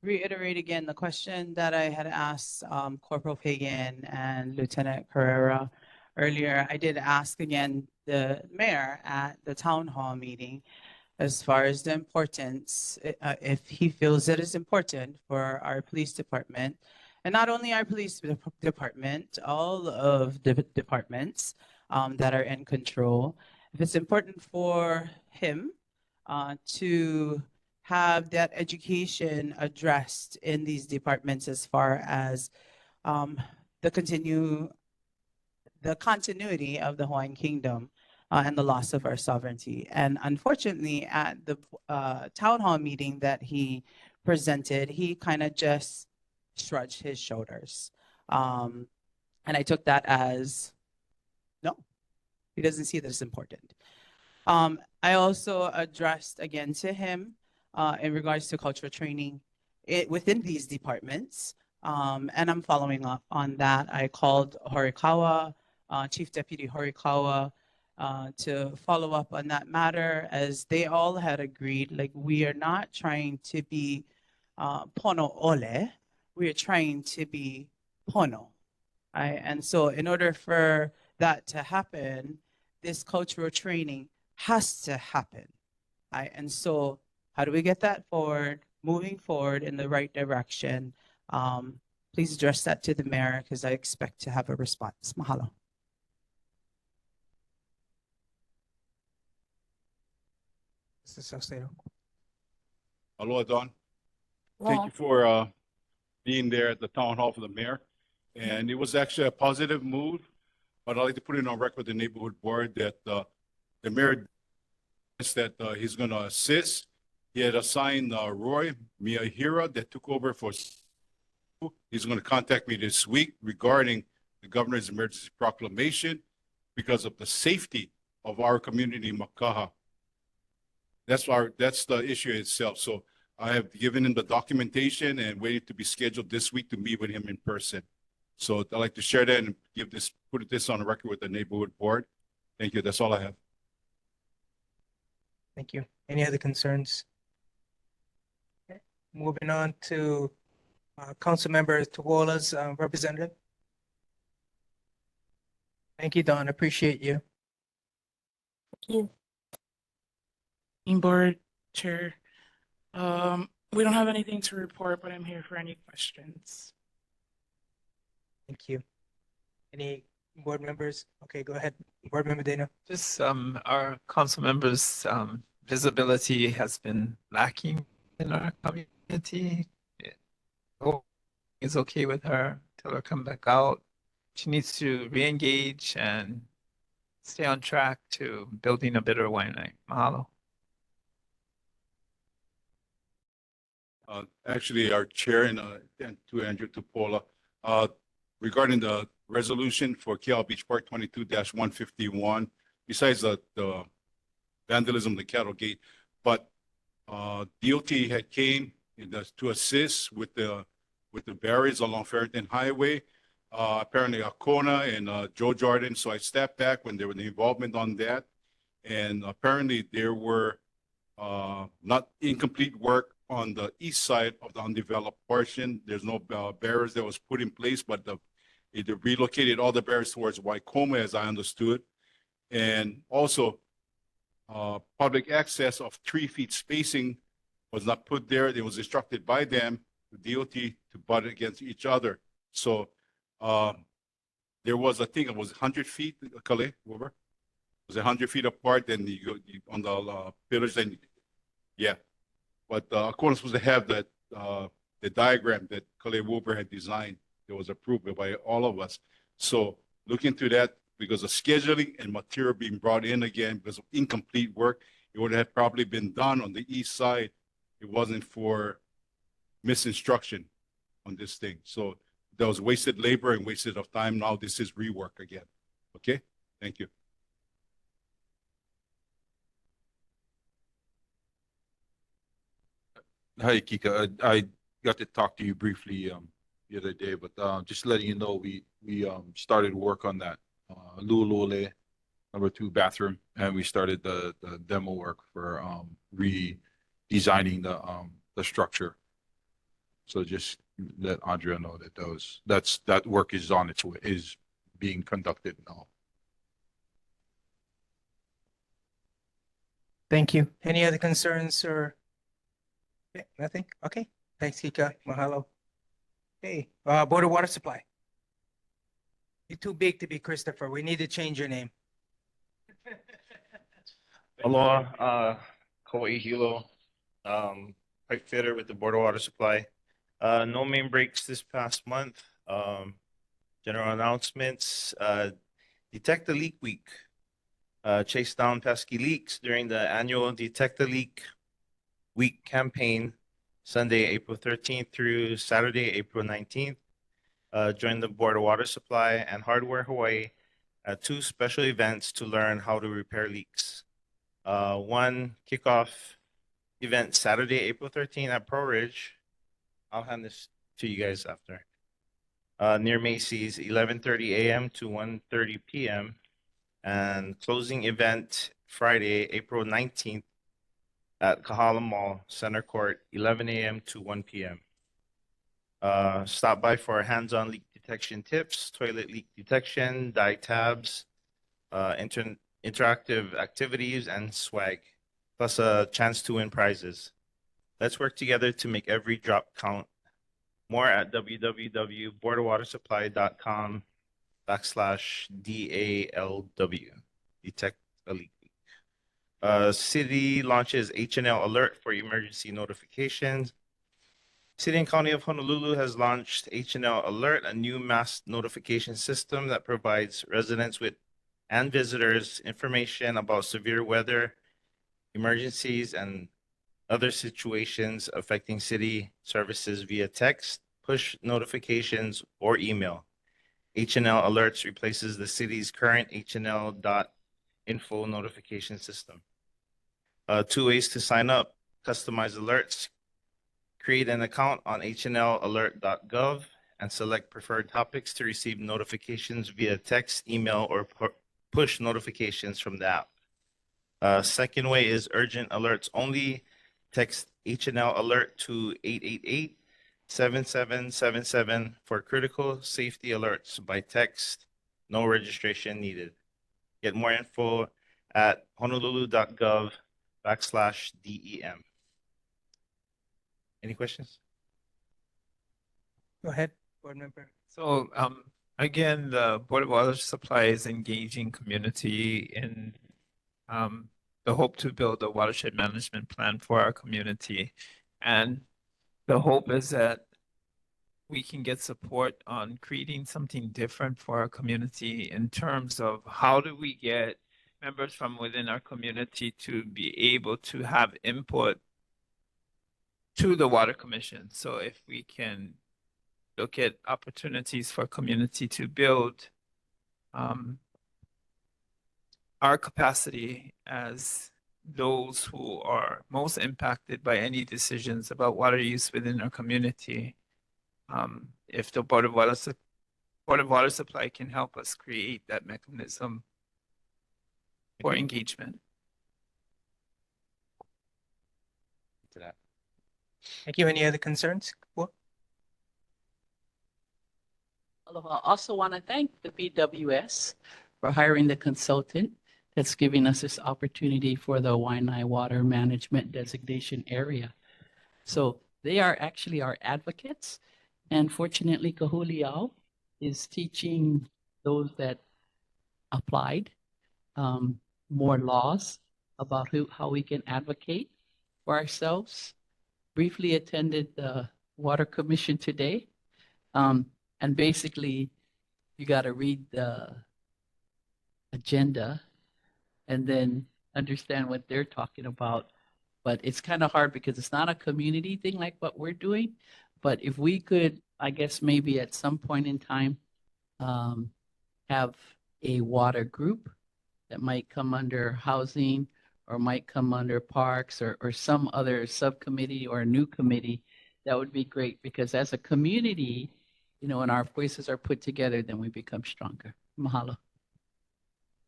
J: reiterate again the question that I had asked Corporal Pagan and Lieutenant Carrera earlier. I did ask again the mayor at the town hall meeting as far as the importance, if he feels it is important for our police department, and not only our police department, all of the departments that are in control, if it's important for him to have that education addressed in these departments as far as the continuity of the Hawaiian Kingdom and the loss of our sovereignty. And unfortunately, at the town hall meeting that he presented, he kind of just shrugged his shoulders. And I took that as, no, He doesn't see that it's important. I also addressed again to him in regards to cultural training within these departments. And I'm following up on that. I called Horikawa, Chief Deputy Horikawa, to follow up on that matter, as they all had agreed, like, we are not trying to be pono ole, we are trying to be pono. Right? And so in order for that to happen, this cultural training has to happen. Right? And so how do we get that forward, moving forward in the right direction? Please address that to the mayor, because I expect to have a response. Mahalo.
A: Mr. Salcedo.
R: Aloha, Don. Thank
O: Aloha.
R: you for being there at the town hall for the mayor. And it was actually a positive move, but I'd like to put it on record with the neighborhood board that the mayor that he's going to assist. He had assigned Roy Miyahira that took over for. He's going to contact me this week regarding the governor's emergency proclamation because of the safety of our community in Makaha. That's the issue itself. So I have given him the documentation and waiting to be scheduled this week to meet with him in person. So I'd like to share that and put this on the record with the neighborhood board. Thank you. That's all I have.
A: Thank you. Any other concerns? Okay. Moving on to Councilmember Tuola's representative. Thank you, Don. Appreciate you.
O: Thank you.
P: Board Chair, we don't have anything to report, but I'm here for any questions.
A: Thank you. Any board members? Okay, go ahead. Board Member Dana.
D: Just our council members' visibility has been lacking in our community. It's okay with her. Tell her come back out. She needs to re-engage and stay on track to building a better Wai'anae. Mahalo.
R: Actually, our chair and to Andrew Tupola, regarding the resolution for Keal Beach Park 22-151, besides the vandalism, the cattle gate, but DOT had came to assist with the barriers along Farrington Highway. Apparently Akona and Joe Jordan. So I stepped back when there was the involvement on that. And apparently there were not incomplete work on the east side of the undeveloped portion. There's no barriers that was put in place, but it relocated all the barriers towards Waikoma, as I understood. And also public access of 3 feet spacing was not put there. It was instructed by them, the DOT, to butt against each other. So there was, I think it was 100 feet, Kale, over? It was 100 feet apart, then you on the pillars, then yeah. But Akona supposed to have that the diagram that Kale Wilbur had designed that was approved by all of us. So look into that, because of scheduling and material being brought in again because of incomplete work. It would have probably been done on the east side. It wasn't for misinstruction on this thing. So that was wasted labor and wasted of time. Now this is rework again. Okay, thank you.
H: Hi, Kika. I got to talk to you briefly the other day, but just letting you know, we started work on that Lu'u'uole #2 bathroom, and we started the demo work for redesigning the structure. So just let Andrea know that that work is on its way, is being conducted now.
A: Thank you. Any other concerns or? Okay, nothing? Okay. Thanks, Kika. Mahalo. Hey, Board of Water Supply. You're too big to be Christopher. We need to change your name.
U: Aloha, Kauai Hilo, pipe fitter with the Board of Water Supply. No main breaks this past month. General announcements, Detect the Leak Week. Chase down pesky leaks during the annual Detect the Leak Week campaign, Sunday, April 13th through Saturday, April 19th. Join the Board of Water Supply and Hardware Hawaii at 2 special events to learn how to repair leaks. One kickoff event Saturday, April 13 at Pro Ridge. I'll hand this to you guys after. Near Macy's, 11:30 a.m. to 1:30 p.m. And closing event Friday, April 19th at Kahala Mall, Center Court, 11 a.m. to 1 p.m. Stop by for hands-on leak detection tips, toilet leak detection, dye tabs, interactive activities, and swag, plus a chance to win prizes. Let's work together to make every drop count. More at www.boardofwatersupply.com/DALW. Detect a leak. City launches H&L Alert for emergency notifications. City and County of Honolulu has launched H&L Alert, a new mass notification system that provides residents with and visitors information about severe weather, emergencies, and other situations affecting city services via text, push notifications, or email. H&L Alerts replaces the city's current HNL.info notification system. 2 ways to sign up: customize alerts, create an account on hnlalert.gov, and select preferred topics to receive notifications via text, email, or push notifications from the app. Second way is urgent alerts only. Text H&L Alert to 888-7777 for critical safety alerts by text. No registration needed. Get more info at honolulu.gov/DEM. Any questions?
A: Go ahead, board member.
D: So, again, the Board of Water Supply is engaging community in the hope to build a watershed management plan for our community. And the hope is that we can get support on creating something different for our community in terms of how do we get members from within our community to be able to have input to the Water Commission. So if we can look at opportunities for community to build our capacity as those who are most impacted by any decisions about water use within our community. If the Board of Water Supply can help us create that mechanism for engagement.
U: To that.
A: Thank you. Any other concerns?
V: Aloha. I also want to thank the BWS for hiring the consultant that's giving us this opportunity for the Wai'anae Water Management Designation Area. So they are actually our advocates. And fortunately, Kahuliao is teaching those that applied more laws about how we can advocate for ourselves. Briefly attended the Water Commission today. And basically, you got to read the agenda and then understand what they're talking about. But it's kind of hard because it's not a community thing like what we're doing. But if we could, I guess maybe at some point in time, have a water group that might come under housing or might come under parks or some other subcommittee or a new committee, that would be great, because as a community, you know, when our voices are put together, then we become stronger. Mahalo.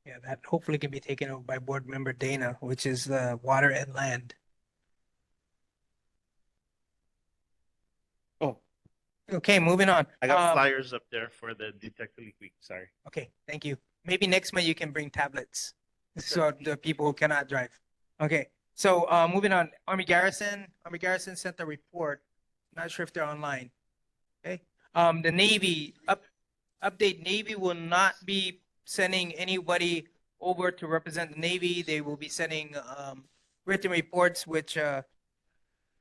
A: Yeah, that hopefully can be taken over by board member Dana, which is water and land.
U: Oh,
A: Okay, moving on.
U: I got flyers up there for the Detect the Leak Week. Sorry.
A: Okay, thank you. Maybe next month you can bring tablets so the people who cannot drive. Okay, so moving on. Army Garrison sent a report. Not sure if they're online. Okay. The Navy update. Navy will not be sending anybody over to represent the Navy. They will be sending written reports, which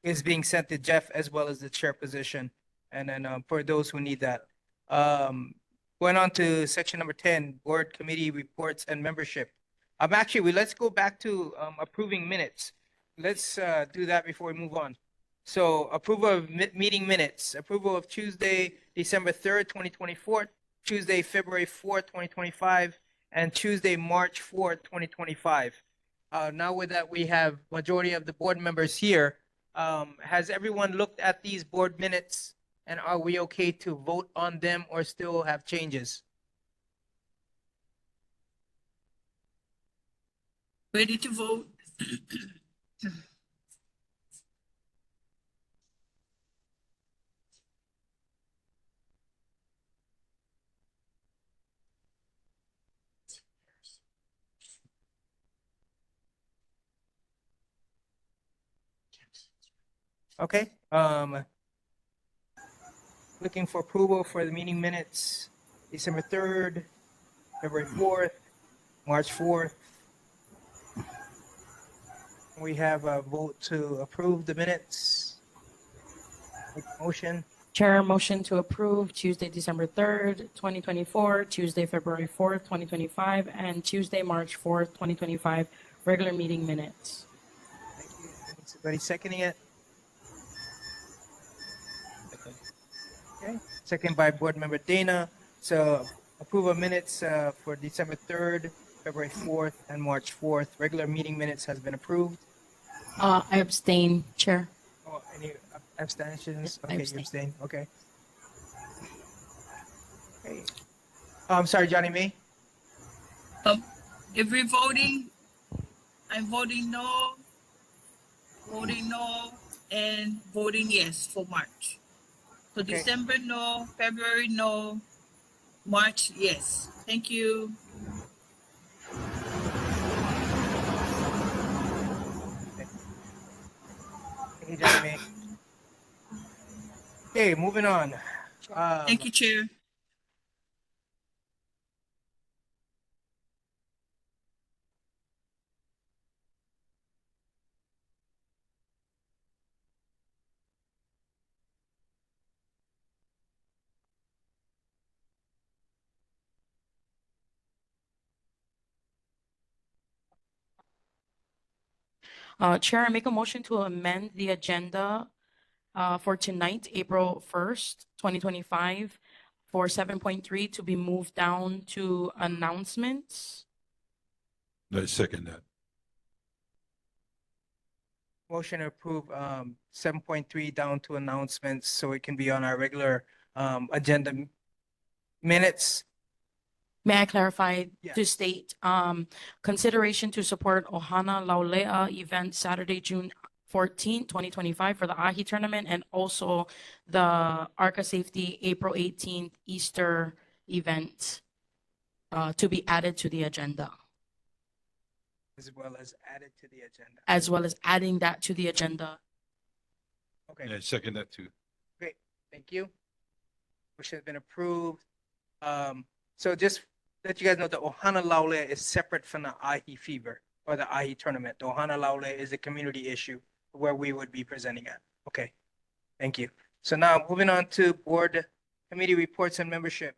A: is being sent to Jeff as well as the chair position. And then for those who need that. Going on to section number 10, board committee reports and membership. Actually, let's go back to approving minutes. Let's do that before we move on. So approval of meeting minutes, approval of Tuesday, December 3rd, 2024, Tuesday, February 4th, 2025, and Tuesday, March 4th, 2025. Now with that, we have majority of the board members here. Has everyone looked at these board minutes and are we okay to vote on them or still have changes?
S: Ready to vote?
A: Okay, looking for approval for the meeting minutes, December 3rd, February 4th, March 4th. We have a vote to approve the minutes. Motion.
C: Chair, motion to approve Tuesday, December 3rd, 2024, Tuesday, February 4th, 2025, and Tuesday, March 4th, 2025, regular meeting minutes.
A: Thank you. Somebody seconding it? Okay, second by Board Member Dana. So approve of minutes for December 3rd, February 4th, and March 4th. Regular meeting minutes has been approved.
C: I abstain, Chair.
A: Oh, any abstentions?
C: I
A: Okay, you
C: abstain.
A: abstain, okay. Okay. I'm sorry, Johnny May?
S: If we're voting, I'm voting no, and voting yes for March. So
A: Okay.
S: December no, February no, March yes. Thank you.
A: Thank you, Johnny May. Okay, moving on.
S: Thank you, Chair.
C: Chair, I make a motion to amend the agenda for tonight, April 1st, 2025, for 7.3 to be moved down to announcements.
R: I second that.
A: Motion to approve 7.3 down to announcements so it can be on our regular agenda minutes.
C: May I clarify
A: Yes.
C: to state, consideration to support Ohana Laulea event Saturday, June 14, 2025 for the Ahi tournament and also the ARCA Safety April 18th Easter event to be added to the agenda,
A: As well as added to the agenda.
C: as well as adding that to the agenda.
A: Okay,
R: Yeah, I second that too.
A: great, thank you. Motion has been approved. So just let you guys know, the Ohana Laulea is separate from the Ahi fever or the Ahi tournament. The Ohana Laulea is a community issue where we would be presenting at. Okay, thank you. So now moving on to board committee reports and membership.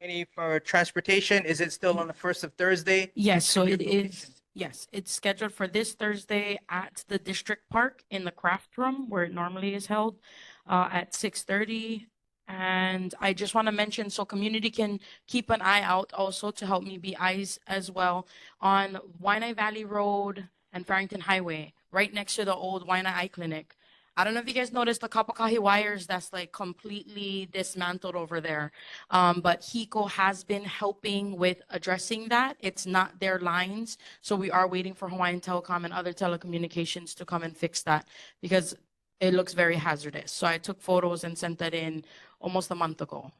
A: Any for transportation, is it still on the first of Thursday?
C: Yes, so it
A: Location.
C: is, yes, it's scheduled for this Thursday at the district park in the craft room where it normally is held at 6:30. And I just want to mention, so community can keep an eye out also to help me be eyes as well on Wai'anae Valley Road and Farrington Highway, right next to the old Wai'anae Eye Clinic. I don't know if you guys noticed the kapakahi wires that's like completely dismantled over there. But HECO has been helping with addressing that. It's not their lines. So we are waiting for Hawaiian Telecom and other telecommunications to come and fix that because it looks very hazardous. So I took photos and sent that in almost a month ago.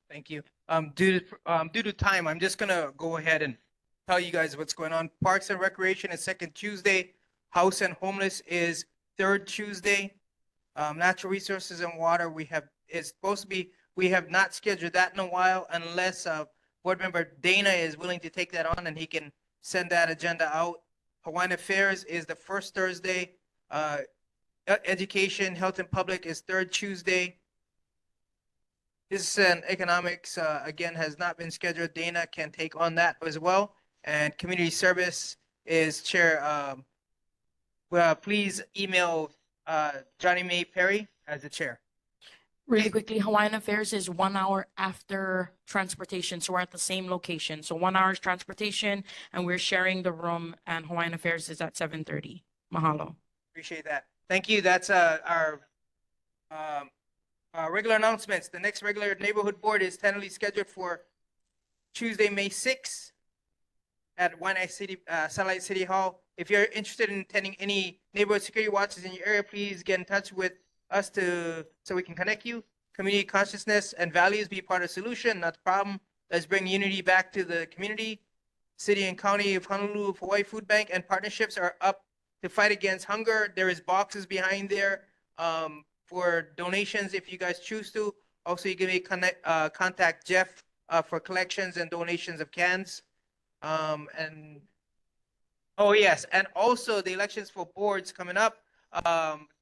A: Thank you. Due to time, I'm just gonna go ahead and tell you guys what's going on. Parks and Recreation is second Tuesday. House and Homeless is third Tuesday. Natural Resources and Water, it's supposed to be, we have not scheduled that in a while unless Board Member Dana is willing to take that on and he can send that agenda out. Hawaiian Affairs is the first Thursday. Education, Health and Public is third Tuesday. Business and Economics, again, has not been scheduled. Dana can take on that as well. And Community Service is Chair, well, please email Johnny May Perry as the chair.
C: Really quickly, Hawaiian Affairs is 1 hour after transportation, so we're at the same location. So 1 hour's transportation, and we're sharing the room, and Hawaiian Affairs is at 7:30. Mahalo.
A: Appreciate that. Thank you. That's our regular announcements. The next regular neighborhood board is tentatively scheduled for Tuesday, May 6th at Wai'anae City, Satellite City Hall. If you're interested in attending any neighborhood security watches in your area, please get in touch with us so we can connect you. Community consciousness and values be part of the solution, not the problem. Let's bring unity back to the community. City and County of Honolulu Hawaii Food Bank and partnerships are up to fight against hunger. There is boxes behind there for donations if you guys choose to. Also, you can contact Jeff for collections and donations of cans. And oh yes, and also the elections for boards coming up.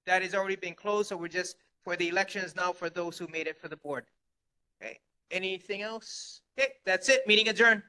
A: That has already been closed, so we're just for the elections now for those who made it for the board. Okay, anything else? Okay, that's it. Meeting adjourned.